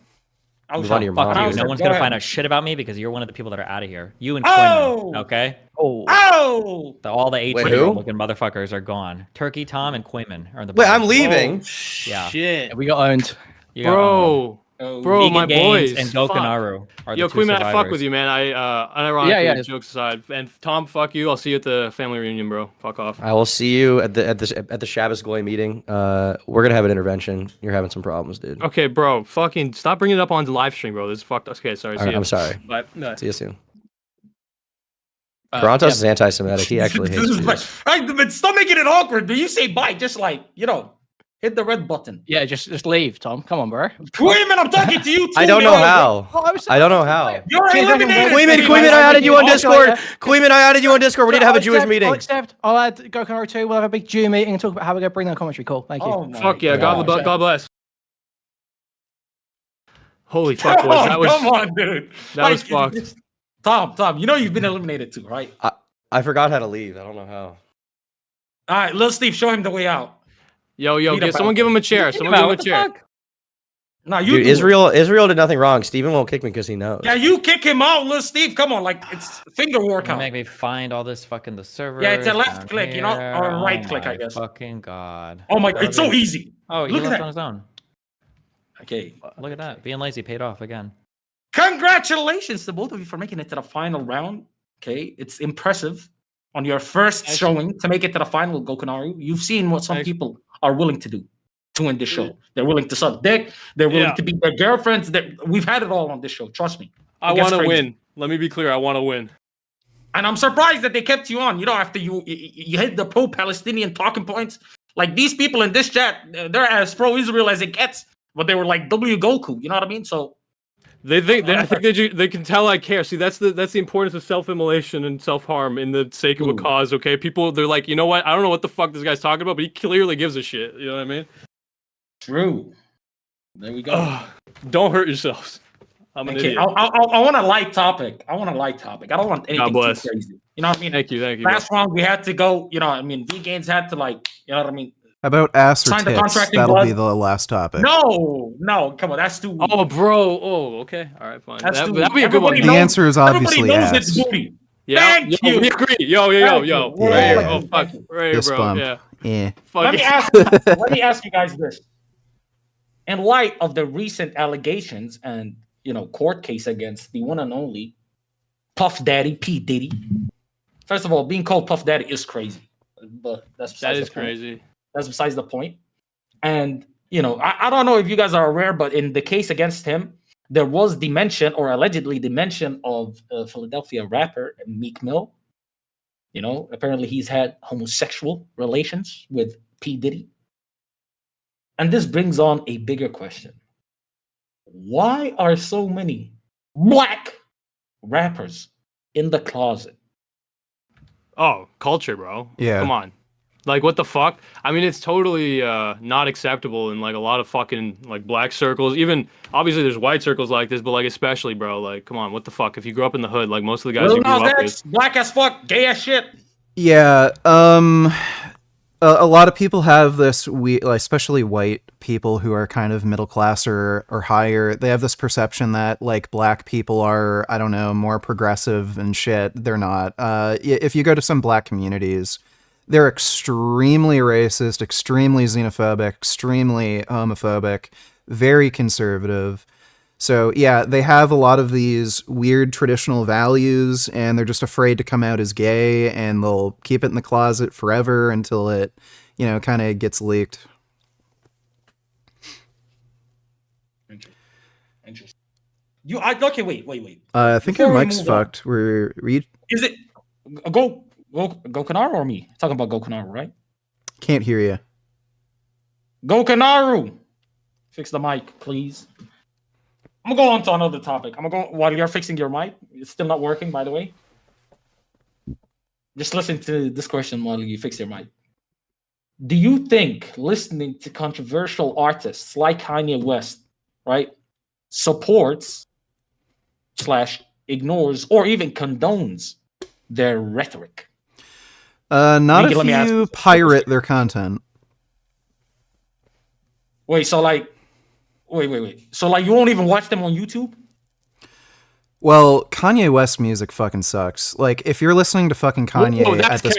Move on to your mom. Fuck you. No one's gonna find out shit about me because you're one of the people that are out of here. You and Quinn, okay? All the 18-year-old-looking motherfuckers are gone. Turkey, Tom, and Quayman are in the. Wait, I'm leaving. Yeah. Shit. We got owned. Bro. Bro, Vegan my Games boys. and Fuck. Gokunaru are the Yo, two Queen, I survivors. fuck with you, man. Unironically, Yeah. jokes aside. And Tom, fuck you. I'll see you at the family reunion, bro. Fuck off. I will see you at the Shabbos Goy meeting. We're gonna have an intervention. You're having some problems, dude. Okay, bro. Fucking stop bringing it up on the live stream, bro. This is fucked. Okay, sorry. All right, See you. I'm sorry. Bye. See you soon. Torontos is anti-Semitic. He actually hates Jews. Right, but stop making it awkward. Do you say bye? Just like, hit the red button. Yeah, just leave, Tom. Come on, bro. Queeman, I'm talking to you too. I don't know how. Oh, I don't know how. You're eliminated. Queeman, I added you on Discord. Queeman, I added you on Discord. We need to have a Jewish meeting. I'll accept. I'll add Gokunaru 2. We'll have a big Jew meeting and talk about how we're going to bring down commentary. Cool. Thank you. Oh Fuck yeah. God bless. Holy fuck, boys. That was, come on, dude. That was fucked. Tom, you've been eliminated too, right? I forgot how to leave. I don't know how. All right, little Steve, show him the way out. Yo, someone give him a chair. Someone give him a chair. No, you Dude, Israel did nothing wrong. Steven won't kick me because he knows. Yeah, you kick him out, little Steve. Come on, like it's finger workout. Make me find all this fucking the server. Yeah, it's a left click, or a right click, I guess. Fucking god. Oh my, it's so easy. Oh, he left on his own. Okay. Look at that. Being lazy paid off again. Congratulations to both of you for making it to the final round. Okay, it's impressive on your first showing to make it to the final, Gokunaru. You've seen what some people are willing to do to win this show. They're willing to suck dick. They're willing to beat their girlfriends. We've had it all on this show. Trust me. I want to win. Let me be clear. I want to win. And I'm surprised that they kept you on. After you hit the pro-Palestinian talking points. Like these people in this chat, they're as pro-Israel as it gets. But they were like W Goku. You know what I mean? So I think they can tell I care. See, that's the importance of self-immolation and self-harm in the sake of a cause. Okay, people, they're like, you know what? I don't know what the fuck this guy's talking about, but he clearly gives a shit. You know what I mean? True. There we go. Don't hurt yourselves. I'm an idiot. I want a light topic. I don't want anything too crazy. You know what I mean? Thank you. Last round we had to go. Vegans had to you know what I mean? How about ass or sign the tits? contracting That'll blood. be the last topic. No, come on, that's too. Oh, bro. Oh, okay. All right, fine. That'd be a good one. The answer is obviously everybody knows ass. it's booty. Yeah, Thank you. We agree. Yo. Right here. Oh, fuck. Right here, Fist bro. bump. Yeah. Let me ask you guys this. In light of the recent allegations and court case against the one and only Puff Daddy P Diddy. First of all, being called Puff Daddy is crazy, but that is crazy. That's besides the point. And I don't know if you guys are aware, but in the case against him, there was the mention, or allegedly the mention, of a Philadelphia rapper Meek Mill. Apparently he's had homosexual relations with P Diddy. And this brings on a bigger question. Why are so many black rappers in the closet? Oh, culture, bro. Yeah. Come on. Like, what the fuck? I mean, it's totally not acceptable in, like, a lot of fucking, like, black circles. Even, obviously, there's white circles like this, but, like, especially, bro. Like, come on, what the fuck? If you grew up in the hood, like, most of the guys you grew up with. Black as fuck, gay as shit. Yeah, a lot of people have this, especially white people who are kind of middle class or higher, they have this perception that, like, black people are, I don't know, more progressive and shit. They're not. If you go to some black communities, they're extremely racist, extremely xenophobic, extremely homophobic, very conservative. So, yeah, they have a lot of these weird traditional values, and they're just afraid to come out as gay, and they'll keep it in the closet forever until it, kind of gets leaked. Interesting. Okay, wait. I think your mic's fucked. Is it Gokunaru or me? Talking about Gokunaru, right? Can't hear you. Gokunaru, fix the mic, please. I'm gonna go on to another topic. While you're fixing your mic. It's still not working, by the way. Just listen to this question while you fix your mic. Do you think listening to controversial artists like Kanye West, right, supports / ignores or even condones their rhetoric? Not if you pirate their content. Wait. So, like, wait. So, like, you won't even watch them on YouTube? Well, Kanye West music fucking sucks. Like, if you're listening to fucking Kanye at this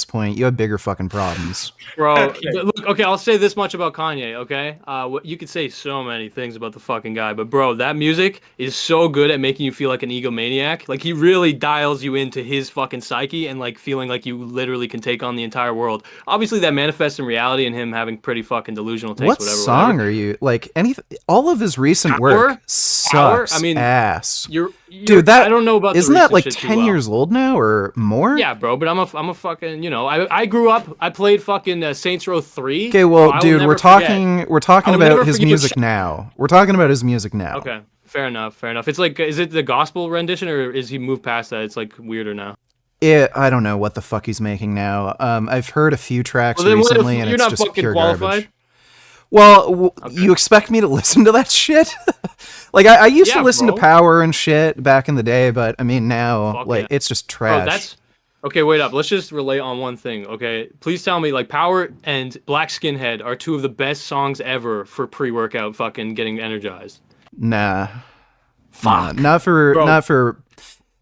point, you have bigger fucking problems. Bro, look, okay, I'll say this much about Kanye, okay? You could say so many things about the fucking guy, but bro, that music is so good at making you feel like an egomaniac. Like, he really dials you into his fucking psyche and, like, feeling like you literally can take on the entire world. Obviously, that manifests in reality and him having pretty fucking delusional takes, What whatever. song are you, like, all of his recent work sucks I mean, ass. Dude, that I don't know about. Isn't that like 10 years old now or more? Yeah, bro. But I'm a fucking. You know, I grew up. I played fucking Saints Row 3. Okay, well, dude, we're talking about his music now. We're talking about his music now. Okay, fair enough. It's like, is it the gospel rendition or is he moved past that? It's like weirder now. I don't know what the fuck he's making now. I've heard a few tracks recently, and it's just pure garbage. Well, you expect me to listen to that shit? Like, I used to listen to Power and shit back in the day, but I mean now, it's just trash. Okay, wait up. Let's just relate on one thing, okay? Please tell me, like, Power and Black Skinhead are two of the best songs ever for pre-workout fucking getting energized. Nah. Fuck. Nah, not for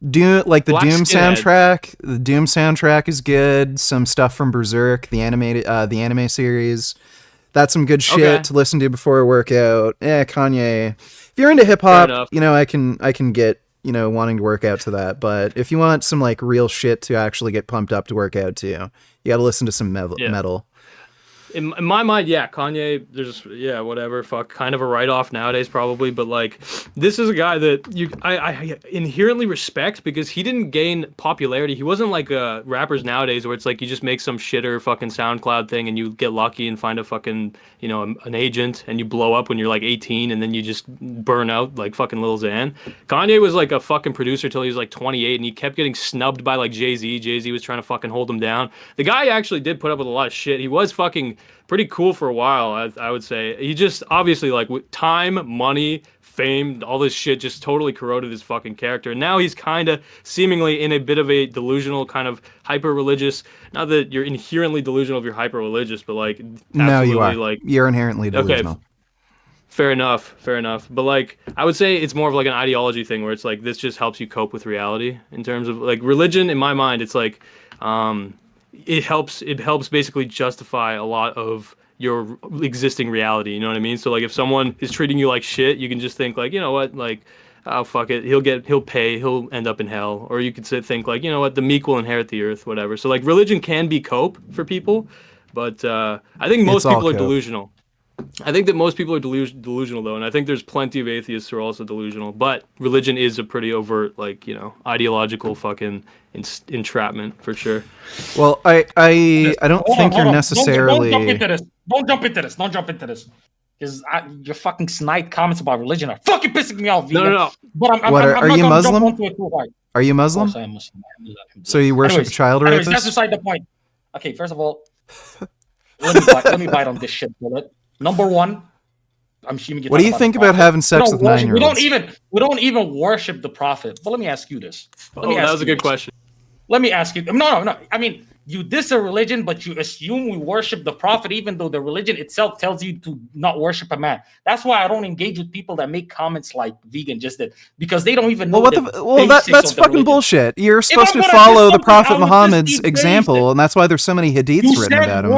Doom, like the Black Doom Skinhead. soundtrack. The Doom soundtrack is good. Some stuff from Berserk, the anime series. That's some good shit to listen to before a workout. Kanye. If you're into hip hop, you know, I can get, you know, wanting to work out to that. But if you want some like real shit to actually get pumped up to work out to, you got to listen to some metal. In my mind, Kanye, there's whatever, fuck, kind of a write-off nowadays probably, but like, this is a guy that I inherently respect because he didn't gain popularity. He wasn't like rappers nowadays where it's like you just make some shitter fucking SoundCloud thing and you get lucky and find a fucking, you know, an agent and you blow up when you're like 18 and then you just burn out like fucking Lil Xan. Kanye was like a fucking producer till he was like 28 and he kept getting snubbed by like Jay-Z. Jay-Z was trying to fucking hold him down. The guy actually did put up with a lot of shit. He was fucking pretty cool for a while, I would say. He just obviously, like, with time, money, fame, all this shit just totally corroded his fucking character. And now he's kind of seemingly in a bit of a delusional kind of hyper-religious. Not that you're inherently delusional if you're hyper-religious, but like, no, you are. Like, you're inherently delusional. Okay, fair enough. But like, I would say it's more of like an ideology thing where it's like this just helps you cope with reality in terms of like religion. In my mind, it's like, it helps basically justify a lot of your existing reality, you know what I mean? So like if someone is treating you like shit, you can just think like, you know what, like, oh fuck it, he'll pay, he'll end up in hell. Or you could think like, you know what, the meek will inherit the earth, whatever. So like religion can be cope for people, but I think most people are delusional. I think that most people are delusional though, and I think there's plenty of atheists who are also delusional. But religion is a pretty overt, like, you know, ideological fucking entrapment for sure. Well, I don't think you're necessarily. Don't jump into this. Because your fucking snide comments about religion are fucking pissing me off. No. But are you Muslim? Are you Muslim? I am Muslim. So you worship child rapists? That's beside the point. Okay, first of all, let me bite on this shit bullet. Number one, I'm assuming you. What do you think about having sex with 9-year-olds? We don't even worship the prophet. But let me ask you this. That was a good question. Let me ask you. No. I mean, you diss a religion, but you assume we worship the prophet, even though the religion itself tells you to not worship a man. That's why I don't engage with people that make comments like vegan, just that because they don't even know. That's fucking bullshit. You're supposed to follow the Prophet Muhammad's example, and that's why there's so many hadiths written about him.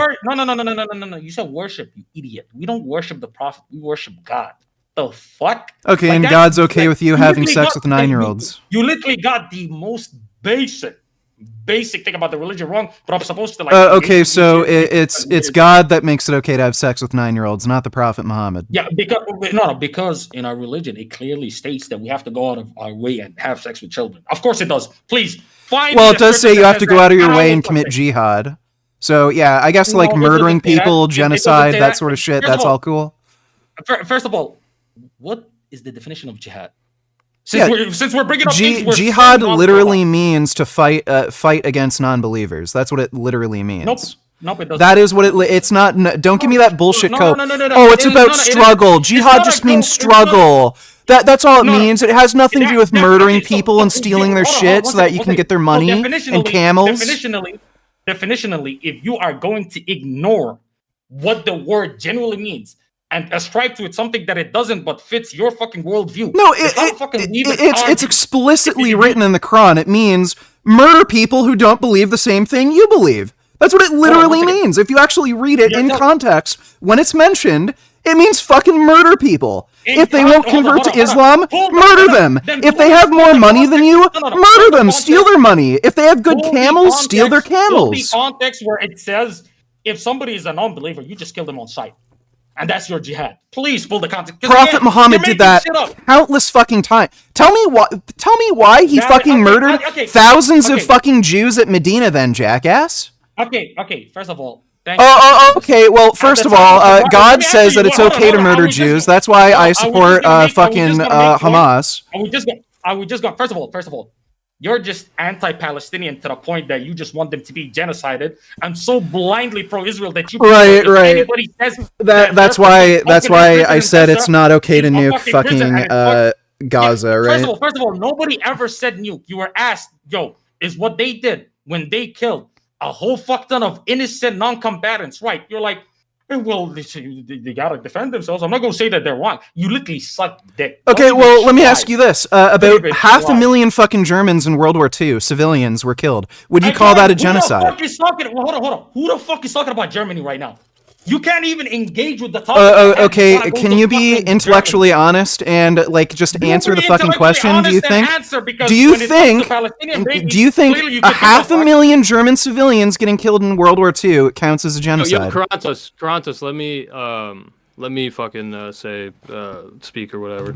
No. You said worship, you idiot. We don't worship the prophet. We worship God. The fuck? Okay, like, and God's okay with you having sex with 9-year-olds. You literally got the most basic thing about the religion wrong, but I'm supposed to like. Okay, so it's God that makes it okay to have sex with 9-year-olds, not the Prophet Muhammad. Yeah, because in our religion it clearly states that we have to go out of our way and have sex with children. Of course it does. Please find. Well, it does say you have to go out of your way and commit jihad. So yeah, I guess like murdering people, genocide, that sort of shit. That's all cool. First of all, what is the definition of jihad? Since we're bringing up jihad literally means to fight against non-believers. That's what it literally means. Nope, it doesn't. That is what it's not. Don't give me that bullshit cope. Oh, it's about struggle. Jihad just means struggle. That's all it means. It has nothing to do with murdering people and stealing their shit so that you can get their money and camels. Definitionally, if you are going to ignore what the word generally means, and ascribe to it something that it doesn't, but fits your fucking worldview. No, it's explicitly written in the Quran. It means murder people who don't believe the same thing you believe. That's what it literally means. If you actually read it in context, when it's mentioned, it means fucking murder people. If they won't convert to Islam, murder them. If they have more money than you, murder them. Steal their money. If they have good camels, steal their camels. The context where it says if somebody is a non-believer, you just kill them on sight. And that's your jihad. Please pull the context. Prophet Muhammad did that countless fucking times. Tell me why he fucking murdered thousands of fucking Jews at Medina then, jackass. Okay. First of all, okay. Well, first of all, God says that it's okay to murder Jews. That's why I support fucking Hamas. First of all, you're just anti-Palestinian to the point that you just want them to be genocided and so blindly pro-Israel that you right. That's why I said it's not okay to nuke fucking Gaza, right? First of all, nobody ever said nuke. You were asked, is what they did when they killed a whole fuck ton of innocent non-combatants, right? You're like, well, they gotta defend themselves. I'm not gonna say that they're wrong. You literally suck dick. Okay, well, let me ask you this: about 500,000 fucking Germans in World War II, civilians were killed. Would you call that a genocide? Hold on. Who the fuck is talking about Germany right now? You can't even engage with the topic. Okay, can you be intellectually honest and just answer the fucking question? Do you think? Do you think 500,000 German civilians getting killed in World War II counts as a genocide? Karantos, let me fucking speak or whatever.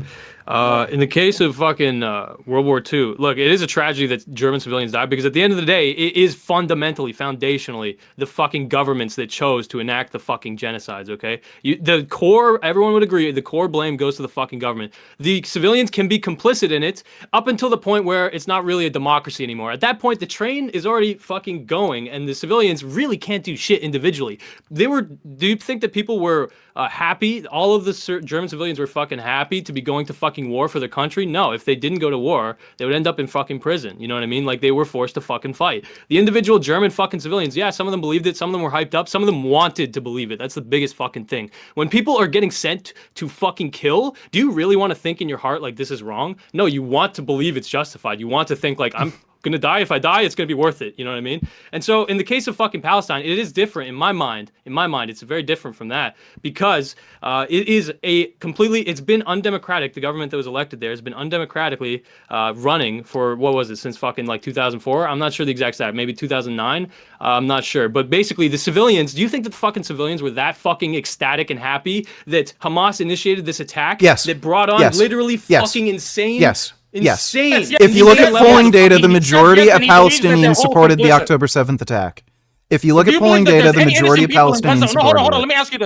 In the case of fucking World War II, look, it is a tragedy that German civilians died because at the end of the day, it is foundationally, the fucking governments that chose to enact the fucking genocides, okay? The core, everyone would agree, the core blame goes to the fucking government. The civilians can be complicit in it up until the point where it's not really a democracy anymore. At that point, the train is already fucking going and the civilians really can't do shit individually. Do you think that people were happy? All of the German civilians were fucking happy to be going to fucking war for their country? No, if they didn't go to war, they would end up in fucking prison. You know what I mean? Like, they were forced to fucking fight. The individual German fucking civilians, yeah, some of them believed it, some of them were hyped up, some of them wanted to believe it. That's the biggest fucking thing. When people are getting sent to fucking kill, do you really want to think in your heart like this is wrong? No, you want to believe it's justified. You want to think like, I'm gonna die. If I die, it's gonna be worth it. You know what I mean? And so in the case of fucking Palestine, it is different in my mind. In my mind, it's very different from that because it is it's been undemocratic. The government that was elected there has been undemocratically running for, what was it, since fucking like 2004? I'm not sure the exact stat. Maybe 2009? I'm not sure. But basically the civilians, do you think that the fucking civilians were that fucking ecstatic and happy that Hamas initiated this attack? Yes. That brought on literally fucking insane? Yes. Insane. Yes. If you look at polling data, the majority of Palestinians supported the October 7th attack. If you look at polling data, the majority of Palestinians supported it. Hold on. Let me ask you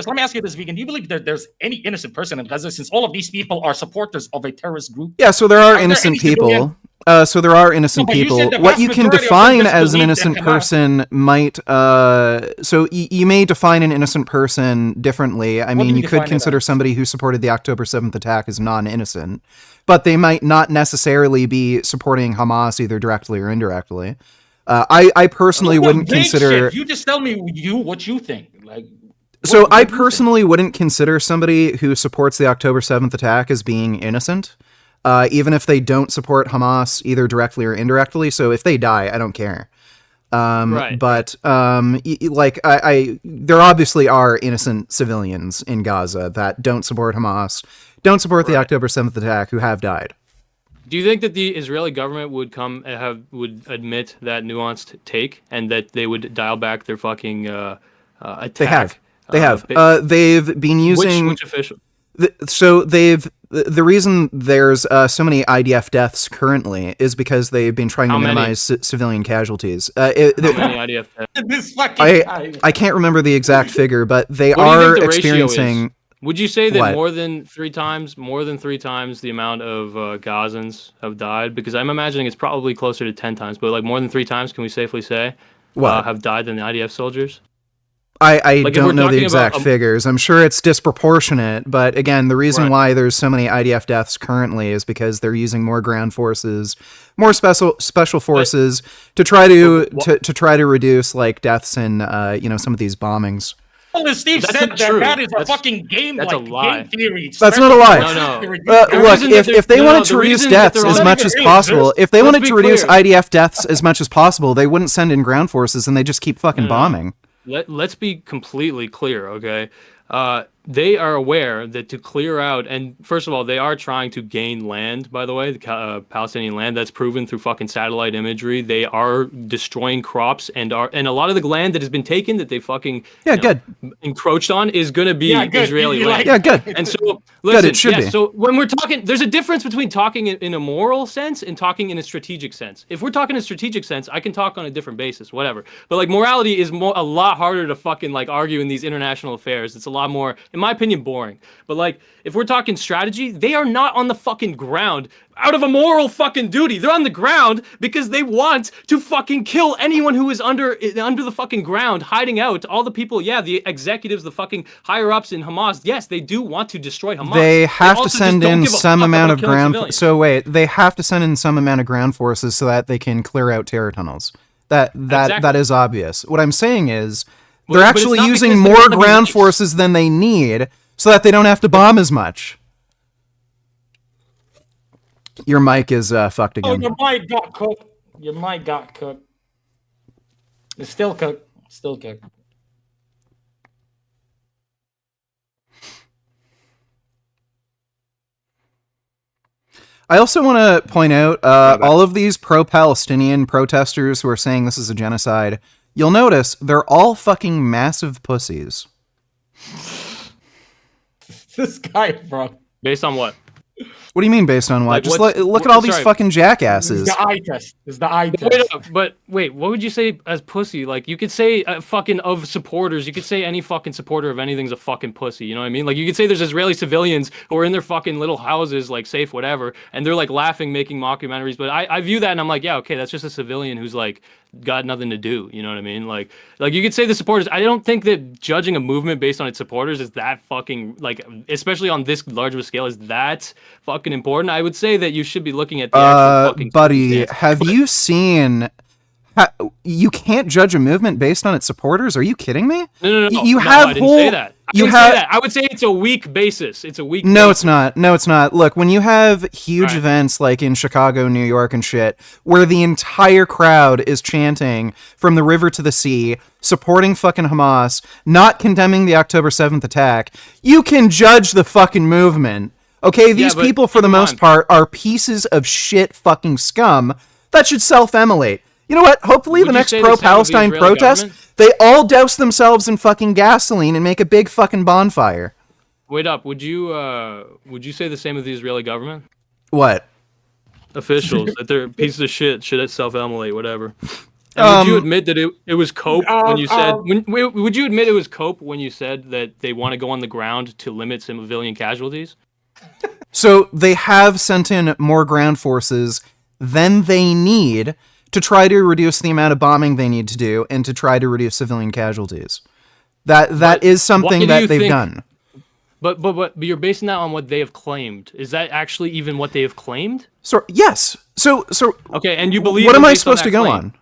this, Vegan. Do you believe that there's any innocent person in Gaza since all of these people are supporters of a terrorist group? Yeah, so there are innocent people. What you can define as an innocent person might... So you may define an innocent person differently. I mean, you could consider somebody who supported the October 7th attack as non-innocent, but they might not necessarily be supporting Hamas either directly or indirectly. I personally wouldn't consider... You just tell me what you think. I personally wouldn't consider somebody who supports the October 7th attack as being innocent. Even if they don't support Hamas either directly or indirectly. So if they die, I don't care. Right. But there obviously are innocent civilians in Gaza that don't support Hamas, don't support the October 7th attack, who have died. Do you think that the Israeli government would admit that nuanced take and that they would dial back their fucking attack? They have. They've been using which official? The reason there's so many IDF deaths currently is because they've been trying to minimize civilian casualties. How many IDF deaths? I can't remember the exact figure, but they are experiencing. Would you say that more than three times the amount of Gazans have died? Because I'm imagining it's probably closer to 10 times, but like more than 3 times, can we safely say have died than the IDF soldiers? I don't know the exact figures. I'm sure it's disproportionate, but again, the reason why there's so many IDF deaths currently is because they're using more ground forces, more special forces to try to reduce like deaths in some of these bombings. Well, Steve That's said not that true. that is a That's- fucking game, that's a like lie. game theory. That's not a lie. No. Look, if they wanted to reduce deaths as much as possible, if they wanted to reduce IDF deaths as much as possible, they wouldn't send in ground forces and they just keep fucking bombing. Let's be completely clear, okay? They are aware that to clear out, and first of all, they are trying to gain land, by the way, the Palestinian land. That's proven through fucking satellite imagery. They are destroying crops, and a lot of the land that has been taken that they fucking encroached on is going to be Israeli land. Yeah, good. And so, listen, Good, it should be. so when we're talking, there's a difference between talking in a moral sense and talking in a strategic sense. If we're talking in a strategic sense, I can talk on a different basis, whatever. But like morality is a lot harder to fucking like argue in these international affairs. It's a lot more, in my opinion, boring. But like, if we're talking strategy, they are not on the fucking ground out of a moral fucking duty. They're on the ground because they want to fucking kill anyone who is under the fucking ground, hiding out. All the people, the executives, the fucking higher ups in Hamas. Yes, they do want to destroy Hamas. They have to also send just don't in give a some fuck amount about of killing ground. civilians. So wait, they have to send in some amount of ground forces so that they can clear out terror tunnels. That Exactly. is obvious. What I'm saying is Well, they're but it's actually not using because they're more gonna be ground nice. forces than they need so that they don't have to bomb as much. Your mic is fucked Oh, again. your mic got cooked. Your mic got cooked. It's still cooked. Still cooked. I also want to point out all of these pro-Palestinian protesters who are saying this is a genocide. You'll notice they're all fucking massive pussies. This guy, bro. Based on what? What do you mean based on what? Like, Just what's- look at all these sorry. fucking jackasses. It's the eye test. It's the eye test. Wait up, but wait, what would you say as pussy? Like, you could say fucking of supporters. You could say any fucking supporter of anything's a fucking pussy. You know what I mean? Like, you could say there's Israeli civilians who are in their fucking little houses, like safe, whatever, and they're like laughing, making mockumentaries. But I view that and I'm like, yeah, okay, that's just a civilian who's like got nothing to do. You know what I mean? Like you could say the supporters. I don't think that judging a movement based on its supporters is that fucking like, especially on this large of a scale, is that fucking important. I would say that you should be looking at the actual fucking buddy, circumstance. have you seen? You can't judge a movement based on its supporters. Are you kidding me? No. You No, have I didn't say that. I didn't say have. that. I would say it's a weak basis. It's a weak. No, basis. it's not. No, it's not. Look, when you have huge Alright. events like in Chicago, New York, and shit, where the entire crowd is chanting from the river to the sea, supporting fucking Hamas, not condemning the October 7th attack, you can judge the fucking movement. Okay, these but people, for keep the in most mind- part, are pieces of shit fucking scum that should self-immolate. You know what? Hopefully Would the you next say the same of the pro-Palestine Israeli protest, government? they all douse themselves in fucking gasoline and make a big fucking bonfire. Wait up. Would you say the same of the Israeli government What? officials that they're pieces of shit, should self-immolate, whatever? And would you admit that it was cope when you said? Would you admit it was cope when you said that they want to go on the ground to limit civilian casualties? So they have sent in more ground forces than they need to try to reduce the amount of bombing they need to do and to try to reduce civilian casualties. That is something why do that you they've think- done. But you're basing that on what they have claimed. Is that actually even what they have claimed? So yes. So Okay, and you believe what them am I based on supposed to that go claim? on?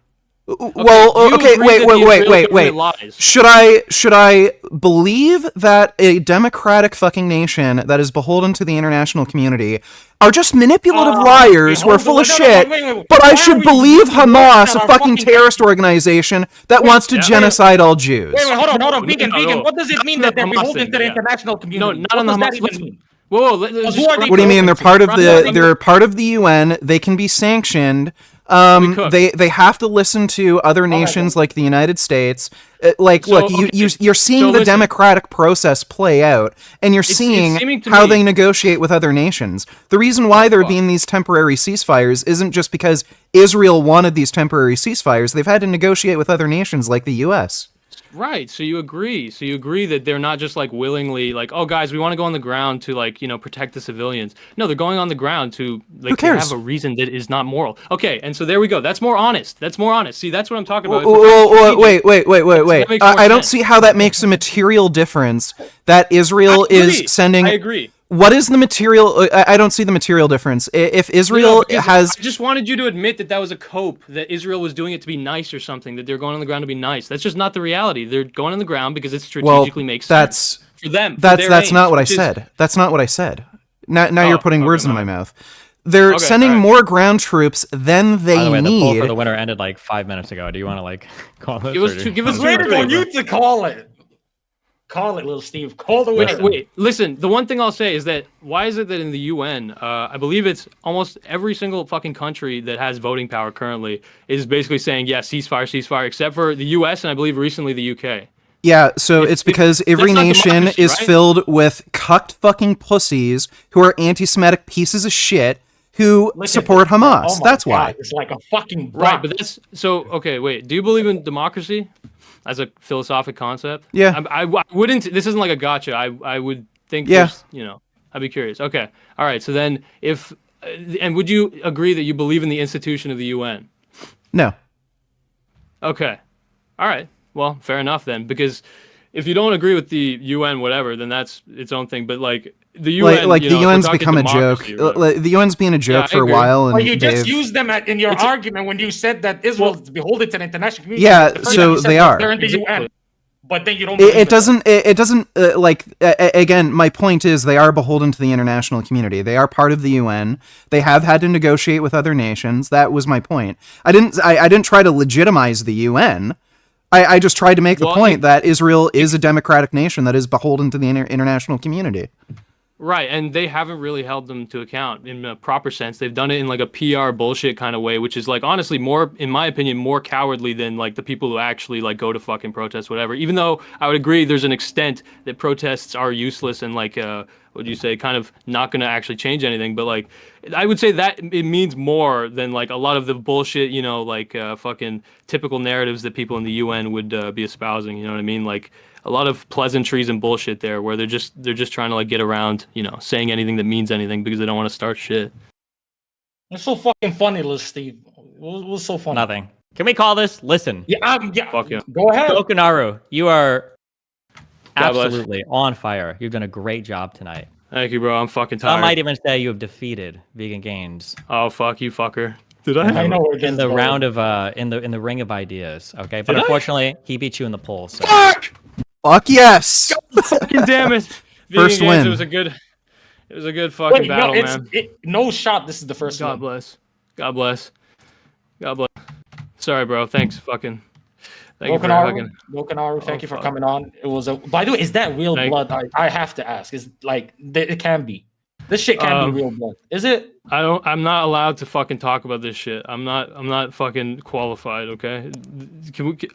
Well, do you okay, agree wait, that the Israeli wait. government lies? Should I believe that a democratic fucking nation that is beholden to the international community are just manipulative liars who are full of shit? But I should believe Hamas, a fucking terrorist organization that wants to genocide all Jews. Wait, hold on, vegan. No. What does it mean that they're Hamas beholden thing, to the yeah. international No, community? not on the What does Hamas. that even mean? Whoa, let's Who are they What do you mean? They're part of They're they're part of the UN. They can be sanctioned. cook. They have to listen to other nations like the United States. Look, you're seeing So the listen. democratic process play out, and you're it's seeing seeming to how me- they negotiate with other nations. The reason why there are being these temporary ceasefires isn't just because Israel wanted these temporary ceasefires. They've had to negotiate with other nations like the U.S. Right. So you agree. So you agree that they're not just like willingly like, oh guys, we want to go on the ground to like, protect the civilians. No, they're going on the ground to like Who cares? have a reason that is not moral. Okay, and so there we go. That's more honest. See, that's what I'm talking about. Wait. That makes more I don't sense. see how that makes a material difference that Israel I agree. is sending. I agree. What is the material? I don't see the material difference. If Israel has, I just wanted you to admit that was a cope, that Israel was doing it to be nice or something, that they're going on the ground to be nice. That's just not the reality. They're going on the ground because it strategically makes sense for them. That's not what I said. That's not what I said. Now you're putting words into my mouth. They're sending more ground troops than they need. The poll for the winner ended like 5 minutes ago. Do you want to like call this? Give us waiting on you to call it. Call it, little Steve. Call the winner. Wait. Listen, the one thing I'll say is that why is it that in the UN, I believe it's almost every single fucking country that has voting power currently is basically saying, yeah, ceasefire, except for the US and I believe recently the UK. Yeah, so it's because every nation is filled with cucked fucking pussies who are anti-Semitic pieces of shit who support Hamas. Oh that's God, why. it's like a fucking right. But that's so okay. Wait, do you believe in democracy as a philosophic concept? Yeah. I wouldn't. This isn't like a gotcha. I would think. Yeah. I'd be curious. Okay. All right. So then, and would you agree that you believe in the institution of the UN? No. Okay. All right. Well, fair enough then, because if you don't agree with the UN, whatever, then that's its own thing. But like the UN, the UN's become a joke. The UN's been a joke for a while, and you just used them in your argument when you said that Israel is beholden to the international community. Yeah, so they are. They're in the UN, but then you don't. It doesn't. Again, my point is they are beholden to the international community. They are part of the UN. They have had to negotiate with other nations. That was my point. I didn't try to legitimize the UN. I just tried to make the point that Israel is a democratic nation that is beholden to the international community. Right, and they haven't really held them to account in a proper sense. They've done it in like a PR bullshit kind of way, which is like honestly more, in my opinion, more cowardly than like the people who actually like go to fucking protest, whatever. Even though I would agree there's an extent that protests are useless and like what do you say, kind of not going to actually change anything. But like, I would say that it means more than like a lot of the bullshit, like fucking typical narratives that people in the UN would be espousing. You know what I mean? Like a lot of pleasantries and bullshit there, where they're just trying to like get around, saying anything that means anything because they don't want to start shit. It's so fucking funny, little Steve. It was so funny. Nothing. Can we call this? Listen. Yeah. Fuck yeah. Go ahead. Okinaru, you are absolutely on fire. You've done a great job tonight. Thank you, bro. I'm fucking tired. I might even say you have defeated Vegan Gains. Oh, fuck you, fucker. Did I? I know in the round of in the ring of ideas. Okay, but unfortunately, he beat you in the poll. So. Fuck yes! God fucking damn it! First Vegan win. Gains, it was a good fucking battle, man. No shot. This is the first. God bless. God bless. God bless. Sorry, bro. Thanks, fucking. Thank Okinaru, thank you for coming on. It was by the way, is that real blood? I have to ask. It's like it can be. This shit can't be real blood. Is it? I'm not allowed to fucking talk about this shit. I'm not fucking qualified, okay?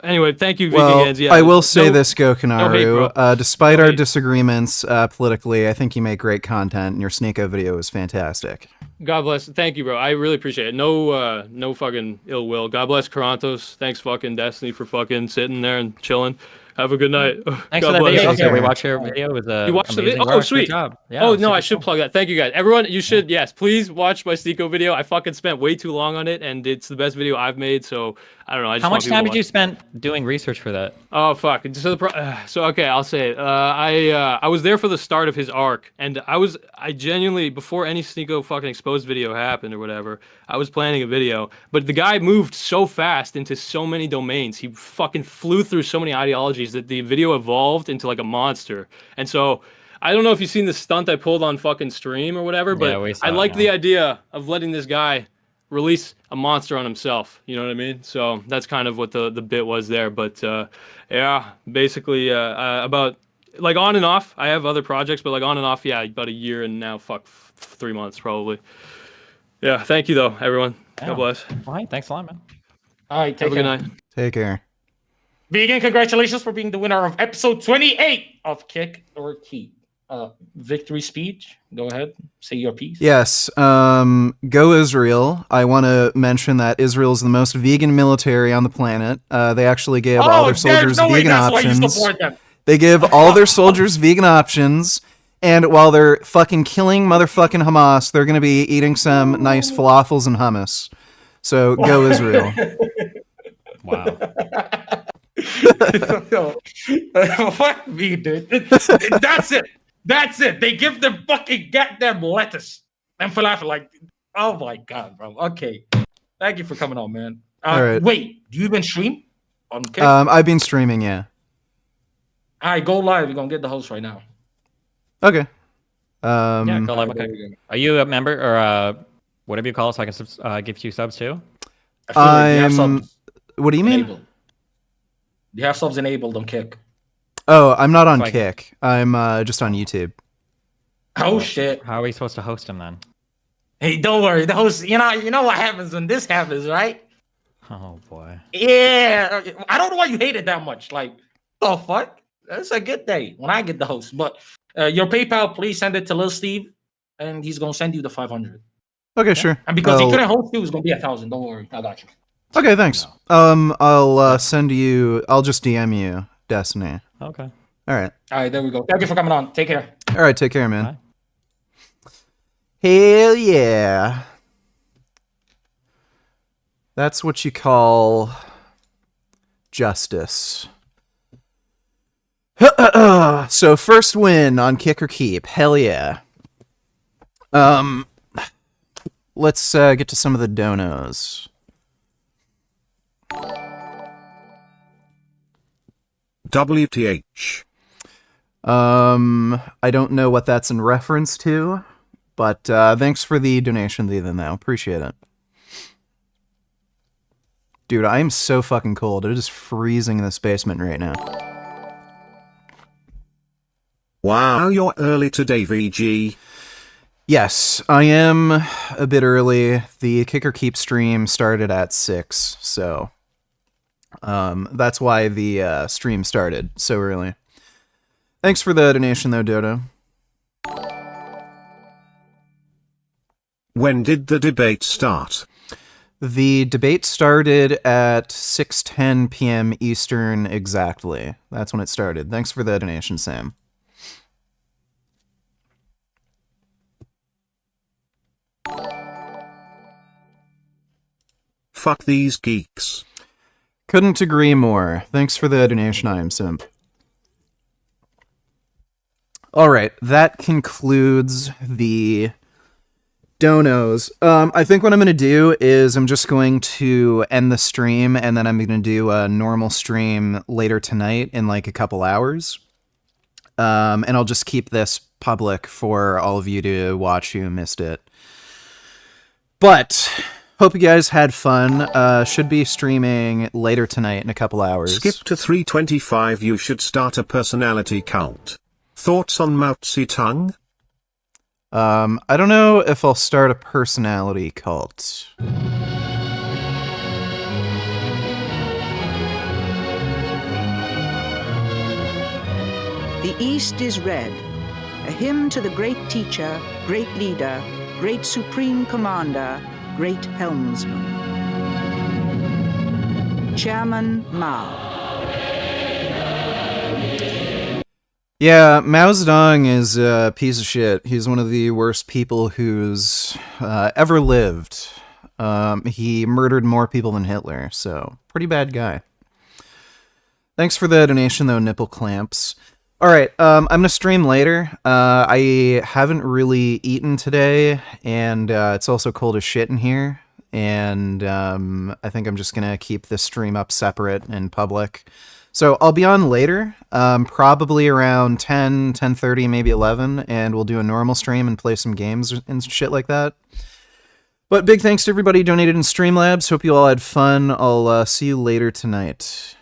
Anyway, thank you, Vegan Gains. Yeah, I will say this, Gokinaru. Despite our disagreements politically, I think you make great content, and your Sneeko video is fantastic. God bless. Thank you, bro. I really appreciate it. No fucking ill will. God bless Karantos. Thanks, fucking Destiny, for fucking sitting there and chilling. Have a good night. Thanks for that video. Okay, we watched your video. It was you watched the video? Oh, sweet. Job. Yeah, no, I should plug that. Thank you, guys. Everyone, you should, yes, please watch my Sneeko video. I fucking spent way too long on it, and it's the best video I've made, so I don't know. How much time did you spend doing research for that? Oh, fuck. So okay, I'll say it. I was there for the start of his arc, and I genuinely, before any Sneeko fucking exposed video happened or whatever, I was planning a video, but the guy moved so fast into so many domains. He fucking flew through so many ideologies that the video evolved into like a monster. And so I don't know if you've seen the stunt I pulled on fucking stream or whatever, but I liked the idea of letting this guy release a monster on himself. You know what I mean? So that's kind of what the bit was there. But yeah, basically about like on and off. I have other projects, but like on and off, yeah, about a year and now 3 months probably. Yeah, thank you though, everyone. God bless. All right, thanks a lot, man. All right, have a good night. Take care. Vegan, congratulations for being the winner of episode 28 of Kick or Keep. Victory speech. Go ahead, say your piece. Yes. Go Israel. I want to mention that Israel is the most vegan military on the planet. They actually gave all their soldiers vegan options. They give all their soldiers vegan options. And while they're fucking killing motherfucking Hamas, they're going to be eating some nice falafels and hummus. So go Israel. Wow. Fuck me, dude. That's it. That's it. They give them fucking goddamn lettuce and falafel. Like, oh my god, bro. Okay, thank you for coming on, man. All right. Wait, do you even stream on Kick? I've been streaming, yeah. All right, go live. You're gonna get the host right now. Okay. Yeah, go live. Okay. Are you a member or whatever you call it, so I can give you subs too? What do you mean? Enabled. You have subs enabled on Kick. Oh, I'm not on Kick. I'm just on YouTube. Oh shit! How are we supposed to host him then? Hey, don't worry. The host, you know what happens when this happens, right? Oh boy. Yeah, I don't know why you hate it that much. Like, the fuck? That's a good day when I get the host. But your PayPal, please send it to Lil Steve, and he's gonna send you the 500. Okay, sure. And because he couldn't host you, it's gonna be 1,000. Don't worry, I got you. Okay, thanks. I'll send you. I'll just DM you, Destiny. Okay. All right. All right, there we go. Thank you for coming on. Take care. All right, take care, man. Bye. Hell yeah. That's what you call justice. So first win on Kick or Keep. Hell yeah. Let's get to some of the donos. WTH. I don't know what that's in reference to, but thanks for the donation, Ethan, though. Appreciate it. Dude, I am so fucking cold. It is freezing in this basement right now. Wow, you're early today, VG. Yes, I am a bit early. The Kick or Keep stream started at 6, so that's why the stream started so early. Thanks for the donation, though, Dodo. When did the debate start? The debate started at 6:10 p.m. Eastern exactly. That's when it started. Thanks for the donation, Sam. Fuck these geeks. Couldn't agree more. Thanks for the donation, I am simp. Alright, that concludes the donos. I think what I'm going to do is I'm just going to end the stream, and then I'm going to do a normal stream later tonight in like a couple hours. And I'll just keep this public for all of you to watch who missed it. But hope you guys had fun. Should be streaming later tonight in a couple hours. Skip to 325. You should start a personality cult. Thoughts on Mao Zedong? I don't know if I'll start a personality cult. The East is red, a hymn to the great teacher, great leader, great supreme commander, great helmsman. Chairman Mao. Yeah, Mao Zedong is a piece of shit. He's one of the worst people who's ever lived. He murdered more people than Hitler, so pretty bad guy. Thanks for the donation, though, Nipple Clamps. Alright, I'm gonna stream later. I haven't really eaten today, and it's also cold as shit in here. And I think I'm just gonna keep this stream up separate and public. So I'll be on later, probably around 10, 10:30, maybe 11, and we'll do a normal stream and play some games and shit like that. But big thanks to everybody who donated in Streamlabs. Hope you all had fun. I'll see you later tonight.